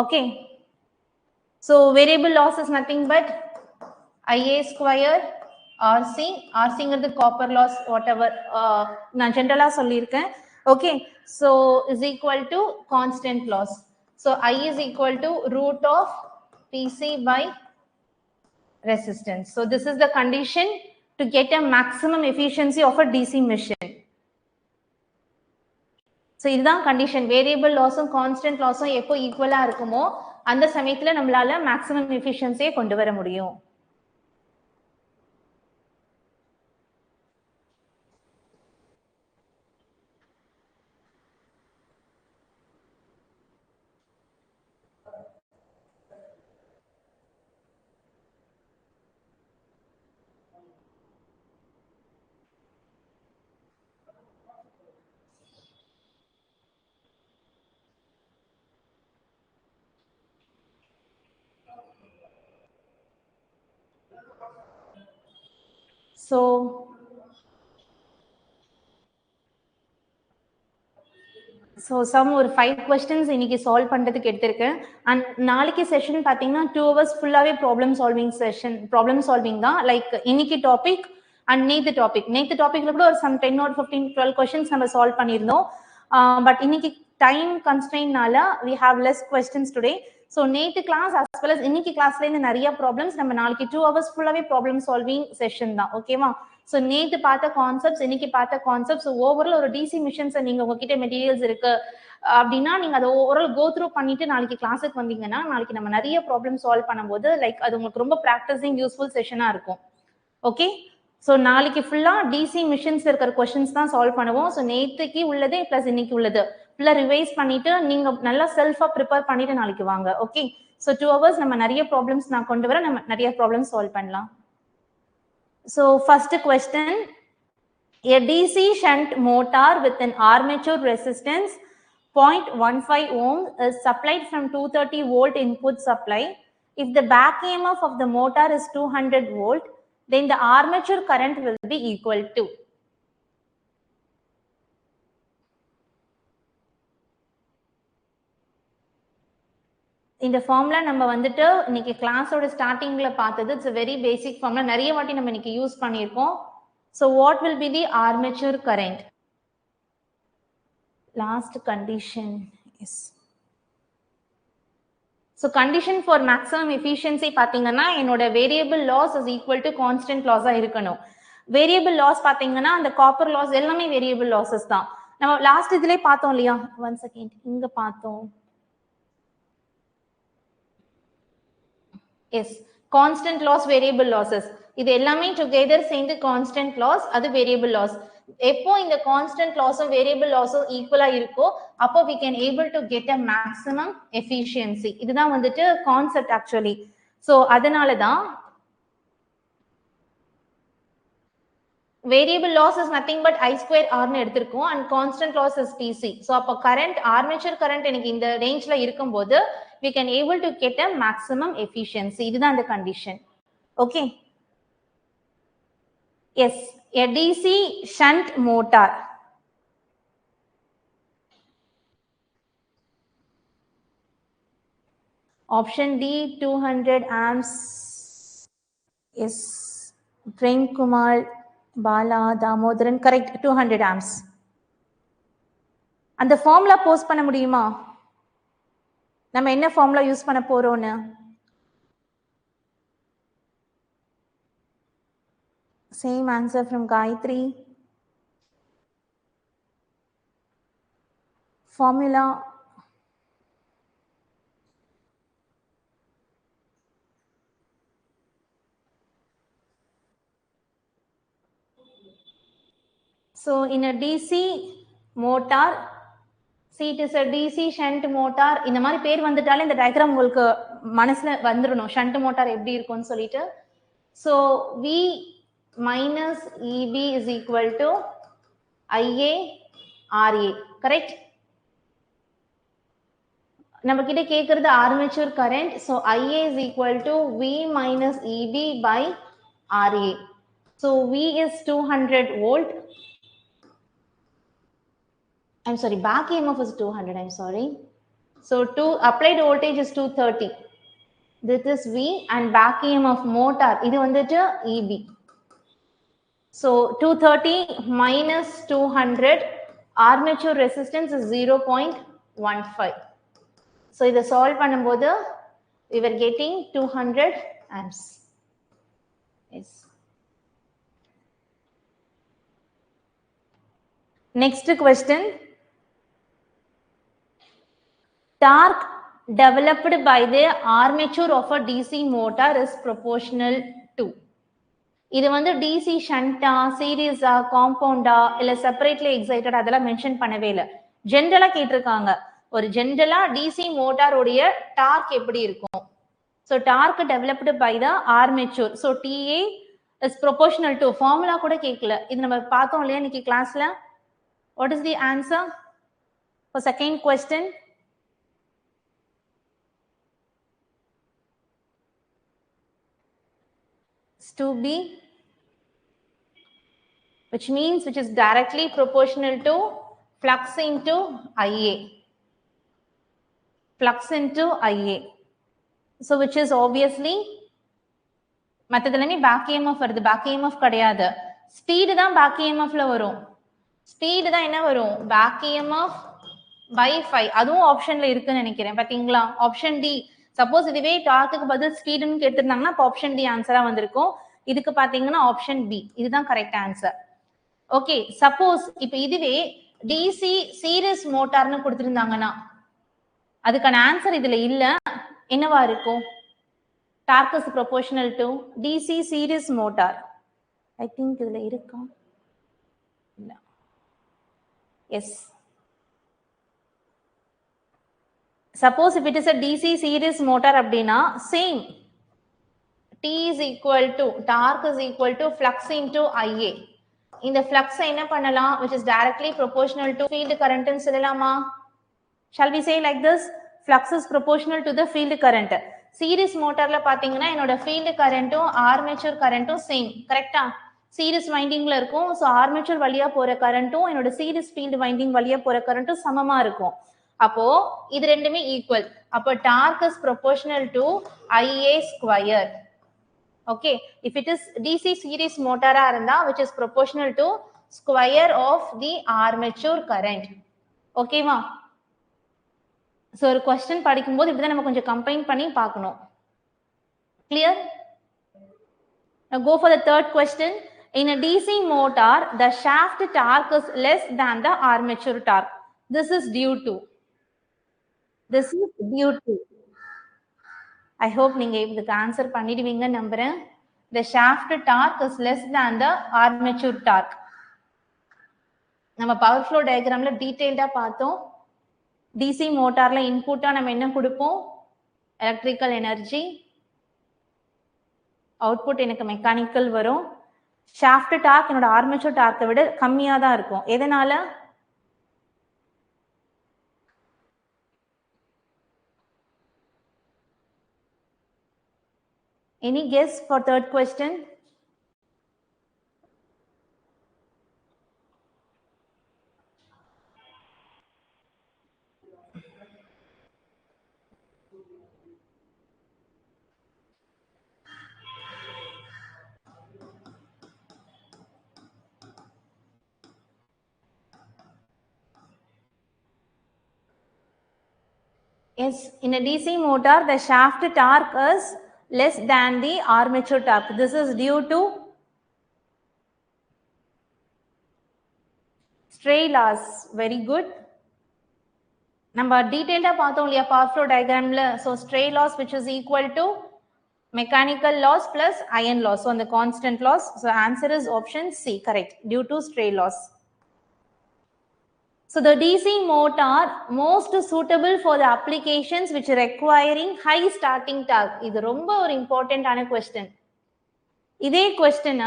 Okay, so variable loss is nothing but IA square RC. RC is copper loss, whatever நான் ஜெனரலா சொல்லியிருக்கேன். Okay, so is equal to constant loss. So I is equal to root of PC by resistance. So this is the condition to get a maximum efficiency of a DC machine. So இதுதான் condition. Variable லாஸும் constant லாஸும் எப்போ ஈக்குவலா இருக்குமோ அந்த சமயத்துல நம்மளால maximum எஃபிஷியன்சியை கொண்டு வர முடியும். So some ஒரு 5 questions இன்னைக்கு சால்வ் பண்றதுக்கு எடுத்திருக்கேன். அண்ட் நாளைக்கு செஷன் பாத்தீங்கன்னா 2 hours ஃபுல்லாவே ப்ராப்ளம் சால்விங் தான். லைக் இன்னைக்கு டாபிக் அண்ட் நேத்து டாபிக்ல கூட ஒரு சம் 10 or 15 12 questions நம்ம சால்வ் பண்ணியிருந்தோம். பட் இன்னைக்கு டைம் கன்ஸ்ட்ரெயின்னால we have less questions today. ஸோ நேற்று கிளாஸ் அஸ் வெல் அஸ் இன்னைக்கு கிளாஸ்ல இருந்து நிறைய ப்ராப்ளம்ஸ், நம்ம நாளைக்கு 2 hours ஃபுல்லாவே ப்ராப்ளம் சால்விங் செஷன் தான். ஓகேவா? ஸோ நேற்று பார்த்த கான்செப்ட்ஸ், இன்னைக்கு பார்த்த கான்செப்ட்ஸ், ஓவரால் ஒரு டிசி மிஷின்ஸ் நீங்க உங்ககிட்ட மெட்டீரியல்ஸ் இருக்கு அப்படின்னா நீங்க அதை ஓவரால் கோ த்ரூ பண்ணிட்டு நாளைக்கு கிளாஸுக்கு வந்தீங்கன்னா நாளைக்கு நம்ம நிறைய ப்ராப்ளம் சால்வ் பண்ணும்போது லைக் அது உங்களுக்கு ரொம்ப ப்ராக்டிசிங் யூஸ்ஃபுல் செஷனா இருக்கும். ஓகே, ஸோ நாளைக்கு ஃபுல்லா டிசி மிஷின்ஸ் இருக்கிற கொஸ்டின்ஸ் தான் சால்வ் பண்ணுவோம். ஸோ நேற்றுக்கு உள்ளது பிளஸ் இன்னைக்கு உள்ளது ஃபுல்லா ரிவைஸ் பண்ணிட்டு நீங்க நல்லா செல்ஃபா ப்ரிப்பேர் பண்ணிட்டு நாளைக்கு வாங்க. ஓகே, ஸோ 2 hours நம்ம நிறைய ப்ராப்ளம்ஸ் நான் கொண்டு வரேன், நம்ம நிறைய ப்ராப்ளம்ஸ் சால்வ் பண்ணலாம். So first question, a DC shunt motor with an armature resistance 0.15 ohms is supplied from 230 volt input supply. If the back EMF of the motor is 200 volt, then the armature current will be equal to. இந்த formula நம்ம வந்துட்டு இன்னைக்கு கிளாஸோட ஸ்டார்டிங்ல பார்த்தது. It's a very basic formula, நிறைய வாட்டி நம்ம இன்னைக்கு யூஸ் பண்ணியிருக்கோம். So what will be the armature current? Last condition is, so condition for maximum efficiency பாத்தீங்கன்னா என்னோட variable loss is equal to constant loss இருக்கணும். variable loss பாத்தீங்கன்னா அந்த copper loss எல்லாமே variable losses தான். நம்ம லாஸ்ட் இதுலயே பார்த்தோம் இல்லையா? 1 second, இங்க பார்த்தோம். yes, constant loss, variable losses, இது எல்லாமே together சேர்ந்து constant loss, அது variable loss. எப்போ இந்த constant loss and variable loss ஈக்குவலா இருக்கோ அப்போ we can able to get a maximum efficiency. இதுதான் வந்துட்டு கான்செப்ட் ஆக்சுவலி. ஸோ அதனால தான் variable loss is nothing but I square R னு எடுத்திருக்கோம் and constant loss is PC. So அப்போ current, armature current எனக்கு இந்த ரேஞ்ச்ல இருக்கும்போது we can able to get a maximum efficiency. இதுதான் அந்த condition. Okay, yes, a DC shunt motor option D 200 amps. yes, Prem Kumar, Bala, Damodaran, correct, 200 amps. அந்த formula post பண்ண முடியுமா? நம்ம என்ன ஃபார்முலா யூஸ் பண்ண போறோம்னு? Same answer from Gayatri. Formula so in a DC motor, see it is a DC shunt motor. இந்த மாதிரி பேர் வந்துட்டாலே இந்த டயக்ராம் உங்களுக்கு மனசுல வந்துடணும், ஷண்ட் மோட்டார் எப்படி இருக்கும்னு சொல்லிட்டு. so V minus EB is equal to IA RA, correct? நம்ம கிட்ட கேக்குறது armature current, so IA is equal to V minus EB by RA. so V is 200 volt. I'm sorry, back EMF is 200, I'm sorry. so applied voltage is 230. this is V and back EMF motor இது வந்துட்டு EB. so 230 minus 200, armature resistance is 0.15. so இதை solve பண்ணும்போது we were getting 200 amps. yes, next question, torque developed by the armature of a DC motor is proportional to. இது வந்து DC ஷண்டா, சீரீஸா, காம்பவுண்டா இல்ல separately excited அதெல்லாம் mention பண்ணவே இல்லை. ஜென்ரலா கேட்டிருக்காங்க, ஒரு ஜென்ரலா DC மோட்டாரோடைய டார்க் எப்படி இருக்கும். So torque developed by the armature. So TA is proportional to, formula கூட கேட்கல, இது நம்ம பார்த்தோம் இல்லையா இன்னைக்கு கிளாஸ்ல. What is the answer for second question? to B, which means which is directly proportional to flux into IA. Flux into IA. So which is obviously மத்ததெல்லாமே back EMF வருது, பேக் EMF கிடையாது. ஸ்பீடு தான் back EMFல வரும். Speed தான் என்ன வரும்? Back EMF by 5. அதுவும் ஆப்ஷன்ல இருக்குன்னு நினைக்கிறேன், பாத்தீங்களா? Option D. சப்போஸ் இதுவே டார்க்குக்கு பதில் ஸ்பீடுன்னு கேட்டிருந்தாங்கன்னா அப்போ ஆப்ஷன் டி ஆன்சரா வந்திருக்கும். இதுக்கு பாத்தீங்கன்னா ஆப்ஷன் பி, இதுதான் கரெக்ட் ஆன்சர். ஓகே, சப்போஸ் இப்ப இதுவே டிசி சீரிஸ் மோட்டார்னு கொடுத்திருந்தாங்கன்னா அதுக்கான ஆன்சர் இதுல இல்ல, என்னவா இருக்கும்? Torque is proportional to DC series motor. I think இதுல இருக்கா? இல்ல. Yes, suppose if it is a DC series motor அப்படினா same T is equal to torque is equal to flux into IA. இந்த flux என்ன பண்ணலாம் which is directly proportional to field current ன்னு சொல்லலாமா? Shall we say like this? Flux is proportional to the field current. Series motorல பாத்தீங்கன்னா என்னோட field currentம் armature currentம் same. கரெக்ட்டா? Series windingல இருக்கும். So armature வழியா போற currentம் என்னோட series field winding வழியா போற currentம் சமமா இருக்கும். அப்போ இது ரெண்டுமே equal. அப்போ torque is proportional to IA square. Okay, if it is DC series motor aranda which is proportional to square of the armature current. Okay ma? So ஒரு question படிக்கும்போது இப்படி தான் நம்ம கொஞ்சம் combine பண்ணி பார்க்கணும். Clear? Now go for the third question. In a DC motor, the shaft torque is less than the armature torque. This is due to. I hope நீங்க இதுக்கு ஆன்சர் பண்ணிடுவீங்க நம்புறேன். The shaft torque is less than the armature torque. நம்ம power flow டயகிராம்ல டீடைல்டா பார்த்தோம். DC மோட்டார்ல இன்புட்டா நம்ம என்ன கொடுப்போம்? Electrical energy. Output எனக்கு மெக்கானிக்கல் வரும். shaft torque என்னோட ஆர்மேச்சர் டார்க்கை விட கம்மியா தான் இருக்கும். எதனால? Any guess for third question? Yes, in a DC motor, the shaft torque is less than the armature torque. This is due to stray laws. Very good. நம்ம டீடைல்டா பார்த்தோம் இல்லையா பவர் ஃப்ளோ டயகிராம்ல. So stray laws which is equal to mechanical loss plus iron loss. So the constant loss. So answer is option C, correct, due to stray loss. So the DC motor most suitable for the applications which requiring high starting torque. இது ரொம்ப ஒரு இம்பார்ட்டன்டான question. இதே question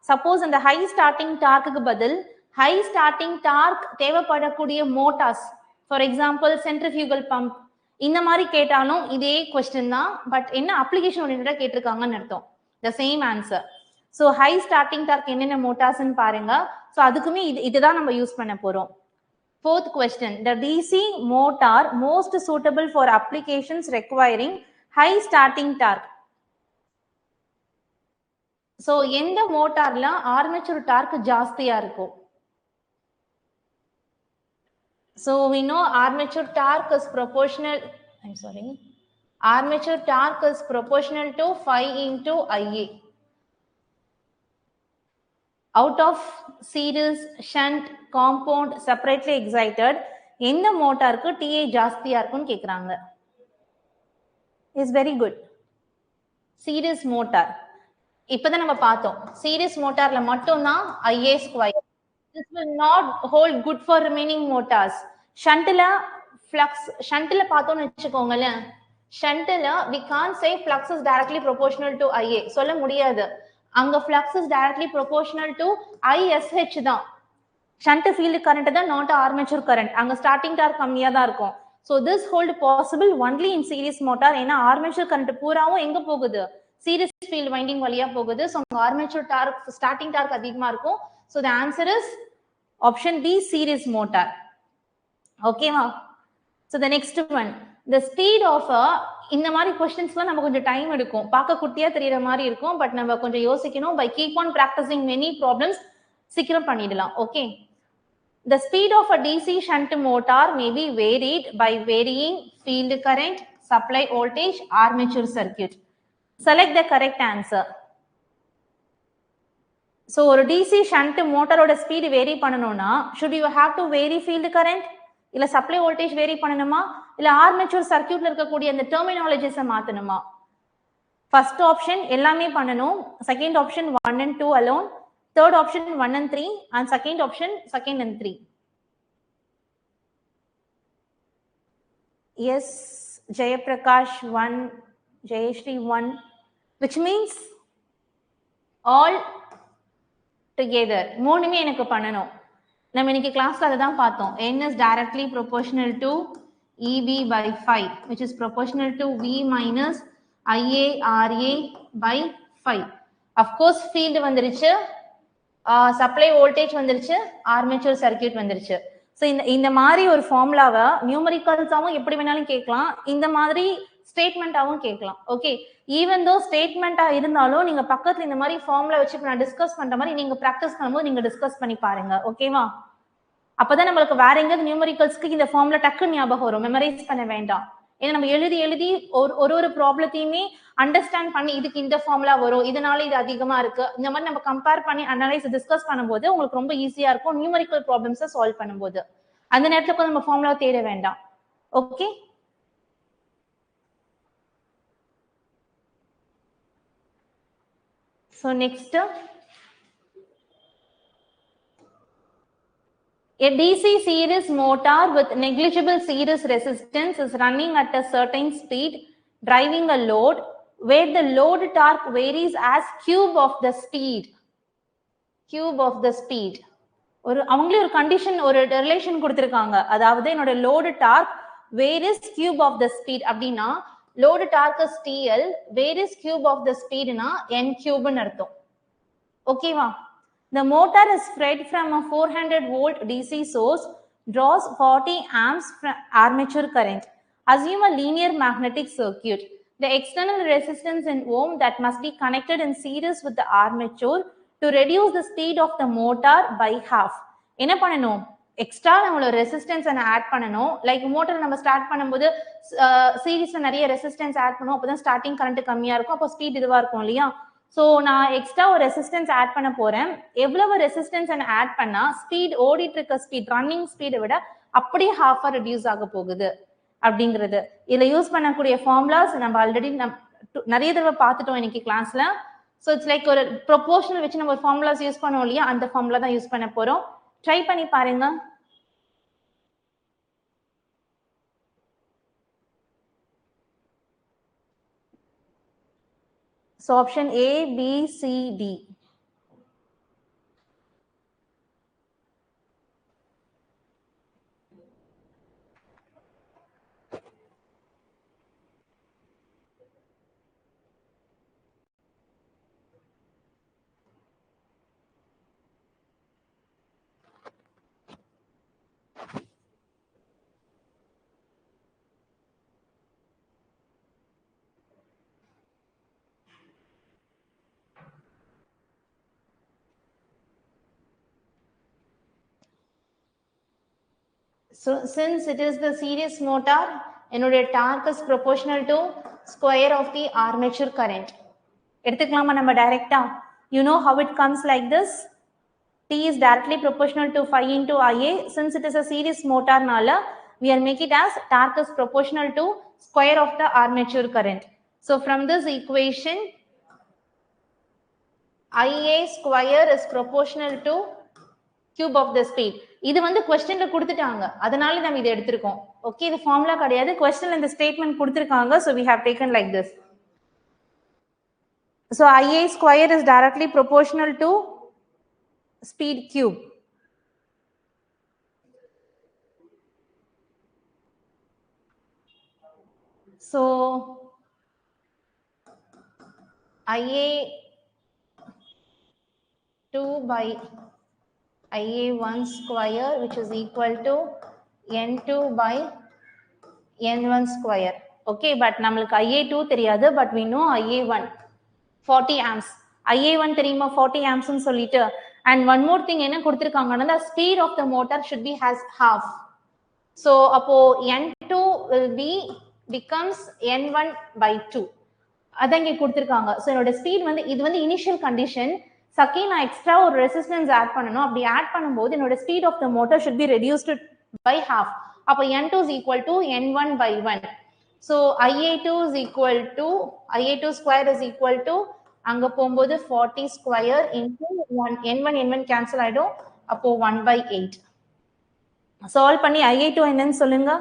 suppose அந்த high starting torque பதில் high starting torque தேவைப்படக்கூடிய Motors, for example centrifugal pump, இந்த மாதிரி கேட்டாலும் இதே question தான். பட் என்ன அப்ளிகேஷன் ஓரியன்டா கேட்டிருக்காங்கன்னு அர்த்தம். the same answer. So high starting torque என்னென்ன மோட்டார்ஸ்ன்னு பாருங்க. ஸோ அதுக்குமே இதுதான் நம்ம யூஸ் பண்ண போறோம். Fourth question, the DC motor most suitable for applications requiring high starting torque. So எந்த மோட்டார்ல ஆர்மேச்சர் டார்க் ஜாஸ்தியா இருக்கும்? So we know armature torque is proportional, armature torque is proportional to phi into IA. Out of series, shunt, compound, separately excited, எந்த மோட்டாருக்கு TA ஜாஸ்தியா இருக்கும்னு கேக்குறாங்க. Is very good. Series motor. இப்பதான் நம்ம பார்த்தோம். Series motorல மட்டும் தான் IA square. This will not hold good for remaining motors. Shuntல flux, shuntல பார்த்தோம்னு வெச்சுக்கோங்களேன். Shuntல we can't say flux is directly proportional to IA. சொல்ல முடியாது. அங்க flux is directly proportional to ISH தான். shunt field current தான், not armature current. அங்க starting torque கம்மியா தான் இருக்கும். So this hold possible only in series motor. ஏன்னா armature current பூராவும் எங்க போகுது? series field winding வழியா போகுது. So armature torque starting torque அதிகமா இருக்கும். So the answer is option B, series motor. Okay ma? So the next one, the speed of a, இந்த மாதிரி क्वेश्चंஸ்லாம் நம்ம கொஞ்சம் டைம் எடுக்கும். பார்க்க குட்டியா தெரியற மாதிரி இருக்கும். பட் நம்ம கொஞ்சம் யோசிக்கணும். by keep on practicing many problems சீக்கிரம் பண்ணிடலாம். Okay, the speed of a DC shunt motor may be varied by varying field current, supply voltage, armature circuit. Select the correct answer. So ஒரு DC shunt மோட்டாரோட speed vary பண்ணனும்னா should you have to vary field current, இல்ல supply voltage vary பண்ணணுமா, இல்ல armature சர்க்யூட்ல இருக்கக்கூடிய அந்த டெர்மினாலஜிஸை மாத்தணுமா? First option எல்லாமே பண்ணணும். Second option 1 and 2 alone, third option 1 and 3, and second option 2 and 3. Yes, Jayaprakash 1, Jayashri 1, which means all together. மூணுமே எனக்கு பண்ணணும். நம்ம இன்னைக்கு கிளாஸ்ல அதை தான் பார்த்தோம். n is directly proportional to EB by 5, which is proportional to V minus IA RA by 5. Of course, field வந்துருச்சு, சப்ளை வோல்டேஜ் வந்துருச்சு, ஆர்மேச்சர் சர்க்கியூட் வந்துருச்சு. ஸோ இந்த மாதிரி ஒரு ஃபார்முலாவை நியூமரிக்கல்ஸாவும் எப்படி வேணாலும் கேட்கலாம், இந்த மாதிரி ஸ்டேட்மெண்ட்டாகவும் கேட்கலாம். ஓகே, ஈவன் தோ ஸ்டேட்மெண்ட்டா இருந்தாலும் நீங்க பக்கத்துல இந்த மாதிரி ஃபார்முலா வச்சு நான் டிஸ்கஸ் பண்ற மாதிரி நீங்க ப்ராக்டிஸ் பண்ணும்போது நீங்க டிஸ்கஸ் பண்ணி பாருங்க. ஓகேவா? அப்பதான் நம்மளுக்கு வேற எங்கேயாவது நியூமரிக்கல்ஸ்க்கு இந்த ஃபார்முலா டக்கு ஞாபகம் வரும், மெமரைஸ் பண்ண வேண்டாம். ஏன்னா நம்ம எழுதி ஒரு ப்ராப்ளத்தையுமே அண்டர்ஸ்டாண்ட் பண்ணி இதுக்கு இந்த ஃபார்முலா வரும், இதனால இது அதிகமா இருக்கு, இந்த மாதிரி நம்ம கம்பேர் பண்ணி அனலைஸ் டிஸ்கஸ் பண்ணும்போது உங்களுக்கு ரொம்ப ஈஸியா இருக்கும் நியூமரிக்கல் ப்ராப்ளம்ஸை சால்வ் பண்ணும்போது. அந்த நேரத்துல நம்ம ஃபார்முலா தேட வேண்டாம். Okay, so next, a DC series motor with negligible series resistance is running at a certain speed, driving a load where the load torque varies as cube of the speed. Cube of the speed. அவங்களே ஒரு condition, ஒரு relation கொடுத்திருக்காங்க. அதாவது என்னோட load torque varies cube of the speed அப்படின்னா load torque is TL, varies cube of the ஸ்பீட்னா n கியூப்னு அர்த்தம். ஓகேவா? The motor is fed from a 400 volt DC source, draws 40 amps from armature current. Assume a linear magnetic circuit. The external resistance in ohm that must be connected in series with the armature to reduce the speed of the motor by half. என்ன பண்ணணும்? Extra நம்மளோட resistance add பண்ணணும். Like motor நம்ம start பண்ணும்போது சீரீஸ்ல நிறைய resistance add பண்ணுவோம், அப்பதான் ஸ்டார்டிங் கரண்ட் கம்மியா இருக்கும், அப்போ ஸ்பீட் இதுவா இருக்கும் இல்லையா? ஸோ நான் எக்ஸ்ட்ரா ஒரு ரெசிஸ்டன்ஸ் ஆட் பண்ண போறேன். எவ்வளவு ரெசிஸ்டன்ஸ் ஆட் பண்ணா ஸ்பீட், ஓடிட்டு இருக்க ஸ்பீட், ரன்னிங் ஸ்பீடை விட அப்படியே ஹாஃபா ரெடியூஸ் ஆக போகுது அப்படிங்கிறது. இதுல யூஸ் பண்ணக்கூடிய ஃபார்முலாஸ் நம்ம ஆல்ரெடி நிறைய தடவை பார்த்துட்டோம் இன்னைக்கு கிளாஸ்ல. ஸோ இட்ஸ் லைக் ஒரு ப்ரொபோர்ஷனல் வச்சு நம்ம ஒரு ஃபார்முலாஸ் யூஸ் பண்ணோம் இல்லையா, அந்த ஃபார்முலா தான் யூஸ் பண்ண போறோம். ட்ரை பண்ணி பாருங்க. So option A, B, C, D. So since it is the series motor, என்னோட torque is proportional to square of the armature current. எடுத்துக்கலாமா நம்ம டைரக்டா? You know how it comes like this. T is directly proportional to phi into IA. Since it is a series motor nala, we are make it as torque is proportional to square of the armature current. So from this equation, IA square is proportional to cube of the speed. இது வந்து क्वेश्चनல கொடுத்துட்டாங்க, அதனால நம்ம இத எடுத்துறோம். Okay, இது formula கிடையாது, क्वेश्चनல இந்த statement கொடுத்திருக்காங்க. So we have taken like this. So IA square is directly proportional to speed cube. So IA 2 by IA1 square, which is equal to N2 by N1 square. Okay, but நம்மளுக்கு IA2 தெரியாது, but we know IA1 40 amps. IA1 தெரியுமா 40 amps னு சொல்லிட்டு. And one more thing என்ன கொடுத்திருக்காங்கன்னா, the speed of the motor should be has half. So அப்போ N2 will be becomes N1 by 2. அதான் இங்க கொடுத்திருக்காங்க. So என்னோட ஸ்பீட் வந்து இது வந்து இனிஷியல் கண்டிஷன். செகண்ட் நான் எக்ஸ்ட்ரா ஒரு ரெசிஸ்டன்ஸ் ஆட் பண்ணனும். அப்படி ஆட் பண்ணும்போது என்னோட speed of the motor should be reduced by half. அப்ப N2 is equal to N1 by 1. So IA2 is equal to IA2 square is equal to அங்க போகும்போது 40 square into 1. N1 cancel ஆயிடும். அப்போ 1 by 8. Solve பண்ணி IA2 என்னன்னு சொல்லுங்க.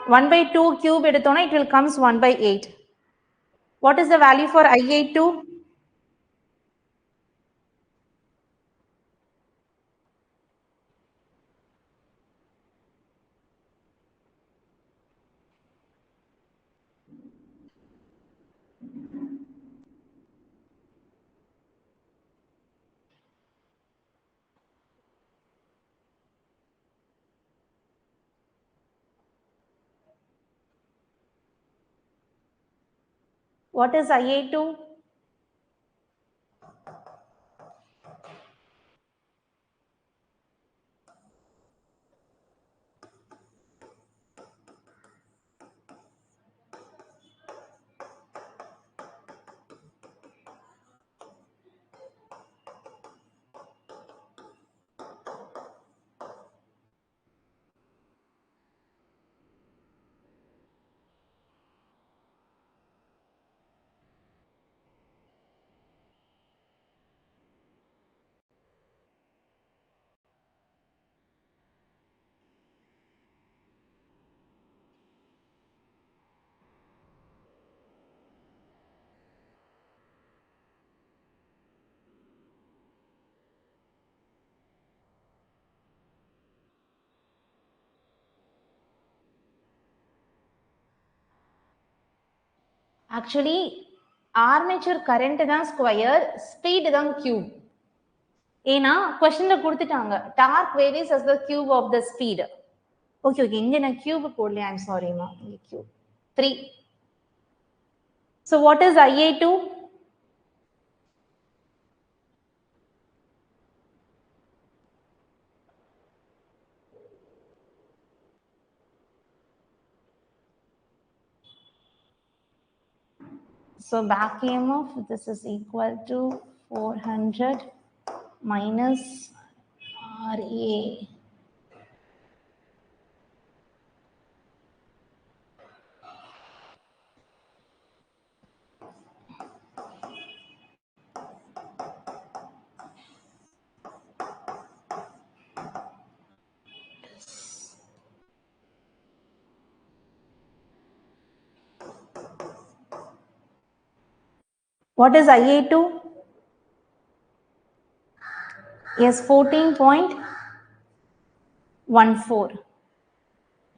1 by 2 cube எடுத்தோம்னா it will comes 1 by 8. What is the value for I82? What is IA2? Actually, armature current தான் square, speed தான் cube. ஏன்னா கொஸ்டின்ல கொடுத்துட்டாங்க torque varies as the cube of the speed. ஓகே இங்க நான் cube போடல, I'm sorry மா, இங்க cube 3. So what is IA2? So back EMF, this is equal to 400 minus RA. What is IA2? Yes, 14.14.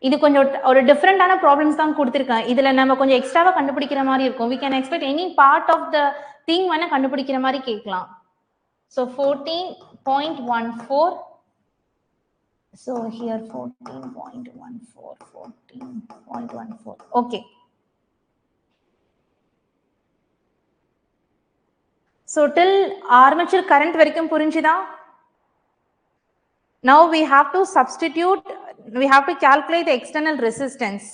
இது கொஞ்சம் ஒரு டிஃபரெண்டான ப்ராப்ளம்ஸ் தான் கொடுத்துருக்கேன். இதுல நம்ம கொஞ்சம் எக்ஸ்ட்ராவா கண்டுபிடிக்கிற மாதிரி இருக்கும். We can expect any part of the thing வேணா கண்டுபிடிக்கிற மாதிரி கேட்கலாம். So 14.14. So here 14.14. Okay. So till armature current வரைக்கும் புரிஞ்சுதா? Now we have to substitute, we have to calculate the external resistance.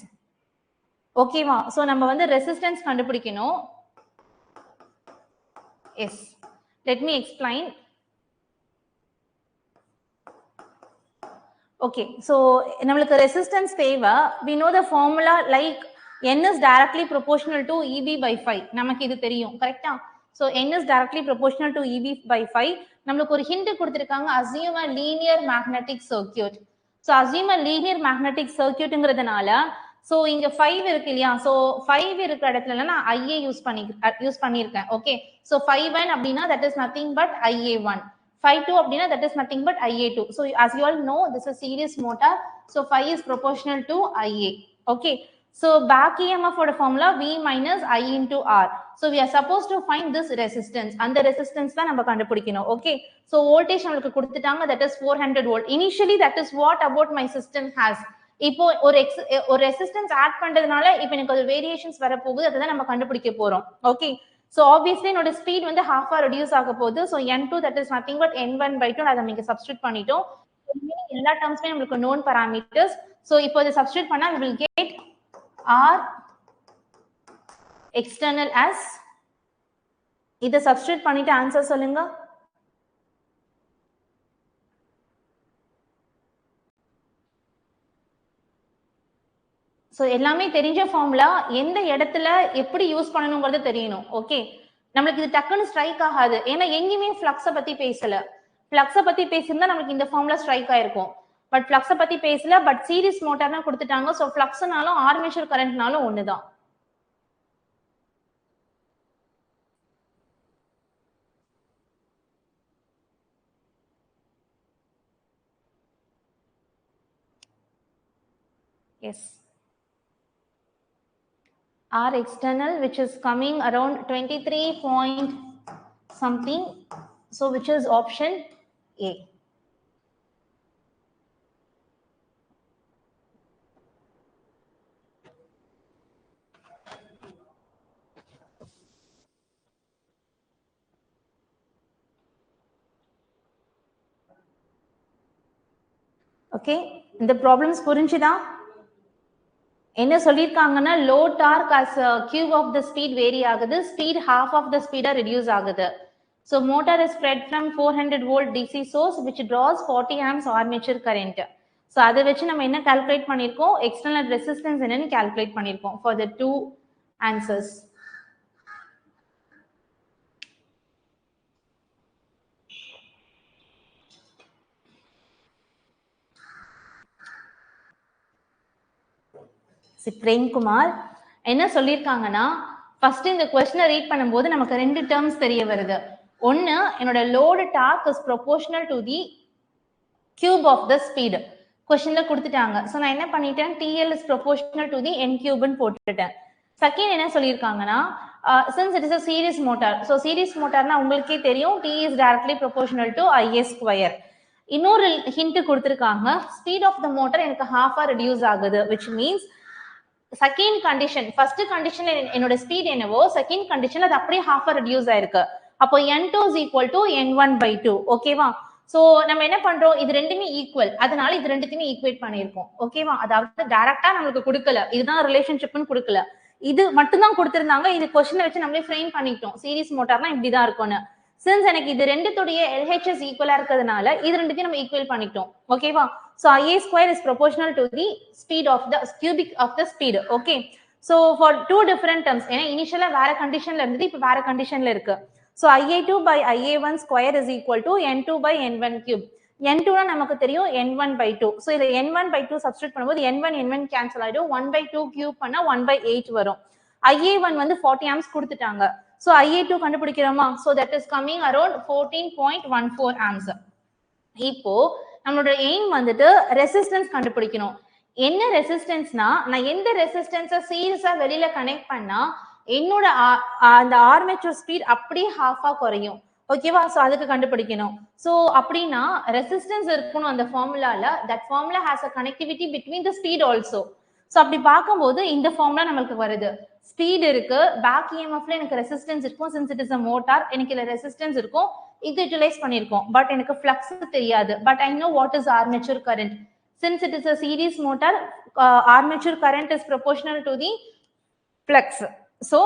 Okay ma, so நம்ம வந்து resistance கண்டுபிடிக்கணும். Yes, let me explain. Okay, so நம்மளுக்கு resistance தேவை. We know the formula like N is directly proportional to EB by 5. நமக்கு இது தெரியும், கரெக்டா? So N is directly proportional to EB by 5. நம்மளுக்கு ஒரு hint கொடுத்திருக்காங்க, assume a linear magnetic circuit. So assume a linear magnetic circuitங்கிறதுனால so இங்க 5 இருக்கு இல்லையா, so 5 இருக்கிற இடத்துல நான் IA யூஸ் பண்ணிருக்கேன். ஓகே, so 5 அப்படின்னா that is nothing but IA1. 5-2 அப்படின்னா that is nothing but IA2. So as you all know, this is series motor, so 5 is proportional to IA. Okay, so back EMF for the formula V minus I into R. So we are supposed to find this resistance, and the resistance தான் நம்ம கண்டுபிடிக்கணும். Okay, so voltage நமக்கு கொடுத்துட்டாங்க, that is 400 volt. Initially that is what about my system has. இப்போ ஒரு resistance add பண்றதுனால இப்போ எனக்கு ஒரு வேரியேஷன்ஸ் வர போகுது, அதுதான் நம்ம கண்டுபிடிக்க போறோம். ஓகே, so obviously என்னோட ஸ்பீட் வந்து half reduce ஆக போகுது. so n2 that is nothing but n1 by 2 அதை நீங்க சப்ஸ்டிட்யூட் பண்ணிட்டோம். எல்லா டர்ம்ஸ்மே நமக்கு known parameters. so இப்போ இதை சப்ஸ்டிட்யூட் பண்ணா we will get R external as, இதை சப்ஸ்டிட்யூட் பண்ணிட்டு ஆன்சர் சொல்லுங்க. ஸோ எல்லாமே தெரிஞ்ச ஃபார்முலா, எந்த இடத்துல எப்படி யூஸ் பண்ணணுங்கிறது தெரியணும். ஓகே, நம்மளுக்கு இது டக்குன்னு ஸ்ட்ரைக் ஆகாது, ஏன்னா எங்கேயுமே ஃப்ளக்ஸை பத்தி பேசல. ஃப்ளக்ஸை பத்தி பேசியிருந்தா நம்மளுக்கு இந்த ஃபார்முலா ஸ்ட்ரைக் ஆயிருக்கும். பட் ஃப்ளக்ஸை பத்தி பேசல, பட் சீரிஸ் மோட்டார்னா கொடுத்துட்டாங்க. ஸோ ஃப்ளக்ஸ்னாலும் ஆர்மேச்சர் கரண்ட்னாலும் ஒண்ணுதான். Yes. R external, which is coming around 23 point something, so which is option A. Okay, இந்த ப்ராப்ளம்ஸ் புரிஞ்சுதா? என்ன சொல்லிருக்காங்கன்னா load torque as cube of the speed vary ஆகுது, speed half of the speed reduce ஆகுது. So motor is fed from 400 volt DC source which draws 40 amps armature current. So அதை வச்சு நம்ம என்ன கால்குலேட் பண்ணிருக்கோம், external resistance என்னன்னு calculate பண்ணிருக்கோம் for the two answers. Premkumar என்ன சொல்லியிருக்காங்கன்னா, ஃபர்ஸ்ட் இந்த கொஸ்டினை ரீட் பண்ணும்போது நமக்கு ரெண்டு டேர்ம்ஸ் தெரிய வருது. ஒன்னு, என்னோட load torque is proportional to the cube of the speed கொஸ்டின்ல கொடுத்துட்டாங்க. ஸோ நான் என்ன பண்ணிட்டேன், TL is proportional to the n கியூப்னு போட்டுட்டேன். செகண்ட் என்ன சொல்லியிருக்காங்கன்னா, since it is a series motor, so series motorனா உங்களுக்கே தெரியும், T is directly proportional to IA square. இன்னொரு ஹிண்ட் கொடுத்துருக்காங்க, ஸ்பீட் ஆஃப் த மோட்டர் எனக்கு ஹாஃபா ரெடியூஸ் ஆகுது, which means second condition, first கண்டிஷன்ல என்னோட ஸ்பீட் என்னவோ செகண்ட் கண்டிஷன்ல அது அப்படியே ஹாஃபா ரெடியூஸ் ஆயிருக்கு. அப்போ n2 is equal to n1/2. ஓகேவா? சோ நம்ம என்ன பண்றோம், இது ரெண்டுமே ஈக்குவல், அதனால இது ரெண்டுத்தையுமே ஈக்குவேட் பண்ணிருக்கோம். ஓகேவா? அதாவது டைரக்டா நம்மளுக்கு கொடுக்கல, இதுதான் ரிலேஷன்ஷிப்னு கொடுக்கல, இது மட்டும் தான் கொடுத்திருந்தாங்க. இது கொஸ்டினை வச்சு நம்மளே ஃப்ரேம் பண்ணிட்டோம், சீரிஸ் மோட்டார்னா இப்படிதான் இருக்கும்னு. சின்ஸ் எனக்கு இது ரெண்டுத்துடைய LHS ஈக்குவலா இருக்கிறதுனால இது ரெண்டுத்தையும் நம்ம ஈக்குவல் பண்ணிட்டோம். ஓகேவா? So IA square is proportional to the speed of the cubic of the speed. Okay. So for two different terms, ஏன்னா இனிஷியலா வேற கண்டிஷன்ல இருந்தது, இப்ப வேற கண்டிஷன்ல இருக்கு. So IA2 by IA1 square is equal to N2 by N1 cube. N2 னா நமக்கு தெரியும் N1/2. So இத N1/2 சப்ஸ்டிட்யூட் பண்ணும்போது N1 கேன்சல் ஆயிடும், 1/2 கியூப் பண்ணா 1/8 வரும். IA1 வந்து 40 amps கொடுத்துட்டாங்க. So IA2 கண்டுபிடிக்கிறோமா? So that is coming around 14.14 amps. இப்போ நம்மளோட எய்ம் வந்துட்டு ரெசிஸ்டன்ஸ் கண்டுபிடிக்கணும். என்ன ரெசிஸ்டன்ஸ்னா, நான் எந்த ரெசிஸ்டன்ஸை சீரியஸா வெளியில கனெக்ட் பண்ணா என்னோட அந்த ஆர்மேச்சர் ஸ்பீட் அப்படியே ஹாஃபா குறையும். ஓகேவா? சோ அதுக்கு கண்டுபிடிக்கணும். சோ அப்படின்னா ரெசிஸ்டன்ஸ் இருக்கணும் அந்த ஃபார்முலால. That formula has a connectivity between the speed also. So அப்படி பார்க்கும்போது இந்த ஃபார்முலா நமக்கு வருது. ஸ்பீட் இருக்கு, பேக் இஎம்எஃப்ல எனக்கு ரெசிஸ்டன்ஸ் இருக்கும், since it is a motor எனக்கு இதுல ரெசிஸ்டன்ஸ் இருக்கும், இது யூட்டிலைஸ் பண்ணிருக்கோம். பட் எனக்கு ஃப்ளக்ஸ் தெரியாது. But I know what is armature current. Since it is a series motor, armature current is proportional to the flux. So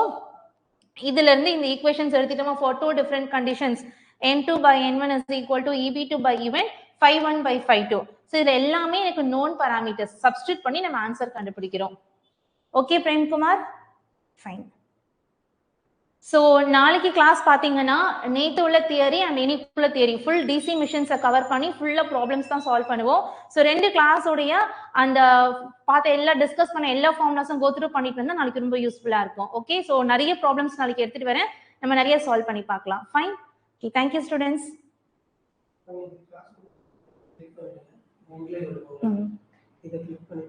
இதுல இருந்து இந்த ஈக்குவேஷன்ஸ் எடுத்துட்டோமா, for two different conditions, N2 by N1 is equal to EB2 by E1, Phi1 by Phi2. So இது எல்லாமே எனக்கு known parameters substitute பண்ணி நம்ம answer கண்டுபிடிக்கிறோம். Okay Premkumar, fine. சோ நாளைக்கு கிளாஸ் பாத்தீங்கன்னா நேத்து உள்ள தியரி அண்ட் இன்னைக்குள்ள தியரி ஃபுல் டிசி மிஷின்ஸை கவர் பண்ணி ஃபுல்லா ப்ராப்ளம்ஸ் தான் சால்வ் பண்ணுவோம். சோ ரெண்டு கிளாஸோடைய அந்த பார்த்த எல்லா டிஸ்கஸ் பண்ண எல்லா ஃபார்முலாஸும் கோ த்ரூ பண்ணிட்டு வந்தா நாளைக்கு ரொம்ப யூஸ்ஃபுல்லா இருக்கும். ஓகே, சோ நிறைய ப்ராப்ளம்ஸ் நாளைக்கு எடுத்துட்டு வரேன், நம்ம நிறைய சால்வ் பண்ணி பார்க்கலாம். ஃபைன். Okay, thank you students. இதை கிளிக் பண்ணி